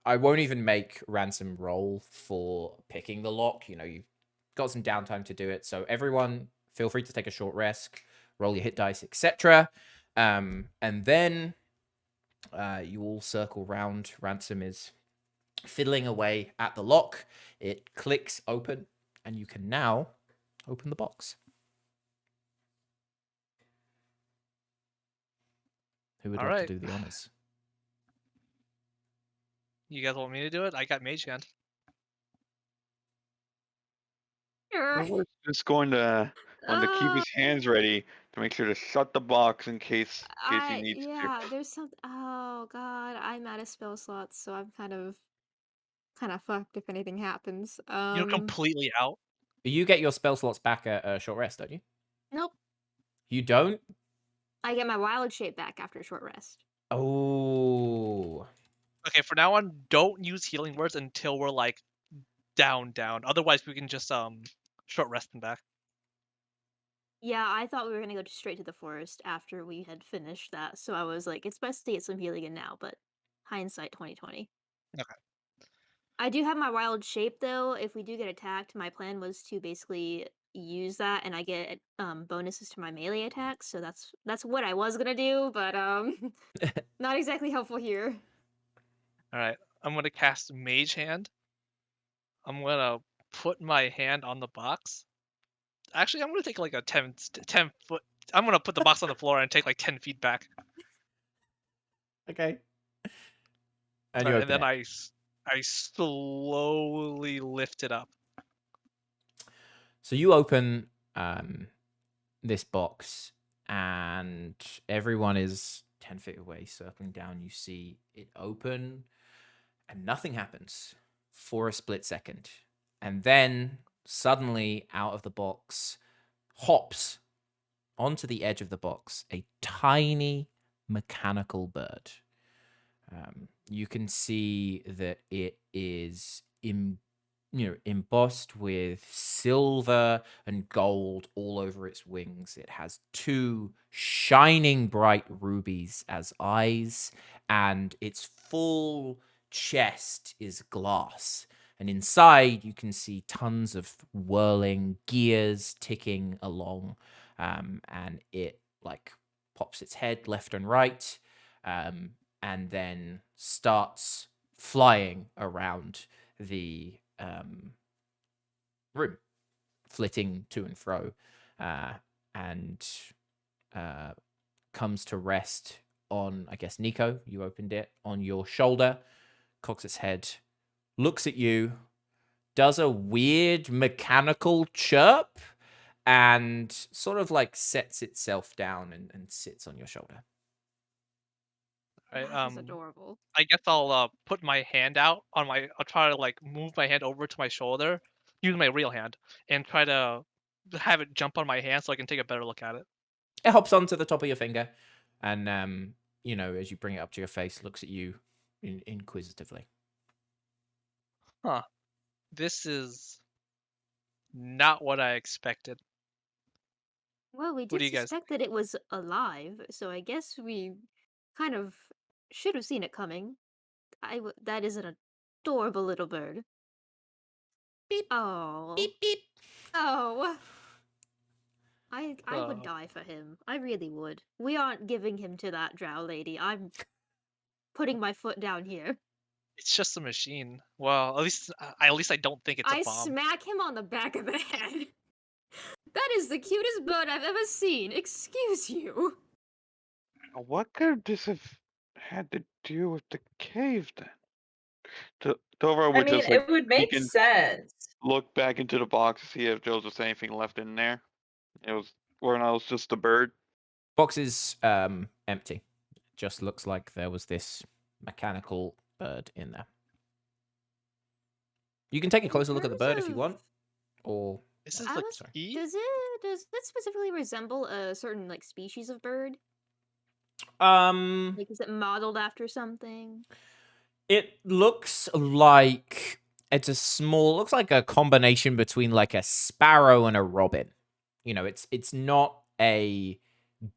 Speaker 1: won't even make Ransom roll for picking the lock. You've got some downtime to do it. So everyone, feel free to take a short rest, roll your hit dice, etc. And then you all circle round. Ransom is fiddling away at the lock. It clicks open, and you can now open the box. Who would
Speaker 4: All
Speaker 1: like
Speaker 4: right.
Speaker 1: to do the honors?
Speaker 4: You guys want me to do it? I got Mage Hand.
Speaker 5: Edward's just going to keep his hands ready to make sure to shut the box in case he needs to.
Speaker 2: There's some. Oh God, I'm out of spell slots, so I'm kind of fucked if anything happens.
Speaker 4: You're completely out.
Speaker 1: You get your spell slots back at a short rest, don't you?
Speaker 2: Nope.
Speaker 1: You don't?
Speaker 2: I get my wild shape back after a short rest.
Speaker 1: Oh.
Speaker 4: Okay, for now on, don't use healing words until we're like down. Otherwise, we can just short rest and back.
Speaker 2: Yeah, I thought we were gonna go straight to the forest after we had finished that, so I was like, it's best to get some healing in now, but hindsight 2020.
Speaker 4: Okay.
Speaker 2: I do have my wild shape though. If we do get attacked, my plan was to basically use that and I get bonuses to my melee attacks, so that's what I was gonna do, but not exactly helpful here.
Speaker 4: All right, I'm gonna cast Mage Hand. I'm gonna put my hand on the box. Actually, I'm gonna take like a 10 foot. I'm gonna put the box on the floor and take like 10 feet back.
Speaker 1: Okay. And you
Speaker 4: Alright,
Speaker 1: open
Speaker 4: and then
Speaker 1: it.
Speaker 4: I slowly lift it up.
Speaker 1: So you open this box, and everyone is 10 feet away, circling down. You see it open, and nothing happens for a split second. And then suddenly, out of the box, hops onto the edge of the box a tiny mechanical bird. You can see that it is embossed with silver and gold all over its wings. It has two shining bright rubies as eyes, and its full chest is glass. And inside, you can see tons of whirling gears ticking along, and it like pops its head left and right, and then starts flying around the room, flitting to and fro, and comes to rest on, I guess, Nico. You opened it on your shoulder, cocks its head, looks at you, does a weird mechanical chirp, and sort of like sets itself down and sits on your shoulder.
Speaker 4: Right,
Speaker 2: That's adorable.
Speaker 4: I guess I'll put my hand out on my. I'll try to like move my hand over to my shoulder, use my real hand, and try to have it jump on my hand so I can take a better look at it.
Speaker 1: It hops onto the top of your finger, and as you bring it up to your face, looks at you inquisitively.
Speaker 4: Huh. This is not what I expected.
Speaker 2: Well, we
Speaker 4: What
Speaker 2: did
Speaker 4: do you guys
Speaker 2: suspect that it was alive, so I guess we kind of should have seen it coming. That isn't a adorable little bird.
Speaker 1: Beep.
Speaker 2: Oh.
Speaker 1: Beep beep.
Speaker 2: Oh. I would
Speaker 4: Uh,
Speaker 2: die for him. I really would. We aren't giving him to that drow lady. I'm putting my foot down here.
Speaker 4: It's just a machine. Well, at least I don't think it's a
Speaker 2: I
Speaker 4: bomb.
Speaker 2: smack him on the back of the head. That is the cutest bird I've ever seen. Excuse you.
Speaker 5: What could this have had to do with the cave then? Tovar
Speaker 3: I
Speaker 5: would
Speaker 3: mean,
Speaker 5: just like
Speaker 3: it would
Speaker 5: peek
Speaker 3: make
Speaker 5: and
Speaker 3: sense.
Speaker 5: look back into the box to see if there was just anything left in there. It was, or no, it was just a bird.
Speaker 1: Box is empty. Just looks like there was this mechanical bird in there. You can take a
Speaker 2: In
Speaker 1: closer look at the bird if you
Speaker 2: terms
Speaker 1: want,
Speaker 2: of-
Speaker 1: or
Speaker 4: This is
Speaker 2: I
Speaker 4: the
Speaker 2: was-
Speaker 4: key.
Speaker 2: Does it specifically resemble a certain like species of bird? Like, is it modeled after something?
Speaker 1: it looks like looks like a combination between like a sparrow and a robin. You know, it's not a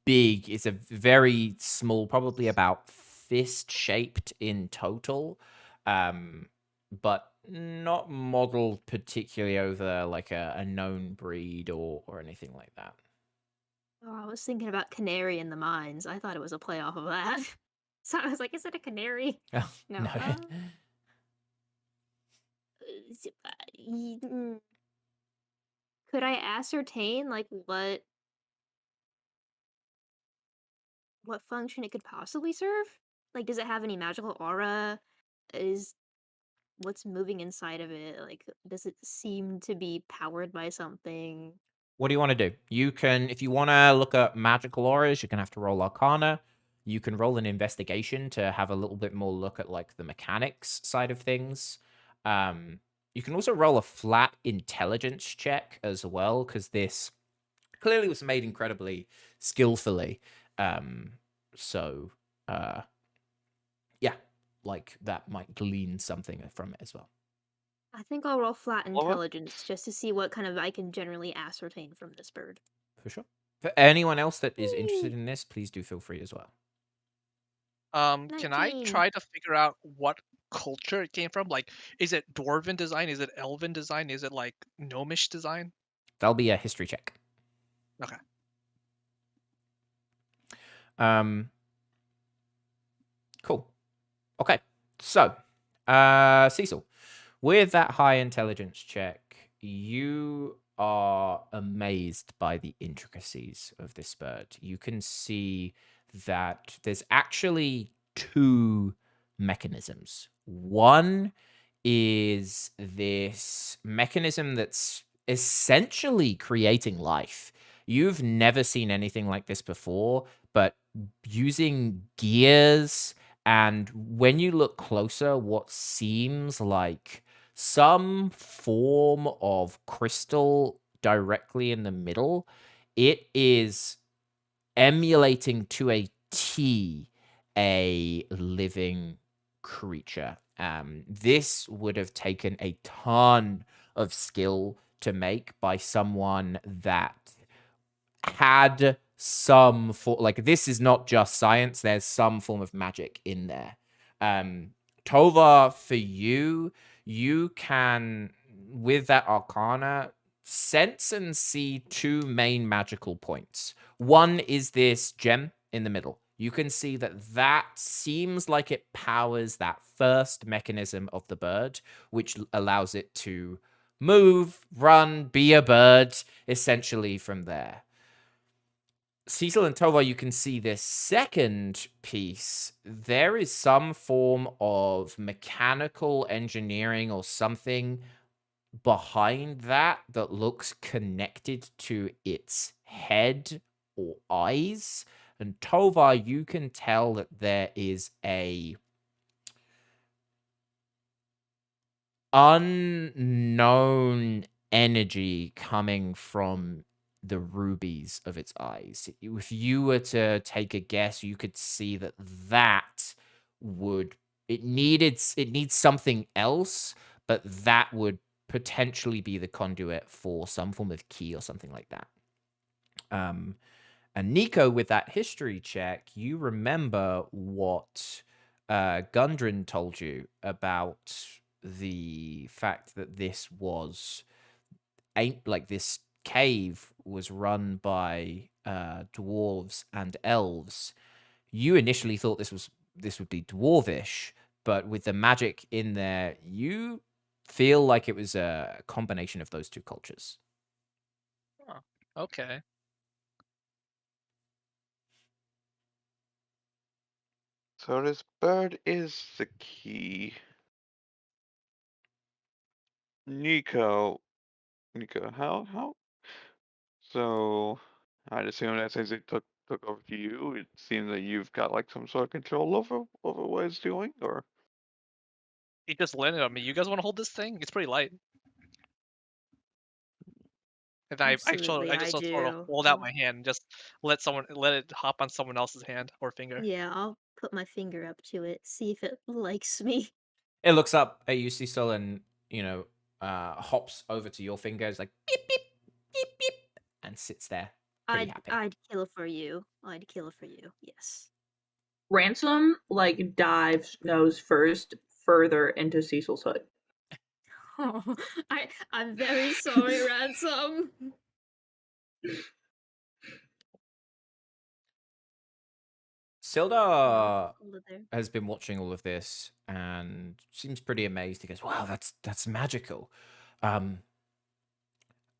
Speaker 1: big, it's a very small, probably about fist shaped in total. But not modeled particularly over like a known breed or anything like that.
Speaker 2: Oh, I was thinking about canary in the mines. I thought it was a play off of that. So I was like, is it a canary?
Speaker 1: Oh,
Speaker 2: No.
Speaker 1: no.
Speaker 2: Could I ascertain like what function it could possibly serve? Like, does it have any magical aura? Is what's moving inside of it, like, does it seem to be powered by something?
Speaker 1: What do you want to do? You can, if you want to look at magical auras, you're going to have to roll Arcana. You can roll an investigation to have a little bit more look at like the mechanics side of things. You can also roll a flat intelligence check as well, because this clearly was made incredibly skillfully. So, yeah, like that might glean something from it as well.
Speaker 2: I think I'll roll flat
Speaker 5: Well,
Speaker 2: intelligence just to see what kind of I can generally ascertain from this bird.
Speaker 1: For sure. For anyone else that is interested in this, please do feel free as well.
Speaker 4: Can I
Speaker 2: 19.
Speaker 4: try to figure out what culture it came from? Like, is it dwarven design? Is it elven design? Is it like gnomish design?
Speaker 1: That'll be a history check.
Speaker 4: Okay.
Speaker 1: Cool. Okay. So, Cecil, with that high intelligence check, you are amazed by the intricacies of this bird. You can see that there's actually two mechanisms. One is this mechanism that's essentially creating life. You've never seen anything like this before, but using gears, and when you look closer, what seems like some form of crystal directly in the middle, it is emulating to a T a living creature. This would have taken a ton of skill to make by someone that had some like, this is not just science, there's some form of magic in there. Tova, for you can, with that Arcana, sense and see two main magical points. One is this gem in the middle. You can see that seems like it powers that first mechanism of the bird, which allows it to move, run, be a bird, essentially from there. Cecil and Tova, you can see this second piece. There is some form of mechanical engineering or something behind that looks connected to its head or eyes. And Tova, you can tell that there is a unknown energy coming from the rubies of its eyes. If you were to take a guess, you could see that it needs something else, but that would potentially be the conduit for some form of key or something like that. And Nico, with that history check, you remember what Gundren told you about the fact that this was ain't like this cave was run by dwarves and elves, you initially thought this would be dwarvish, but with the magic in there, you feel like it was a combination of those two cultures.
Speaker 4: Huh. Okay.
Speaker 5: So this bird is the key. Nico, how? So I'd assume that since it took over to you, it seems that you've got like some sort of control over what it's doing, or
Speaker 4: It just landed on me. You guys want to hold this thing? It's pretty light. And
Speaker 2: Absolutely,
Speaker 4: I just
Speaker 2: I
Speaker 4: sort of
Speaker 2: do.
Speaker 4: hold out my hand and just let it hop on someone else's hand or finger.
Speaker 2: Yeah, I'll put my finger up to it, see if it likes me.
Speaker 1: It looks up at you, Cecil, and hops over to your fingers like beep beep beep beep, and sits there pretty happy.
Speaker 2: I'd kill for you. I'd kill for you. Yes.
Speaker 3: Ransom like dives nose first further into Cecil's hood.
Speaker 2: Oh, I'm very sorry, Ransom.
Speaker 1: Sildar
Speaker 2: Hold it there.
Speaker 1: has been watching all of this and seems pretty amazed. He goes, "Wow, that's magical."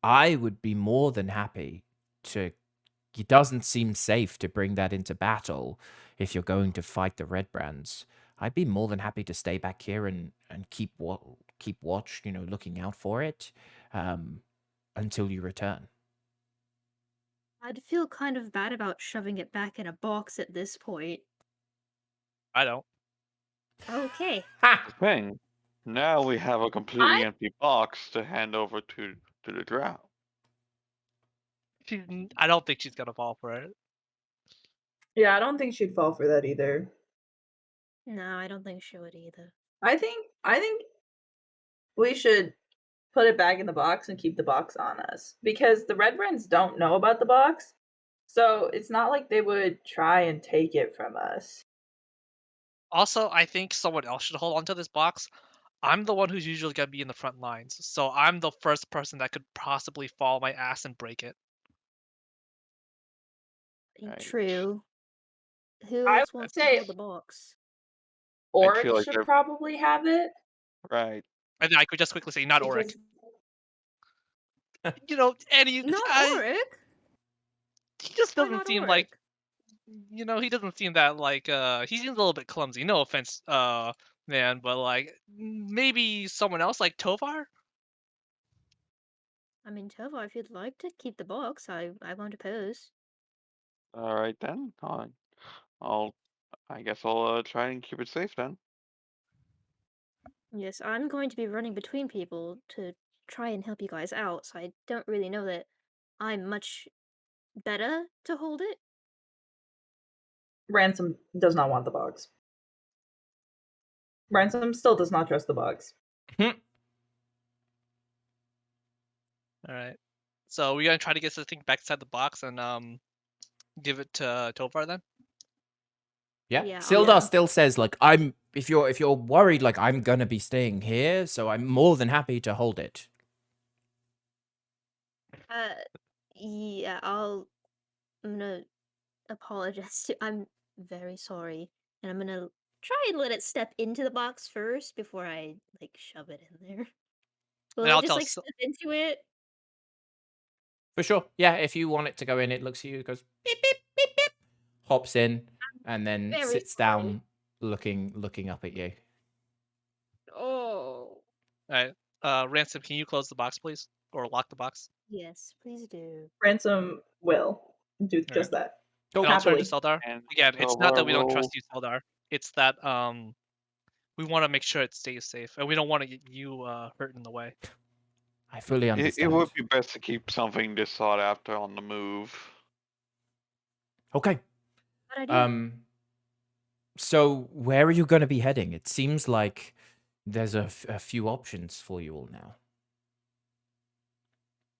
Speaker 1: I would be more than happy to. It doesn't seem safe to bring that into battle if you're going to fight the Red Brands. I'd be more than happy to stay back here and keep watch, looking out for it, until you return.
Speaker 2: I'd feel kind of bad about shoving it back in a box at this point.
Speaker 4: I don't.
Speaker 2: Okay.
Speaker 1: Ha!
Speaker 5: the thing. Now we have a completely empty box to hand over to the drow.
Speaker 4: I don't think she's gonna fall for it.
Speaker 3: Yeah, I don't think she'd fall for that either.
Speaker 2: No, I don't think she would either.
Speaker 3: I think we should put it back in the box and keep the box on us because the Red Brands don't know about the box. So it's not like they would try and take it from us.
Speaker 4: Also, I think someone else should hold onto this box. I'm the one who's usually gonna be in the front lines, so I'm the first person that could possibly fall my ass and break it.
Speaker 5: Right.
Speaker 2: True. Who
Speaker 3: I
Speaker 2: else
Speaker 3: would
Speaker 2: wants to
Speaker 3: say
Speaker 2: hold the box?
Speaker 5: I feel
Speaker 3: Oric
Speaker 5: like
Speaker 3: should
Speaker 5: they're
Speaker 3: probably have it
Speaker 5: right.
Speaker 4: And then I could just quickly say, not Auric.
Speaker 3: because
Speaker 4: And he just
Speaker 2: Why
Speaker 4: doesn't
Speaker 2: not
Speaker 4: seem like, he doesn't seem that like, he seems a little bit clumsy. No offense, man, but like, maybe someone else like Tovar?
Speaker 2: I mean, Tova, if you'd like to keep the box, I won't oppose.
Speaker 5: All right then. I guess I'll try and keep it safe then.
Speaker 2: Yes, I'm going to be running between people to try and help you guys out, so I don't really know that I'm much better to hold it.
Speaker 3: Ransom does not want the box. Ransom still does not trust the box.
Speaker 4: Alright. So we're gonna try to get this thing back inside the box and give it to Tovar then?
Speaker 1: Yeah.
Speaker 2: Yeah,
Speaker 1: Sildar
Speaker 3: yeah.
Speaker 1: still says like if you're worried like I'm gonna be staying here, so I'm more than happy to hold it.
Speaker 2: Yeah, I'm gonna apologize to. I'm very sorry, and I'm gonna try and let it step into the box first before I shove it in there. Will
Speaker 4: And
Speaker 2: it
Speaker 4: I'll
Speaker 2: just
Speaker 4: tell
Speaker 2: step into it?
Speaker 1: For sure. Yeah, if you want it to go in, it looks at you, goes beep beep beep beep, hops in, and then
Speaker 2: Very
Speaker 1: sits
Speaker 2: sorry.
Speaker 1: down looking up at you.
Speaker 2: Oh.
Speaker 4: Alright. Ransom, can you close the box, please? Or lock the box?
Speaker 2: Yes, please do.
Speaker 3: Ransom will do just that.
Speaker 1: Cool.
Speaker 4: And I'll turn to
Speaker 3: Happily.
Speaker 4: Seldar.
Speaker 5: And
Speaker 4: Again, it's not that we don't
Speaker 5: Tovar
Speaker 4: trust you, Seldar. It's that we want to make sure it stays safe, and we don't want to get you hurt in the way.
Speaker 1: I fully
Speaker 5: It
Speaker 1: understand.
Speaker 5: would be best to keep something this sought after on the move.
Speaker 1: Okay.
Speaker 2: Good idea.
Speaker 1: So where are you going to be heading? It seems like there's a few options for you all now.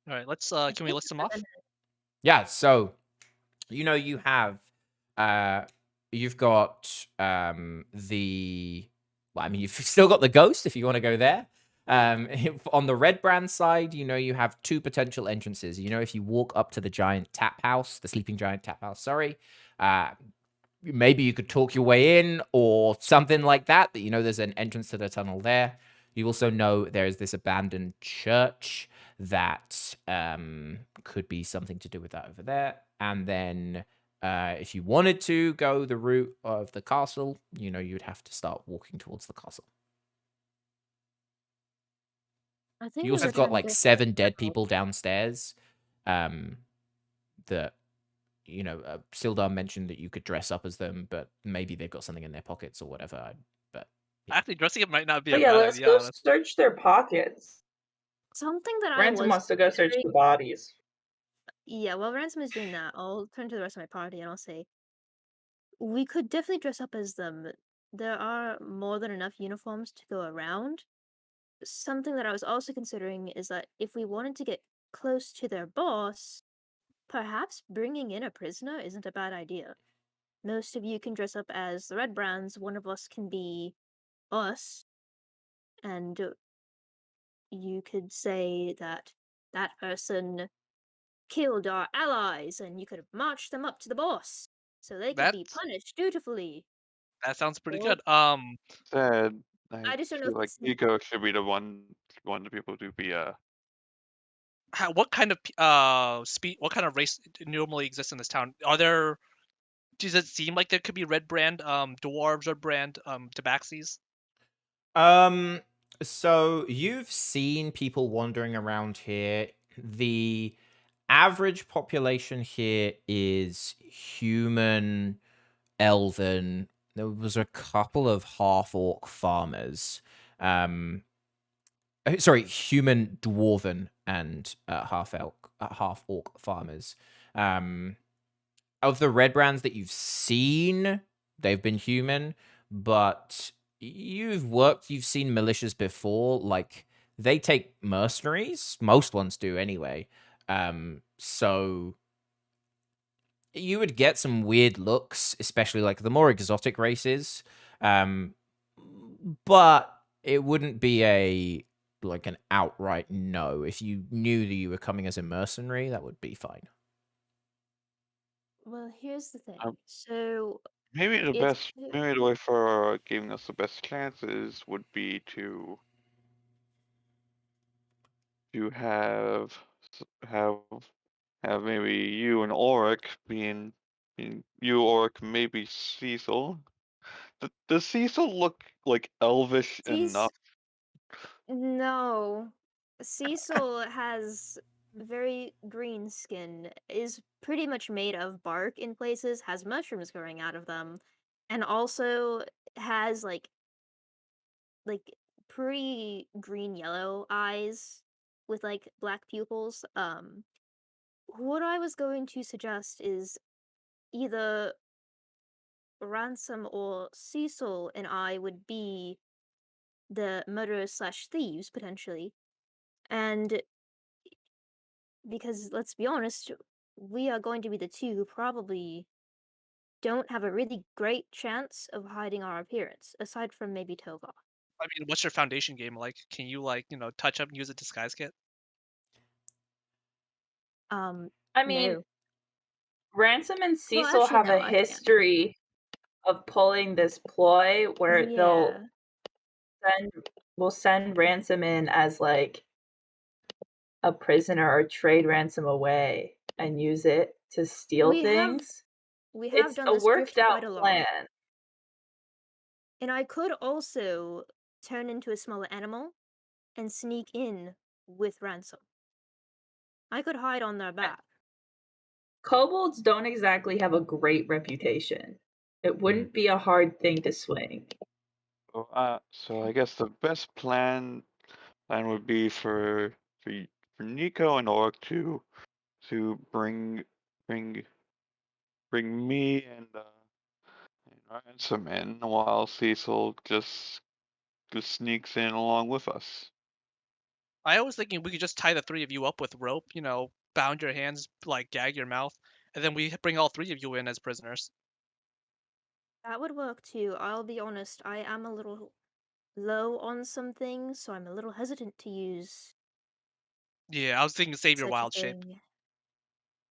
Speaker 4: All right, let's. Can we list them off?
Speaker 1: Yeah. So, you've got the well, I mean, you've still got the ghost if you want to go there. On the red brand side, you have two potential entrances. If you walk up to the giant tap house, the sleeping giant tap house, sorry, uh, maybe you could talk your way in or something like that. But there's an entrance to the tunnel there. You also know there's this abandoned church that could be something to do with that over there. And then if you wanted to go the route of the castle, you'd have to start walking towards the castle.
Speaker 2: I think
Speaker 1: You
Speaker 2: we
Speaker 1: also
Speaker 2: were
Speaker 1: have got
Speaker 2: trying to
Speaker 1: like
Speaker 2: go for
Speaker 1: 7 dead
Speaker 2: circle.
Speaker 1: people downstairs. That Sildar mentioned that you could dress up as them, but maybe they've got something in their pockets or whatever. But
Speaker 4: Actually, dressing up might not be
Speaker 3: But
Speaker 4: a
Speaker 3: yeah,
Speaker 4: bad
Speaker 3: let's
Speaker 4: idea.
Speaker 3: go
Speaker 4: Honestly.
Speaker 3: search their pockets.
Speaker 2: Something that I
Speaker 3: Ransom
Speaker 2: was
Speaker 3: wants to go search the
Speaker 2: considering.
Speaker 3: bodies.
Speaker 2: Yeah, while Ransom is doing that, I'll turn to the rest of my party and I'll say, we could definitely dress up as them. There are more than enough uniforms to go around. Something that I was also considering is that if we wanted to get close to their boss, perhaps bringing in a prisoner isn't a bad idea. Most of you can dress up as the Red Brands, one of us can be us, and you could say that that person killed our allies, and you could march them up to the boss so they could be
Speaker 4: That's
Speaker 2: punished dutifully.
Speaker 4: that sounds pretty
Speaker 2: Or
Speaker 4: good.
Speaker 5: Said, I
Speaker 2: I just don't know
Speaker 5: feel
Speaker 2: if
Speaker 5: like
Speaker 2: it's
Speaker 5: Nico should be the one of the people to be
Speaker 4: what kind of what kind of race normally exists in this town? Does it seem like there could be red brand dwarves or brand tabaxis?
Speaker 1: So you've seen people wandering around here. The average population here is human, elven. There was a couple of half orc farmers. Sorry, human, dwarven, and half orc farmers. Um, of the red brands that you've seen, they've been human, but you've seen militias before. Like they take mercenaries. Most ones do anyway. So you would get some weird looks, especially like the more exotic races. Um, but it wouldn't be an outright no. If you knew that you were coming as a mercenary, that would be fine.
Speaker 2: well, here's the thing.
Speaker 5: Um,
Speaker 2: So
Speaker 5: maybe
Speaker 2: it's
Speaker 5: the way for giving us the best chances would be to have have have maybe you and Auric being you, Auric, maybe Cecil. Does Cecil look like elvish enough?
Speaker 2: Cecil. No, Cecil has very green skin, is pretty much made of bark in places, has mushrooms growing out of them, and also has like pretty green yellow eyes with like black pupils. What I was going to suggest is either Ransom or Cecil and I would be the murderers slash thieves potentially, and because let's be honest, we are going to be the two who probably don't have a really great chance of hiding our appearance, aside from maybe Tovar.
Speaker 4: I mean, what's your foundation game like? Can you touch up and use a disguise kit?
Speaker 3: I mean,
Speaker 2: No.
Speaker 3: Ransom and
Speaker 2: Well,
Speaker 3: Cecil
Speaker 2: actually,
Speaker 3: have
Speaker 2: no,
Speaker 3: a
Speaker 2: I can.
Speaker 3: history of pulling this ploy where
Speaker 2: Yeah.
Speaker 3: send will send Ransom in as like a prisoner or trade Ransom away and use it to steal
Speaker 2: We have
Speaker 3: things.
Speaker 2: we have
Speaker 3: It's
Speaker 2: done
Speaker 3: a
Speaker 2: this
Speaker 3: worked
Speaker 2: drift quite
Speaker 3: out
Speaker 2: a lot.
Speaker 3: plan.
Speaker 2: And I could also turn into a smaller animal and sneak in with Ransom. I could hide on their back.
Speaker 3: Kobolds don't exactly have a great reputation. It wouldn't be a hard thing to swing.
Speaker 5: So I guess the best plan would be for Nico and Orc to bring me and Ransom in while Cecil just sneaks in along with us.
Speaker 4: I was thinking we could just tie the three of you up with rope, bound your hands, like gag your mouth, and then we bring all three of you in as prisoners.
Speaker 2: That would work too. I'll be honest, I am a little low on some things, so I'm a little hesitant to use
Speaker 4: Yeah, I was thinking save your
Speaker 2: such a
Speaker 4: wild shape.
Speaker 2: thing.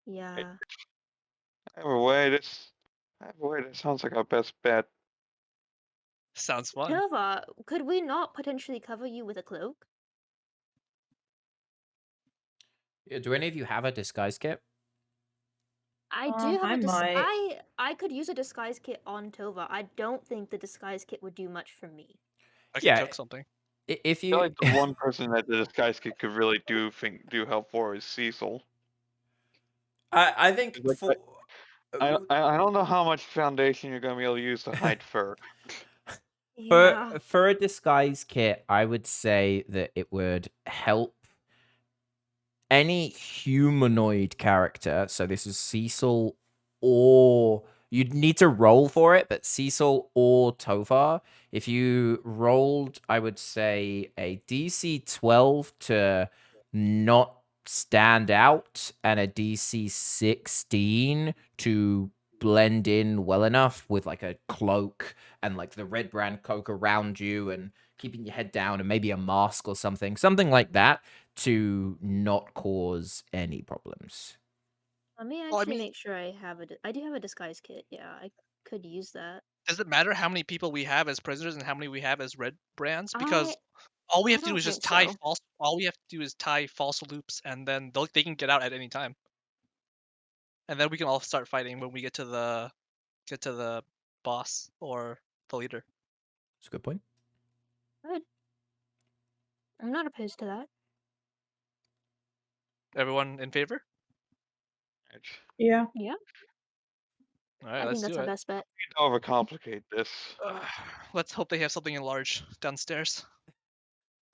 Speaker 2: Yeah.
Speaker 5: Either way, this sounds like our best bet.
Speaker 4: Sounds fun.
Speaker 2: Tova, could we not potentially cover you with a cloak?
Speaker 1: Yeah, do any of you have a disguise kit?
Speaker 2: I do have
Speaker 3: I
Speaker 2: a
Speaker 3: might.
Speaker 2: I could use a disguise kit on Tova. I don't think the disguise kit would do much for me.
Speaker 4: I can
Speaker 1: Yeah.
Speaker 4: cook something.
Speaker 1: If
Speaker 5: I feel
Speaker 1: you
Speaker 5: like the one person that the disguise kit could really do help for is Cecil.
Speaker 1: I think
Speaker 5: Like,
Speaker 1: for
Speaker 5: I don't know how much foundation you're gonna be able to use to hide fur.
Speaker 2: Yeah.
Speaker 1: for a disguise kit, I would say that it would help any humanoid character. So this is Cecil, or you'd need to roll for it, but Cecil or Tovar. If you rolled, I would say a DC 12 to not stand out, and a DC 16 to blend in well enough with like a cloak and like the red brand cloak around you and keeping your head down and maybe a mask or something like that to not cause any problems.
Speaker 2: Let me
Speaker 4: Well, I
Speaker 2: actually
Speaker 4: mean,
Speaker 2: make sure I have I do have a disguise kit. Yeah, I could use that.
Speaker 4: does it matter how many people we have as prisoners and how many we have as red brands?
Speaker 2: I
Speaker 4: Because all we
Speaker 2: I
Speaker 4: have to do
Speaker 2: don't
Speaker 4: is just
Speaker 2: think
Speaker 4: tie
Speaker 2: so.
Speaker 4: false. All we have to do is tie false loops, and then they can get out at any time. And then we can all start fighting when we get to the boss or the leader.
Speaker 1: That's a good point.
Speaker 2: Good. I'm not opposed to that.
Speaker 4: Everyone in favor?
Speaker 3: Yeah.
Speaker 2: Yeah.
Speaker 4: All right,
Speaker 2: I
Speaker 4: let's
Speaker 2: think that's
Speaker 4: do
Speaker 2: our
Speaker 4: it.
Speaker 2: best bet.
Speaker 5: Don't overcomplicate this.
Speaker 4: Let's hope they have something in large downstairs.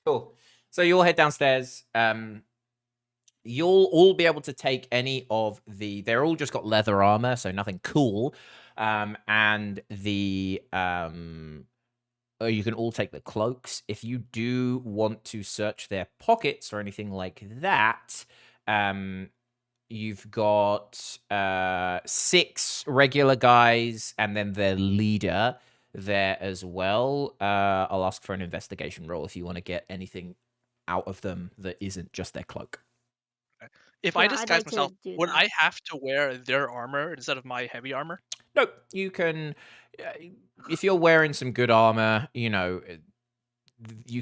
Speaker 1: Cool. So you'll head downstairs. You'll all be able to take any of they're all just got leather armor, so nothing cool. And you can all take the cloaks. If you do want to search their pockets or anything like that, you've got 6 regular guys and then their leader there as well. I'll ask for an investigation roll if you want to get anything out of them that isn't just their cloak.
Speaker 4: If
Speaker 2: Yeah,
Speaker 4: I
Speaker 2: I'd
Speaker 4: disguise
Speaker 2: like to
Speaker 4: myself,
Speaker 2: do
Speaker 4: would
Speaker 2: that.
Speaker 4: I have to wear their armor instead of my heavy armor?
Speaker 1: Nope, you can. If you're wearing some good armor, you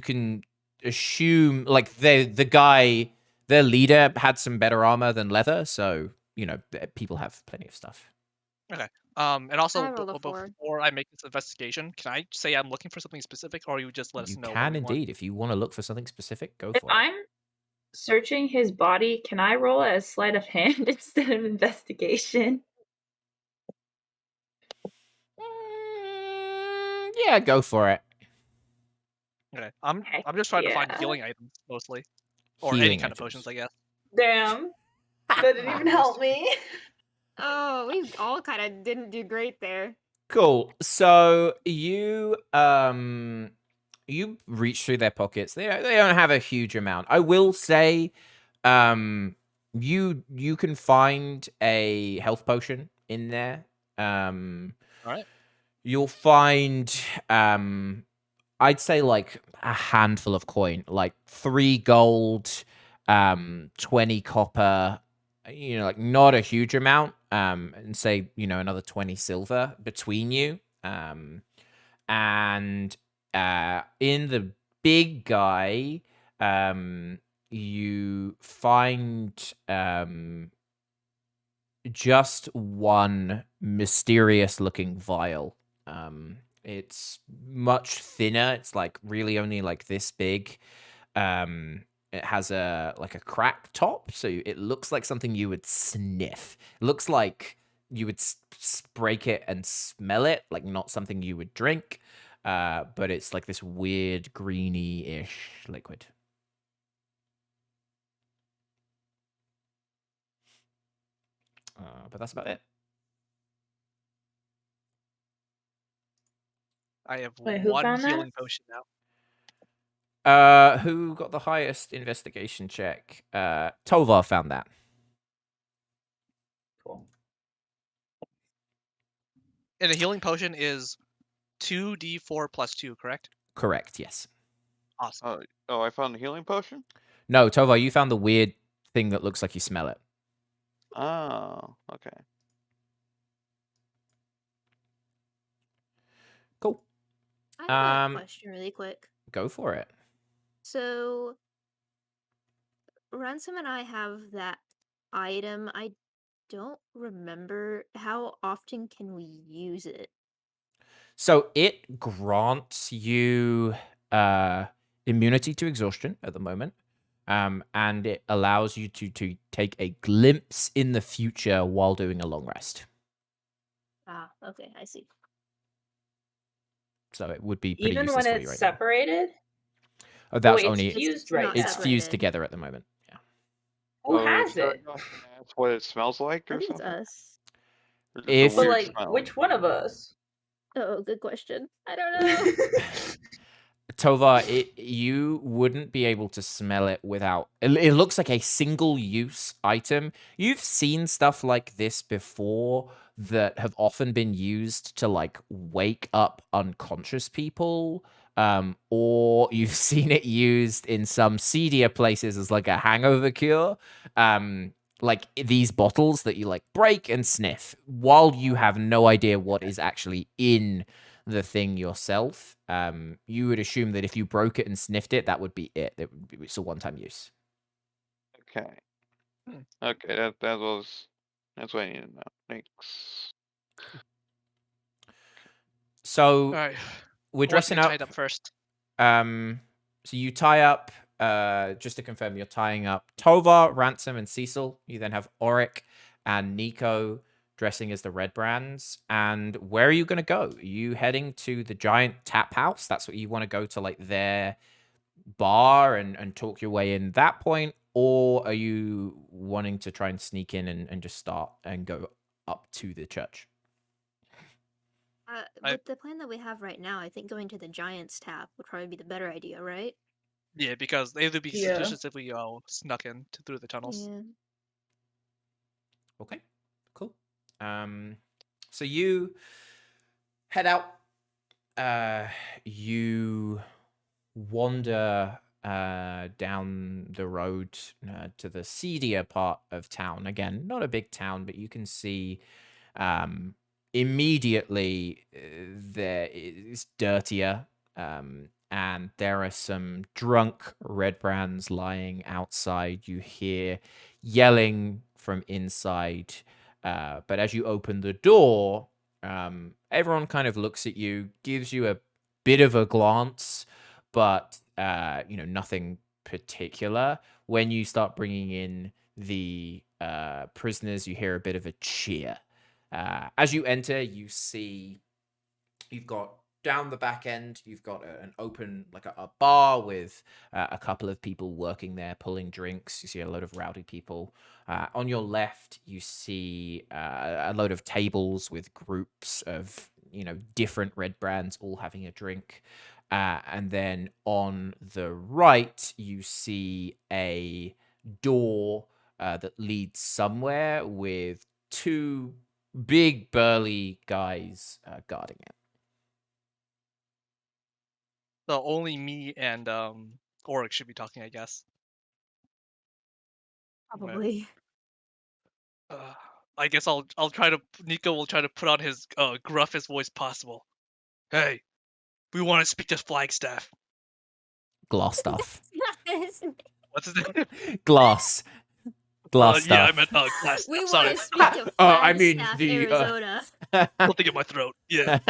Speaker 1: can assume like the guy, their leader, had some better armor than leather, so people have plenty of stuff.
Speaker 4: And also,
Speaker 2: I rolled a 4.
Speaker 4: before I make this investigation, can I say I'm looking for something specific, or you just let us
Speaker 1: You
Speaker 4: know what
Speaker 1: can
Speaker 4: we want?
Speaker 1: indeed, if you want to look for something specific, go
Speaker 3: If
Speaker 1: for it.
Speaker 3: I'm searching his body, can I roll a sleight of hand instead of investigation?
Speaker 1: Yeah, go for it.
Speaker 4: Okay, I'm
Speaker 3: Heck
Speaker 4: just trying to find
Speaker 3: yeah.
Speaker 4: healing items mostly, or any
Speaker 1: Healing
Speaker 4: kind of
Speaker 1: items.
Speaker 4: potions, I guess.
Speaker 3: Damn. That didn't even help me.
Speaker 2: Oh, we all kind of didn't do great there.
Speaker 1: Cool. So you reach through their pockets. They don't have a huge amount. I will say, you can find a health potion in there.
Speaker 4: All right.
Speaker 1: You'll find I'd say like a handful of coin, like 3 gold, 20 copper, like not a huge amount, and say, another 20 silver between you. And in the big guy, you find just one mysterious looking vial. It's much thinner. It's like really only like this big. It has a crack top, so it looks like something you would sniff. It looks like you would break it and smell it, like not something you would drink. But it's like this weird greeny-ish liquid. But that's about it.
Speaker 4: I have
Speaker 3: Wait, who
Speaker 4: one
Speaker 3: found that?
Speaker 4: healing potion now.
Speaker 1: Who got the highest investigation check? Tovar found that.
Speaker 3: Cool.
Speaker 4: And a healing potion is 2d4 plus 2, correct?
Speaker 1: Correct, yes.
Speaker 4: Awesome.
Speaker 5: Oh, I found the healing potion?
Speaker 1: No, Tovar, you found the weird thing that looks like you smell it.
Speaker 5: Oh, okay.
Speaker 1: Cool.
Speaker 2: I have a
Speaker 1: Um,
Speaker 2: question really quick.
Speaker 1: Go for it.
Speaker 2: So, Ransom and I have that item. I don't remember how often can we use it.
Speaker 1: So it grants you immunity to exhaustion at the moment. And it allows you to take a glimpse in the future while doing a long rest.
Speaker 2: Ah, okay, I see.
Speaker 1: So it would be pretty
Speaker 3: Even
Speaker 1: useless
Speaker 3: when
Speaker 1: for you
Speaker 3: it's
Speaker 1: right
Speaker 3: separated?
Speaker 1: now. That's
Speaker 3: wait,
Speaker 1: only
Speaker 3: it's fused
Speaker 2: It's
Speaker 3: right
Speaker 2: not
Speaker 3: now.
Speaker 1: it's fused
Speaker 2: separated.
Speaker 1: together at the moment. Yeah.
Speaker 3: Who
Speaker 5: Oh, you're
Speaker 3: has it?
Speaker 5: starting off and ask what it smells like
Speaker 2: I
Speaker 5: or
Speaker 2: think it's
Speaker 5: something?
Speaker 2: us.
Speaker 5: Or just
Speaker 1: If-
Speaker 5: a
Speaker 3: But
Speaker 5: weird
Speaker 3: like,
Speaker 5: smell?
Speaker 3: which one of us?
Speaker 2: Oh, good question. I don't know.
Speaker 1: Tovar, you wouldn't be able to smell it without. It looks like a single-use item. You've seen stuff like this before that have often been used to like wake up unconscious people, or you've seen it used in some seedier places as like a hangover cure. Like these bottles that you like break and sniff while you have no idea what is actually in the thing yourself. You would assume that if you broke it and sniffed it, that would be it. It's a one-time use.
Speaker 5: Okay.
Speaker 4: Hmm.
Speaker 5: Okay, that's what I need to know. Thanks.
Speaker 1: So
Speaker 4: All right.
Speaker 1: we're
Speaker 4: Who wants to
Speaker 1: dressing
Speaker 4: get
Speaker 1: up.
Speaker 4: tied up first?
Speaker 1: So you tie up. Just to confirm, you're tying up Tovar, Ransom, and Cecil. You then have Auric and Nico dressing as the Red Brands. And where are you going to go? Are you heading to the giant tap house? That's what you want to go to, like their bar and talk your way in that point? Or are you wanting to try and sneak in and just start and go up to the church?
Speaker 4: I-
Speaker 2: With the plan that we have right now, I think going to the Giant's Tap would probably be the better idea, right?
Speaker 4: Yeah, because it would be
Speaker 3: Yeah.
Speaker 4: suspicious if we snuck in through the tunnels.
Speaker 2: Yeah.
Speaker 1: Okay, cool. So you head out. You wander down the road to the seedier part of town. Again, not a big town, but you can see immediately there is dirtier. And there are some drunk Red Brands lying outside. You hear yelling from inside. But as you open the door, everyone kind of looks at you, gives you a bit of a glance, but nothing particular. When you start bringing in the prisoners, you hear a bit of a cheer. As you enter, you see you've got down the back end, you've got an open, like a bar with a couple of people working there, pulling drinks. You see a load of rowdy people. On your left, you see a load of tables with groups of, different Red Brands all having a drink. And then on the right, you see a door that leads somewhere with two big burly guys guarding it.
Speaker 4: So only me and Auric should be talking, I guess.
Speaker 2: Probably.
Speaker 4: I guess I'll try to. Nico will try to put on his gruffest voice possible. Hey, we want to speak to Flagstaff.
Speaker 1: Glass stuff.
Speaker 4: What's his name?
Speaker 1: Glass. Glass
Speaker 4: Yeah, I
Speaker 1: stuff.
Speaker 4: meant glass.
Speaker 2: We
Speaker 4: Sorry,
Speaker 2: want to speak to
Speaker 1: I mean,
Speaker 2: Flagstaff,
Speaker 1: the,
Speaker 2: Arizona.
Speaker 4: something in my throat. Yeah.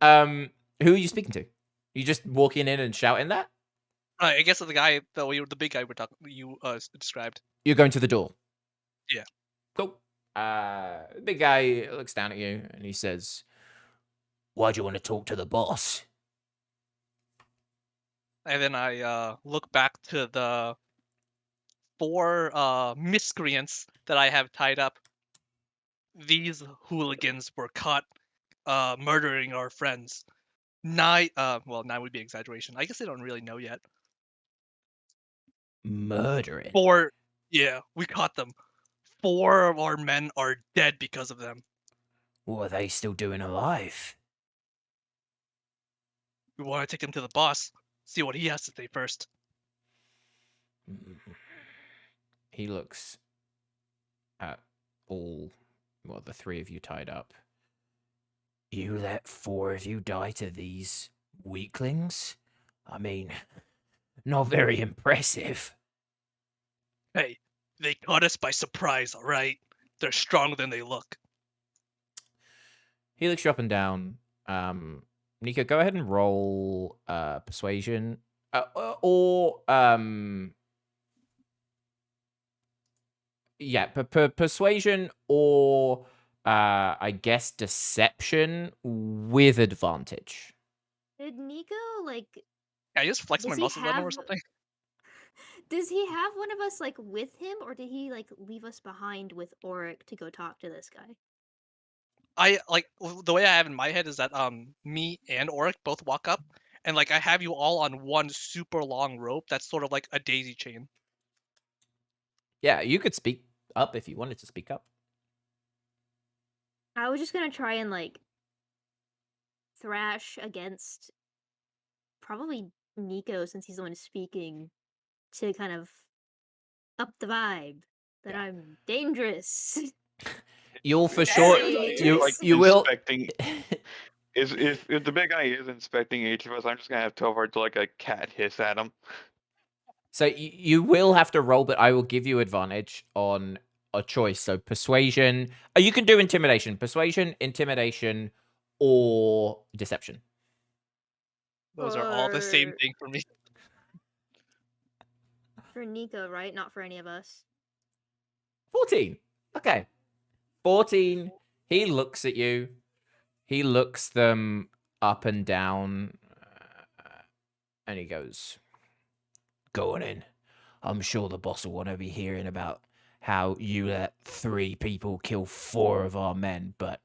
Speaker 1: Who are you speaking to? You just walking in and shouting that?
Speaker 4: I guess the guy the big guy you described.
Speaker 1: You're going to the door.
Speaker 4: Yeah.
Speaker 1: Cool. The big guy looks down at you and he says, "Why do you want to talk to the boss?"
Speaker 4: And then I look back to the 4 miscreants that I have tied up. These hooligans were caught murdering our friends. 9 9 would be exaggeration. I guess they don't really know yet.
Speaker 1: Murdering.
Speaker 4: 4 Yeah, we caught them. 4 of our men are dead because of them.
Speaker 1: What are they still doing alive?
Speaker 4: We want to take him to the boss. See what he has to say first.
Speaker 1: He looks at the three of you tied up. You let 4 of you die to these weaklings? I mean, not very impressive.
Speaker 4: Hey, they caught us by surprise, all right? They're stronger than they look.
Speaker 1: He looks you up and down. Nika, go ahead and roll persuasion. Persuasion or I guess deception with advantage.
Speaker 2: Did Nico like?
Speaker 4: I just flex my
Speaker 2: Does he
Speaker 4: muscles on him or
Speaker 2: have-
Speaker 4: something.
Speaker 2: Does he have one of us like with him, or did he like leave us behind with Auric to go talk to this guy?
Speaker 4: I like the way I have in my head is that me and Auric both walk up and like I have you all on one super long rope that's sort of like a daisy chain.
Speaker 1: Yeah, you could speak up if you wanted to speak up.
Speaker 2: I was just gonna try and like thrash against probably Nico since he's the one speaking to kind of up the vibe that
Speaker 1: Yeah.
Speaker 2: I'm dangerous.
Speaker 1: You'll for sure.
Speaker 2: Hey.
Speaker 1: You will.
Speaker 5: Inspecting. If the big guy is inspecting each of us, I'm just gonna have Tovar do like a cat hiss at him.
Speaker 1: So you will have to roll, but I will give you advantage on a choice. So persuasion. You can do intimidation, persuasion, intimidation, or deception.
Speaker 4: Those are all the same
Speaker 2: Or-
Speaker 4: thing for me.
Speaker 2: For Nico, right? Not for any of us.
Speaker 1: 14. Okay. 14. He looks at you. He looks them up and down, and he goes, "Go on in. I'm sure the boss will want to be hearing about how you let 3 people kill 4 of our men, but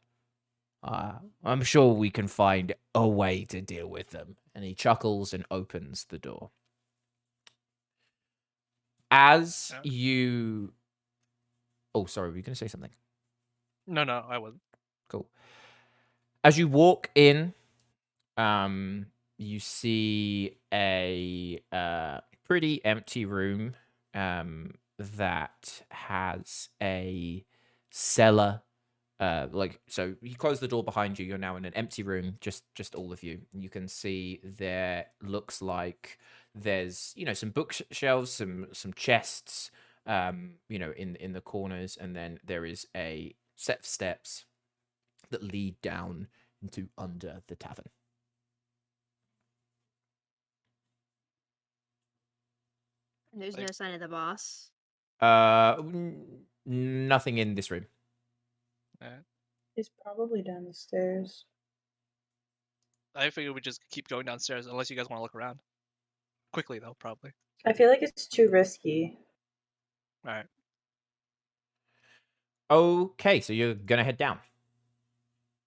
Speaker 1: I'm sure we can find a way to deal with them." And he chuckles and opens the door. As
Speaker 4: Yeah.
Speaker 1: you... Oh, sorry, were you going to say something?
Speaker 4: No, I wasn't.
Speaker 1: Cool. As you walk in, you see a pretty empty room that has a cellar. So you close the door behind you. You're now in an empty room, just all of you. You can see there looks like there's some bookshelves, some chests, in the corners, and then there is a set of steps that lead down into under the tavern.
Speaker 2: And there's
Speaker 4: Like-
Speaker 2: no sign of the boss.
Speaker 1: Nothing in this room.
Speaker 3: He's probably down the stairs.
Speaker 4: I figured we just keep going downstairs unless you guys want to look around. Quickly though, probably.
Speaker 3: I feel like it's too risky.
Speaker 4: All right.
Speaker 1: Okay, so you're gonna head down.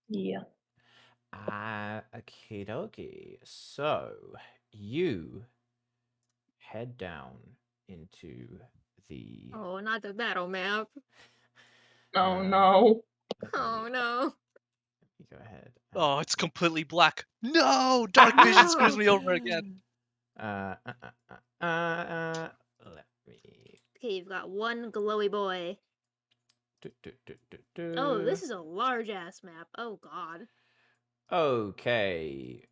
Speaker 3: Yeah.
Speaker 1: Okie dokie. So you head down into the.
Speaker 2: Oh, not the battle map.
Speaker 3: Oh
Speaker 1: Uh,
Speaker 3: no.
Speaker 2: Oh no.
Speaker 1: You go ahead.
Speaker 4: Oh, it's completely black. No, dark vision screws me over again.
Speaker 1: Let me.
Speaker 2: Okay, you've got one glowy boy. Oh, this is a large ass map. Oh god.
Speaker 1: Okay.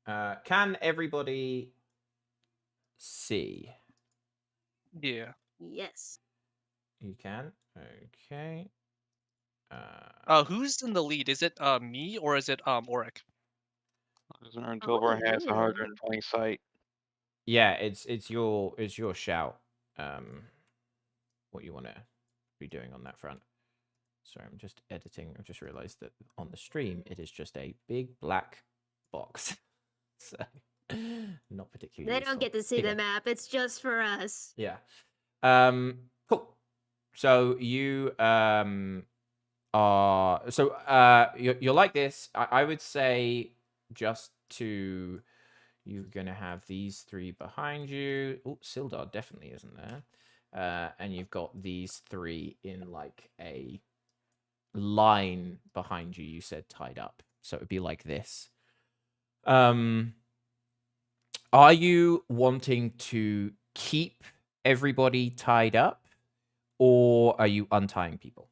Speaker 1: Can everybody see?
Speaker 4: Yeah.
Speaker 2: Yes.
Speaker 1: You can. Okay.
Speaker 4: Who's in the lead? Is it me or is it Auric?
Speaker 5: Tovar has
Speaker 2: ooh.
Speaker 5: 120 sight.
Speaker 1: Yeah, it's your shout. What you want to be doing on that front. Sorry, I'm just editing. I've just realized that on the stream it is just a big black box. So not particularly
Speaker 2: They don't
Speaker 1: useful.
Speaker 2: get to see
Speaker 1: Okay.
Speaker 2: the map. It's just for us.
Speaker 1: Yeah. Cool. So you you're like this. I would say just to you're gonna have these 3 behind you. Oh, Sildar definitely isn't there. And you've got these 3 in like a line behind you. You said tied up, so it would be like this. Are you wanting to keep everybody tied up, or are you untying people?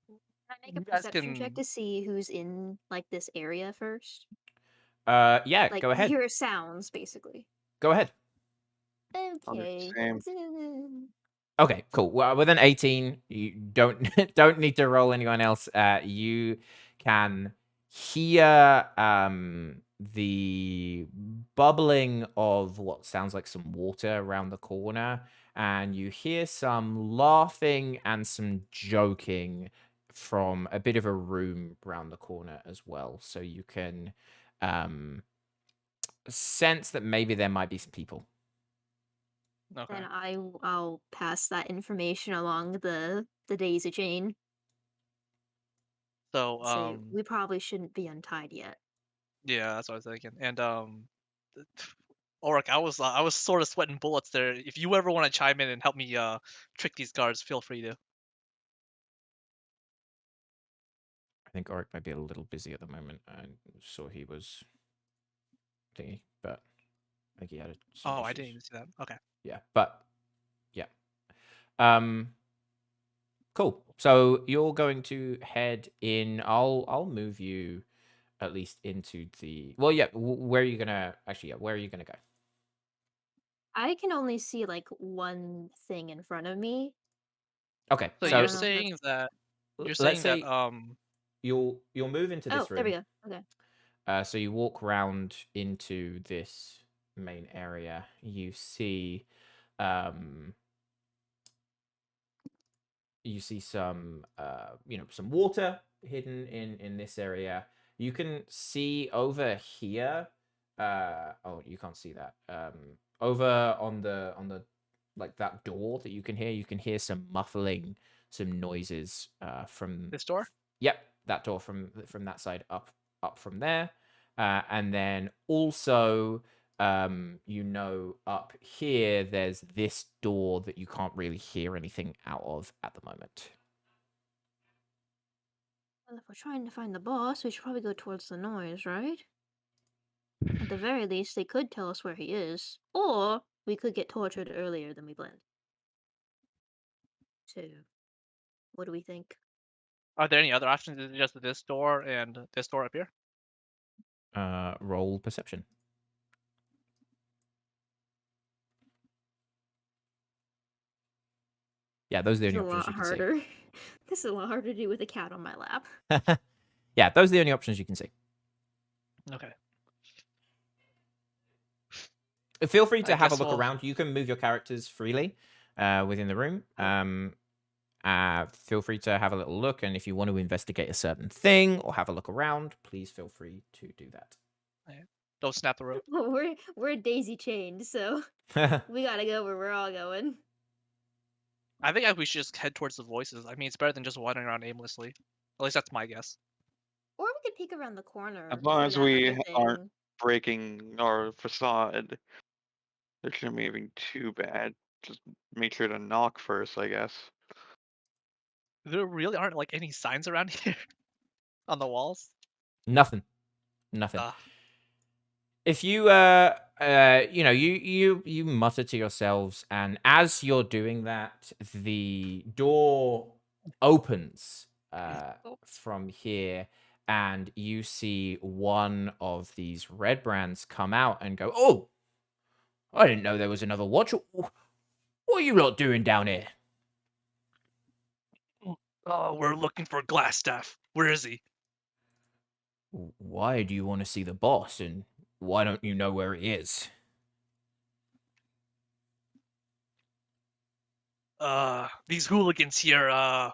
Speaker 2: Can I make
Speaker 4: You
Speaker 2: a
Speaker 4: guys
Speaker 2: perception check
Speaker 4: can.
Speaker 2: to see who's in like this area first?
Speaker 1: Yeah,
Speaker 2: Like
Speaker 1: go ahead.
Speaker 2: hear sounds, basically.
Speaker 1: Go ahead.
Speaker 2: Okay.
Speaker 5: Same.
Speaker 1: Okay, cool. Well, with an 18, you don't don't need to roll anyone else. You can hear the bubbling of what sounds like some water around the corner, and you hear some laughing and some joking from a bit of a room around the corner as well. So you can um sense that maybe there might be some people.
Speaker 4: Okay.
Speaker 2: Then I'll pass that information along the daisy chain.
Speaker 4: So
Speaker 2: Say we probably shouldn't be untied yet.
Speaker 4: yeah, that's what I was thinking. And Oric, I was sort of sweating bullets there. If you ever want to chime in and help me trick these guards, feel free to.
Speaker 1: I think Oric might be a little busy at the moment. I saw he was thingy, but I think he had some
Speaker 4: Oh, I
Speaker 1: issues.
Speaker 4: didn't even see that. Okay.
Speaker 1: Yeah, but yeah. Cool. So you're going to head in. I'll move you at least into the. Well, yeah. Where are you gonna actually? Yeah, where are you gonna go?
Speaker 2: I can only see like one thing in front of me.
Speaker 1: Okay,
Speaker 4: So
Speaker 2: I
Speaker 1: so
Speaker 4: you're
Speaker 2: don't know if
Speaker 4: saying
Speaker 2: that's...
Speaker 4: that
Speaker 1: let's say
Speaker 4: um
Speaker 1: you'll move into
Speaker 2: Oh,
Speaker 1: this
Speaker 2: there we
Speaker 1: room.
Speaker 2: go. Okay.
Speaker 1: So you walk round into this main area. You see, um, some some water hidden in this area. You can see over here. Oh, you can't see that. Over on the like that door that you can hear some muffling, some noises from...
Speaker 4: this door?
Speaker 1: Yep, that door from that side up from there. And then also up here there's this door that you can't really hear anything out of at the moment.
Speaker 2: Well, if we're trying to find the boss, we should probably go towards the noise, right? At the very least, they could tell us where he is, or we could get tortured earlier than we planned. So, what do we think?
Speaker 4: Are there any other options? Is it just this door and this door up here?
Speaker 1: Roll perception. Yeah, those are the
Speaker 2: This is
Speaker 1: only
Speaker 2: a
Speaker 1: options
Speaker 2: lot
Speaker 1: you can see.
Speaker 2: harder. This is a lot harder to do with a cat on my lap.
Speaker 1: Yeah, those are the only options you can see.
Speaker 4: Okay.
Speaker 1: Feel free to
Speaker 4: I
Speaker 1: have a
Speaker 4: guess
Speaker 1: look
Speaker 4: we'll.
Speaker 1: around. You can move your characters freely within the room. Feel free to have a little look, and if you want to investigate a certain thing or have a look around, please feel free to do
Speaker 4: Don't snap the rope.
Speaker 2: Well, we're daisy chained, so
Speaker 1: that.
Speaker 2: we gotta go where we're all going.
Speaker 4: I think we should just head towards the voices. I mean, it's better than just wandering around aimlessly. At least that's my guess.
Speaker 2: Or we could peek around the corner
Speaker 5: As long
Speaker 2: for
Speaker 5: as
Speaker 2: that
Speaker 5: we
Speaker 2: other
Speaker 5: aren't
Speaker 2: thing.
Speaker 5: breaking our facade, it shouldn't be anything too bad. Just make sure to knock first, I guess.
Speaker 4: There really aren't like any signs around here on the walls.
Speaker 1: Nothing.
Speaker 4: Uh,
Speaker 1: If you you mutter to yourselves, and as you're doing that, the door opens from here, and you see one of these red brands come out and go, "Oh, I didn't know there was another watch. What are you lot doing down here?"
Speaker 4: oh, we're looking for Glassstaff. Where is he?
Speaker 1: Why do you want to see the boss, and why don't you know where he is?
Speaker 4: These hooligans here,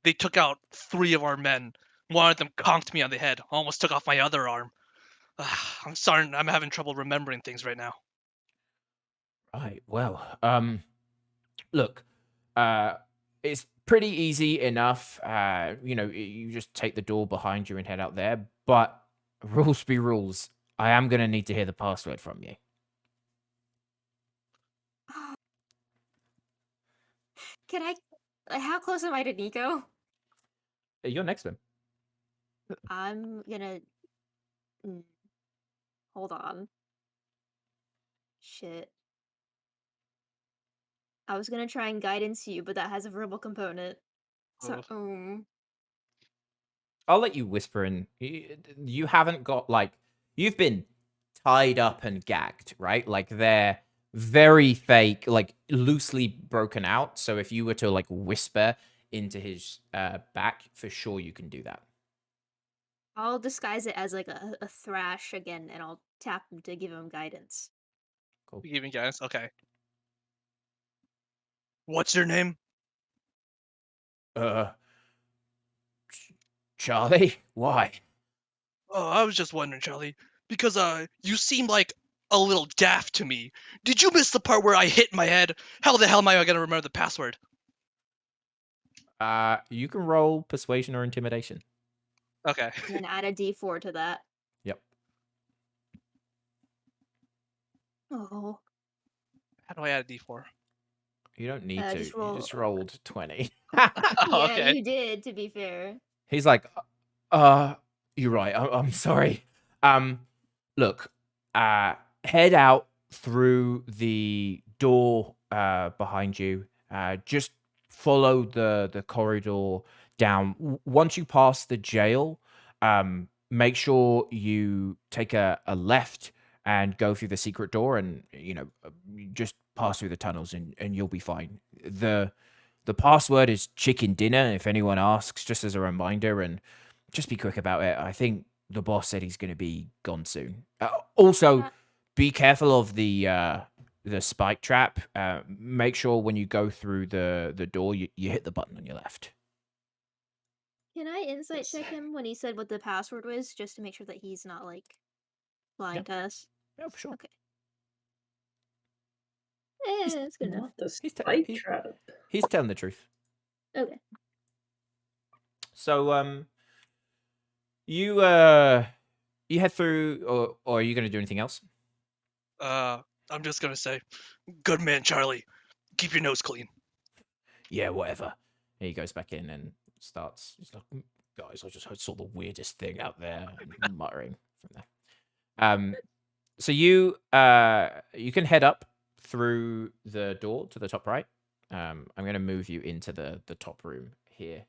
Speaker 4: they took out 3 of our men. One of them conked me on the head, almost took off my other arm. I'm sorry, I'm having trouble remembering things right now.
Speaker 1: Right. Well, look, uh, it's pretty easy enough. You just take the door behind you and head out there. But rules be rules. I am gonna need to hear the password from you.
Speaker 2: Can I? How close am I to Nico?
Speaker 1: You're next to him.
Speaker 2: I'm gonna. Hold on. Shit. I was gonna try and guidance you, but that has a verbal component. So,
Speaker 1: I'll let you whisper in. You haven't got like you've been tied up and gagged, right? Like they're very fake, like loosely broken out. So if you were to like whisper into his back, for sure you can do that.
Speaker 2: I'll disguise it as like a thrash again, and I'll tap him to give him guidance.
Speaker 1: Cool.
Speaker 4: You giving guidance? Okay. What's your name?
Speaker 1: Charlie, why?
Speaker 4: Oh, I was just wondering, Charlie, because you seem like a little daft to me. Did you miss the part where I hit my head? How the hell am I gonna remember the password?
Speaker 1: You can roll persuasion or intimidation.
Speaker 4: Okay.
Speaker 2: And then add a d4 to that.
Speaker 1: Yep.
Speaker 2: Oh.
Speaker 4: How do I add a d4?
Speaker 1: You don't need to.
Speaker 2: Just
Speaker 1: You
Speaker 2: roll.
Speaker 1: just rolled 20.
Speaker 4: Oh,
Speaker 2: Yeah,
Speaker 4: okay.
Speaker 2: you did, to be fair.
Speaker 1: He's like, you're right. I'm sorry. Look, head out through the door behind you. Just follow the corridor down. Once you pass the jail, make sure you take a left and go through the secret door, and you just pass through the tunnels, and you'll be fine. The password is chicken dinner, if anyone asks, just as a reminder, and just be quick about it. I think the boss said he's going to be gone soon. Also,
Speaker 2: Uh,
Speaker 1: be careful of the spike trap. Make sure when you go through the door, you hit the button on your left.
Speaker 2: Can I insight
Speaker 3: Yes.
Speaker 2: check him when he said what the password was, just to make sure that he's not like lying
Speaker 1: Yep.
Speaker 2: to us?
Speaker 1: Yeah, for sure.
Speaker 2: Okay. Yeah, that's good enough.
Speaker 3: Not the
Speaker 1: He's
Speaker 3: spike
Speaker 1: he's-
Speaker 3: trap.
Speaker 1: He's telling the truth.
Speaker 2: Okay.
Speaker 1: So, you head through, or are you going to do anything else?
Speaker 4: I'm just gonna say, good man, Charlie. Keep your nose clean.
Speaker 1: Yeah, whatever. And he goes back in and starts. He's like, guys, I just saw the weirdest thing out there, and muttering from there. So you can head up through the door to the top right. I'm going to move you into the top room here.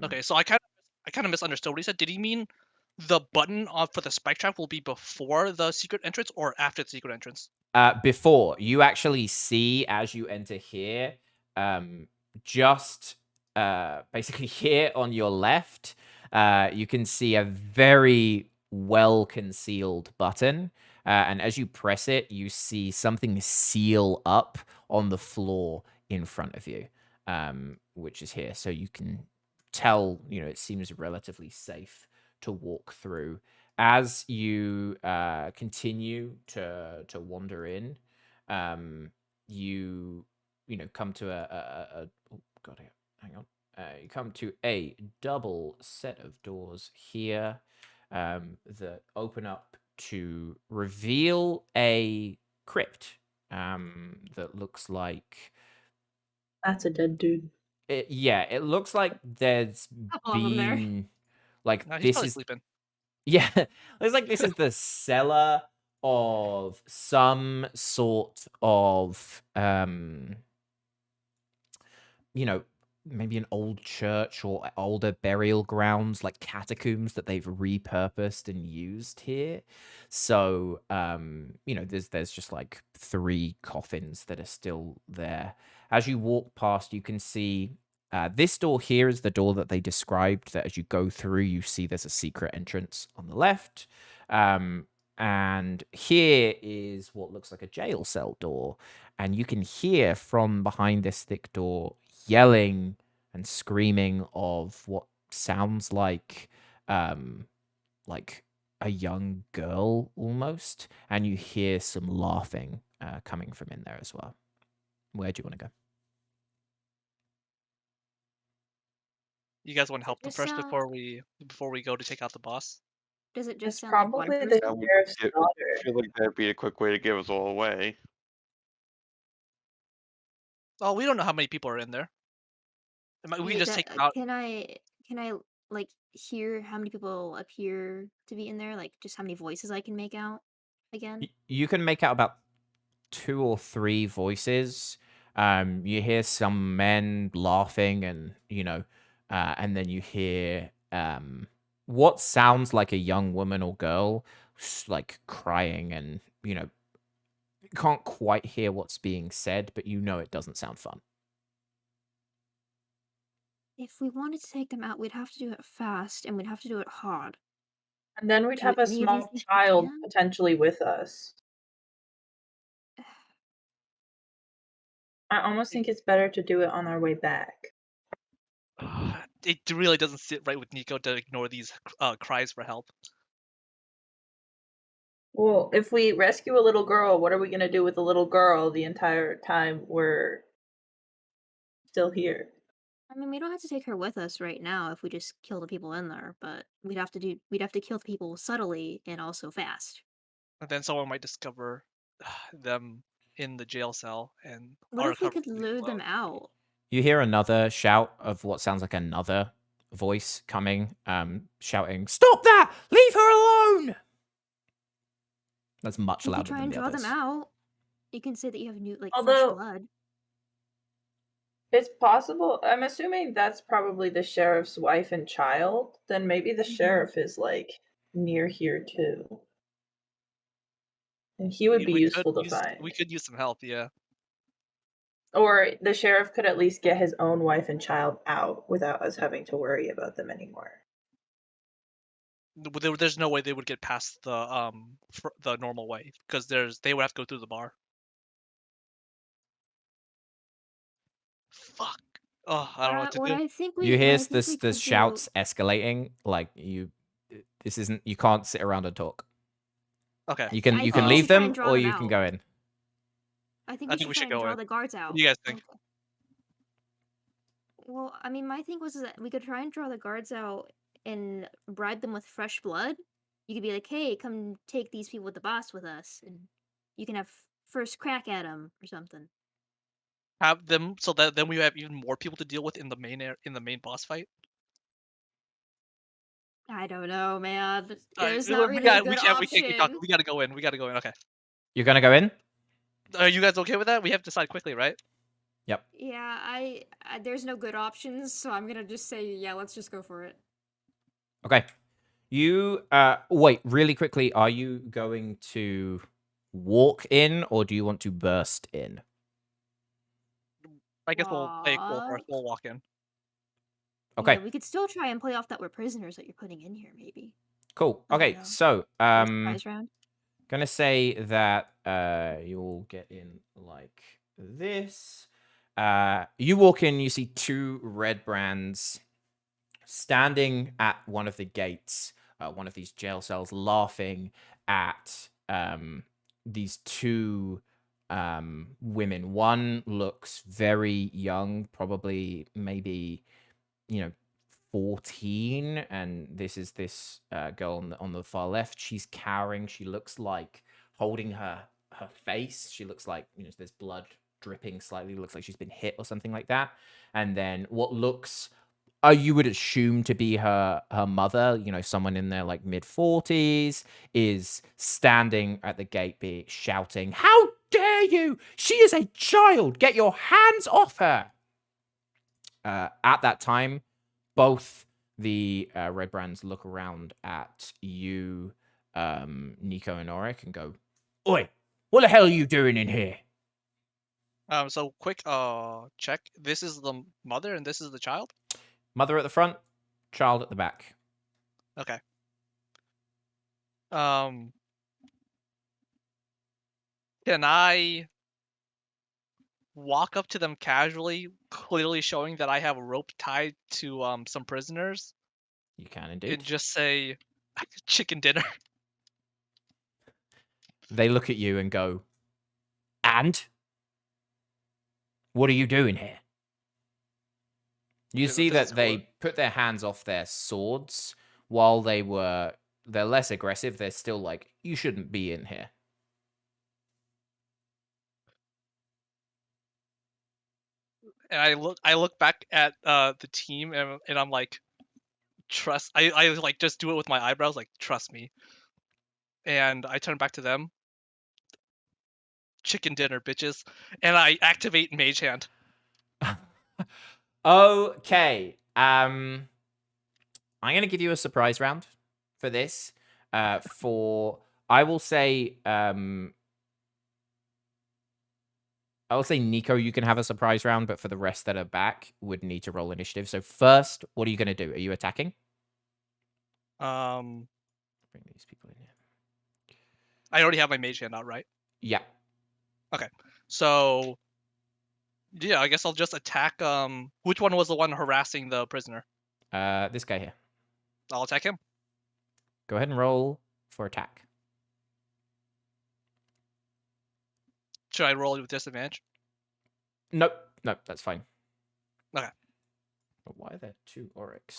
Speaker 4: Okay, so I kind of misunderstood what he said. Did he mean the button for the spike trap will be before the secret entrance or after the secret entrance?
Speaker 1: Before you actually see as you enter here, just basically here on your left, you can see a very well concealed button. And as you press it, you see something seal up on the floor in front of you, which is here. So you can tell, it seems relatively safe to walk through. As you continue to wander in, you come to oh god, hang on. You come to a double set of doors here that open up to reveal a crypt that looks like
Speaker 3: That's a dead dude.
Speaker 1: it looks like there's
Speaker 2: Couple of 'em there.
Speaker 1: been like
Speaker 4: No, he's
Speaker 1: this
Speaker 4: probably
Speaker 1: is
Speaker 4: sleeping.
Speaker 1: yeah, it's like this is the cellar of some sort of maybe an old church or older burial grounds, like catacombs that they've repurposed and used here. So, there's just like 3 coffins that are still there. As you walk past, you can see this door here is the door that they described, that as you go through, you see there's a secret entrance on the left. And here is what looks like a jail cell door. And you can hear from behind this thick door yelling and screaming of what sounds like a young girl almost. And you hear some laughing coming from in there as well. Where do you want to go?
Speaker 4: You guys want to help them
Speaker 2: Just
Speaker 4: first
Speaker 2: sound-
Speaker 4: before we go to take out the boss?
Speaker 2: Does it
Speaker 3: It's
Speaker 2: just sound like one
Speaker 3: probably
Speaker 2: person?
Speaker 3: the
Speaker 5: That would
Speaker 3: sheriff's
Speaker 5: I
Speaker 3: daughter.
Speaker 5: feel like that'd be a quick way to give us all away.
Speaker 4: Oh, we don't know how many people are in there. We
Speaker 2: Wait,
Speaker 4: just take them out.
Speaker 2: Can I like hear how many people appear to be in there? Like just how many voices I can make out again?
Speaker 1: You can make out about 2 or 3 voices. You hear some men laughing, and and then you hear what sounds like a young woman or girl like crying, and you can't quite hear what's being said, but it doesn't sound fun.
Speaker 2: If we wanted to take them out, we'd have to do it fast and we'd have to do it hard.
Speaker 3: And then we'd
Speaker 2: Do
Speaker 3: have a
Speaker 2: any of you
Speaker 3: small
Speaker 2: think we
Speaker 3: child
Speaker 2: can?
Speaker 3: potentially with us. I almost think it's better to do it on our way back.
Speaker 4: It really doesn't sit right with Nico to ignore these cries for help.
Speaker 3: Well, if we rescue a little girl, what are we gonna do with the little girl the entire time we're still here?
Speaker 2: I mean, we don't have to take her with us right now if we just kill the people in there, but we'd have to kill the people subtly and also fast.
Speaker 4: And then someone might discover them in the jail cell and
Speaker 2: What
Speaker 4: are
Speaker 2: if we
Speaker 4: covered
Speaker 2: could lure them out?
Speaker 1: You hear another shout of what sounds like another voice coming, shouting, "Stop that! Leave her alone!" That's much
Speaker 2: We could
Speaker 1: louder
Speaker 2: try
Speaker 1: than
Speaker 2: and
Speaker 1: the
Speaker 2: draw them
Speaker 1: others.
Speaker 2: out. You can say that you have new, like, fresh
Speaker 3: Although
Speaker 2: blood.
Speaker 3: it's possible, I'm assuming that's probably the sheriff's wife and child, then maybe the
Speaker 2: Mhm.
Speaker 3: sheriff is like near here too. And he would be useful to find.
Speaker 4: we could use some help, yeah.
Speaker 3: Or the sheriff could at least get his own wife and child out without us having to worry about them anymore.
Speaker 4: There's no way they would get past the normal way because they would have to go through the bar. Fuck. Oh, I don't know what to
Speaker 2: What
Speaker 4: do.
Speaker 2: I think
Speaker 1: You
Speaker 2: we, what
Speaker 1: hear
Speaker 2: I think we
Speaker 1: the
Speaker 2: could do.
Speaker 1: shouts escalating. Like this isn't. You can't sit around and talk.
Speaker 4: Okay.
Speaker 1: You can
Speaker 2: I
Speaker 1: you
Speaker 2: think
Speaker 1: can
Speaker 2: we
Speaker 1: leave
Speaker 2: should try
Speaker 1: them,
Speaker 2: and draw
Speaker 1: or
Speaker 2: them
Speaker 1: you can
Speaker 2: out.
Speaker 1: go in.
Speaker 2: I think
Speaker 4: I
Speaker 2: we
Speaker 4: think
Speaker 2: should
Speaker 4: we
Speaker 2: try
Speaker 4: should
Speaker 2: and
Speaker 4: go
Speaker 2: draw
Speaker 4: in.
Speaker 2: the guards
Speaker 4: What
Speaker 2: out.
Speaker 4: do you guys think?
Speaker 2: Okay. Well, I mean, my thing was that we could try and draw the guards out and bribe them with fresh blood. You could be like, "Hey, come take these people with the boss with us, and you can have first crack at them or something."
Speaker 4: Have them so that then we have even more people to deal with in the main boss fight.
Speaker 2: I don't know, man.
Speaker 4: Alright,
Speaker 2: There's not really a good
Speaker 4: we can't keep talking.
Speaker 2: option.
Speaker 4: We gotta go in. We gotta go in. Okay.
Speaker 1: You're gonna go in.
Speaker 4: Are you guys okay with that? We have to decide quickly, right?
Speaker 1: Yep.
Speaker 2: Yeah, there's no good options, so I'm gonna just say, yeah, let's just go for it.
Speaker 1: Okay. You wait really quickly. Are you going to walk in, or do you want to burst in?
Speaker 4: I guess we'll play it cool first.
Speaker 2: Walk.
Speaker 4: We'll walk in.
Speaker 1: Okay.
Speaker 2: Yeah, we could still try and play off that we're prisoners that you're putting in here, maybe.
Speaker 1: Cool.
Speaker 2: I don't
Speaker 1: Okay.
Speaker 2: know.
Speaker 1: So
Speaker 2: Or surprise round.
Speaker 1: gonna say that you'll get in like this. You walk in, you see 2 red brands standing at one of the gates, one of these jail cells, laughing at these 2 women. One looks very young, probably maybe 14, and this is this girl on the far left. She's cowering. She looks like holding her face. She looks like there's blood dripping slightly. Looks like she's been hit or something like that. And then what looks you would assume to be her mother, someone in their like mid-40s, is standing at the gate, shouting, "How dare you! She is a child! Get your hands off her!" At that time, both the red brands look around at you, Nico and Oric, and go, "Oi, what the hell are you doing in here?"
Speaker 4: So quick check. This is the mother and this is the child?
Speaker 1: Mother at the front, child at the back.
Speaker 4: Okay. Can I walk up to them casually, clearly showing that I have a rope tied to some prisoners,
Speaker 1: You can
Speaker 4: and
Speaker 1: indeed.
Speaker 4: just say chicken dinner?
Speaker 1: They look at you and go, "And? What are you doing here?" You see
Speaker 4: This is
Speaker 1: that
Speaker 4: cool.
Speaker 1: they put their hands off their swords while they're less aggressive. They're still like, "You shouldn't be in here."
Speaker 4: And I look back at the team and I'm like, trust. I like just do it with my eyebrows, like trust me. And I turn back to them. Chicken dinner, bitches. And I activate Mage Hand.
Speaker 1: Okay. I'm gonna give you a surprise round for this. I will say Nico, you can have a surprise round, but for the rest that are back, would need to roll initiative. So first, what are you gonna do? Are you attacking?
Speaker 4: Um,
Speaker 1: Bring these people in here.
Speaker 4: I already have my Mage Hand out, right?
Speaker 1: Yeah.
Speaker 4: So yeah, I guess I'll just attack. Which one was the one harassing the prisoner?
Speaker 1: This guy here.
Speaker 4: I'll attack him.
Speaker 1: Go ahead and roll for attack.
Speaker 4: Should I roll with disadvantage?
Speaker 1: Nope, that's fine.
Speaker 4: Okay.
Speaker 1: But why are there 2 Oryx?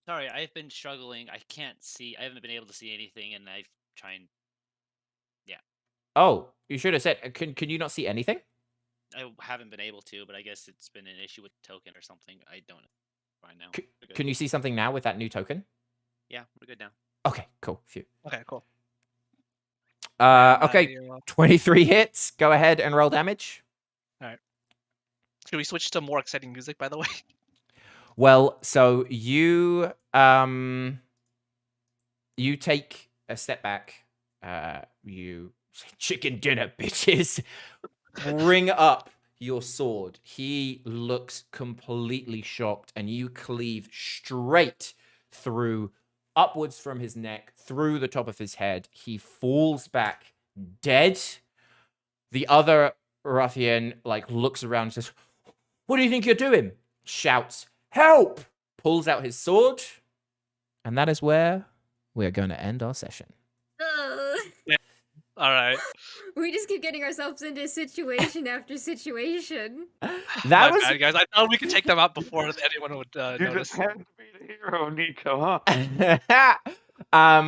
Speaker 7: Sorry, I've been struggling. I can't see. I haven't been able to see anything, and I've tried.
Speaker 1: Oh, you should have said. Can you not see anything?
Speaker 7: I haven't been able to, but I guess it's been an issue with the token or something. I don't know. Right now.
Speaker 1: C-
Speaker 7: We're good.
Speaker 1: Can you see something now with that new token?
Speaker 7: Yeah, we're good now.
Speaker 1: Okay, cool. Phew.
Speaker 4: Okay, cool.
Speaker 1: Okay, 23 hits. Go ahead and roll damage.
Speaker 4: Should we switch to more exciting music, by the way?
Speaker 1: Well, so you take a step back. You chicken dinner, bitches. Bring up your sword. He looks completely shocked, and you cleave straight through, upwards from his neck, through the top of his head. He falls back dead. The other ruffian looks around and says, "What do you think you're doing?" Shouts, "Help!" Pulls out his sword, and that is where we're going to end our session.
Speaker 4: All right.
Speaker 2: We just keep getting ourselves into situation after situation.
Speaker 1: That
Speaker 4: My
Speaker 1: was
Speaker 4: bad, guys. I thought we could take them out before anyone would
Speaker 5: You
Speaker 4: notice.
Speaker 5: just had to be the hero, Nico, huh?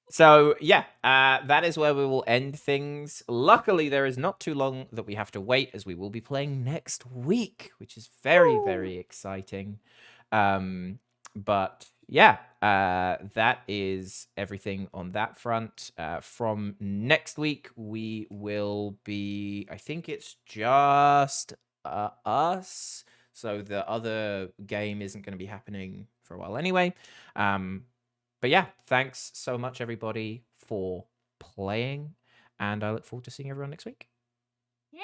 Speaker 1: So yeah, that is where we will end things. Luckily, there is not too long that we have to wait, as we will be playing next week, which is very, very exciting. But yeah, that is everything on that front. From next week, we will be, I think it's just us. So the other game isn't going to be happening for a while anyway. But yeah, thanks so much, everybody, for playing. And I look forward to seeing everyone next week.
Speaker 2: Yeah.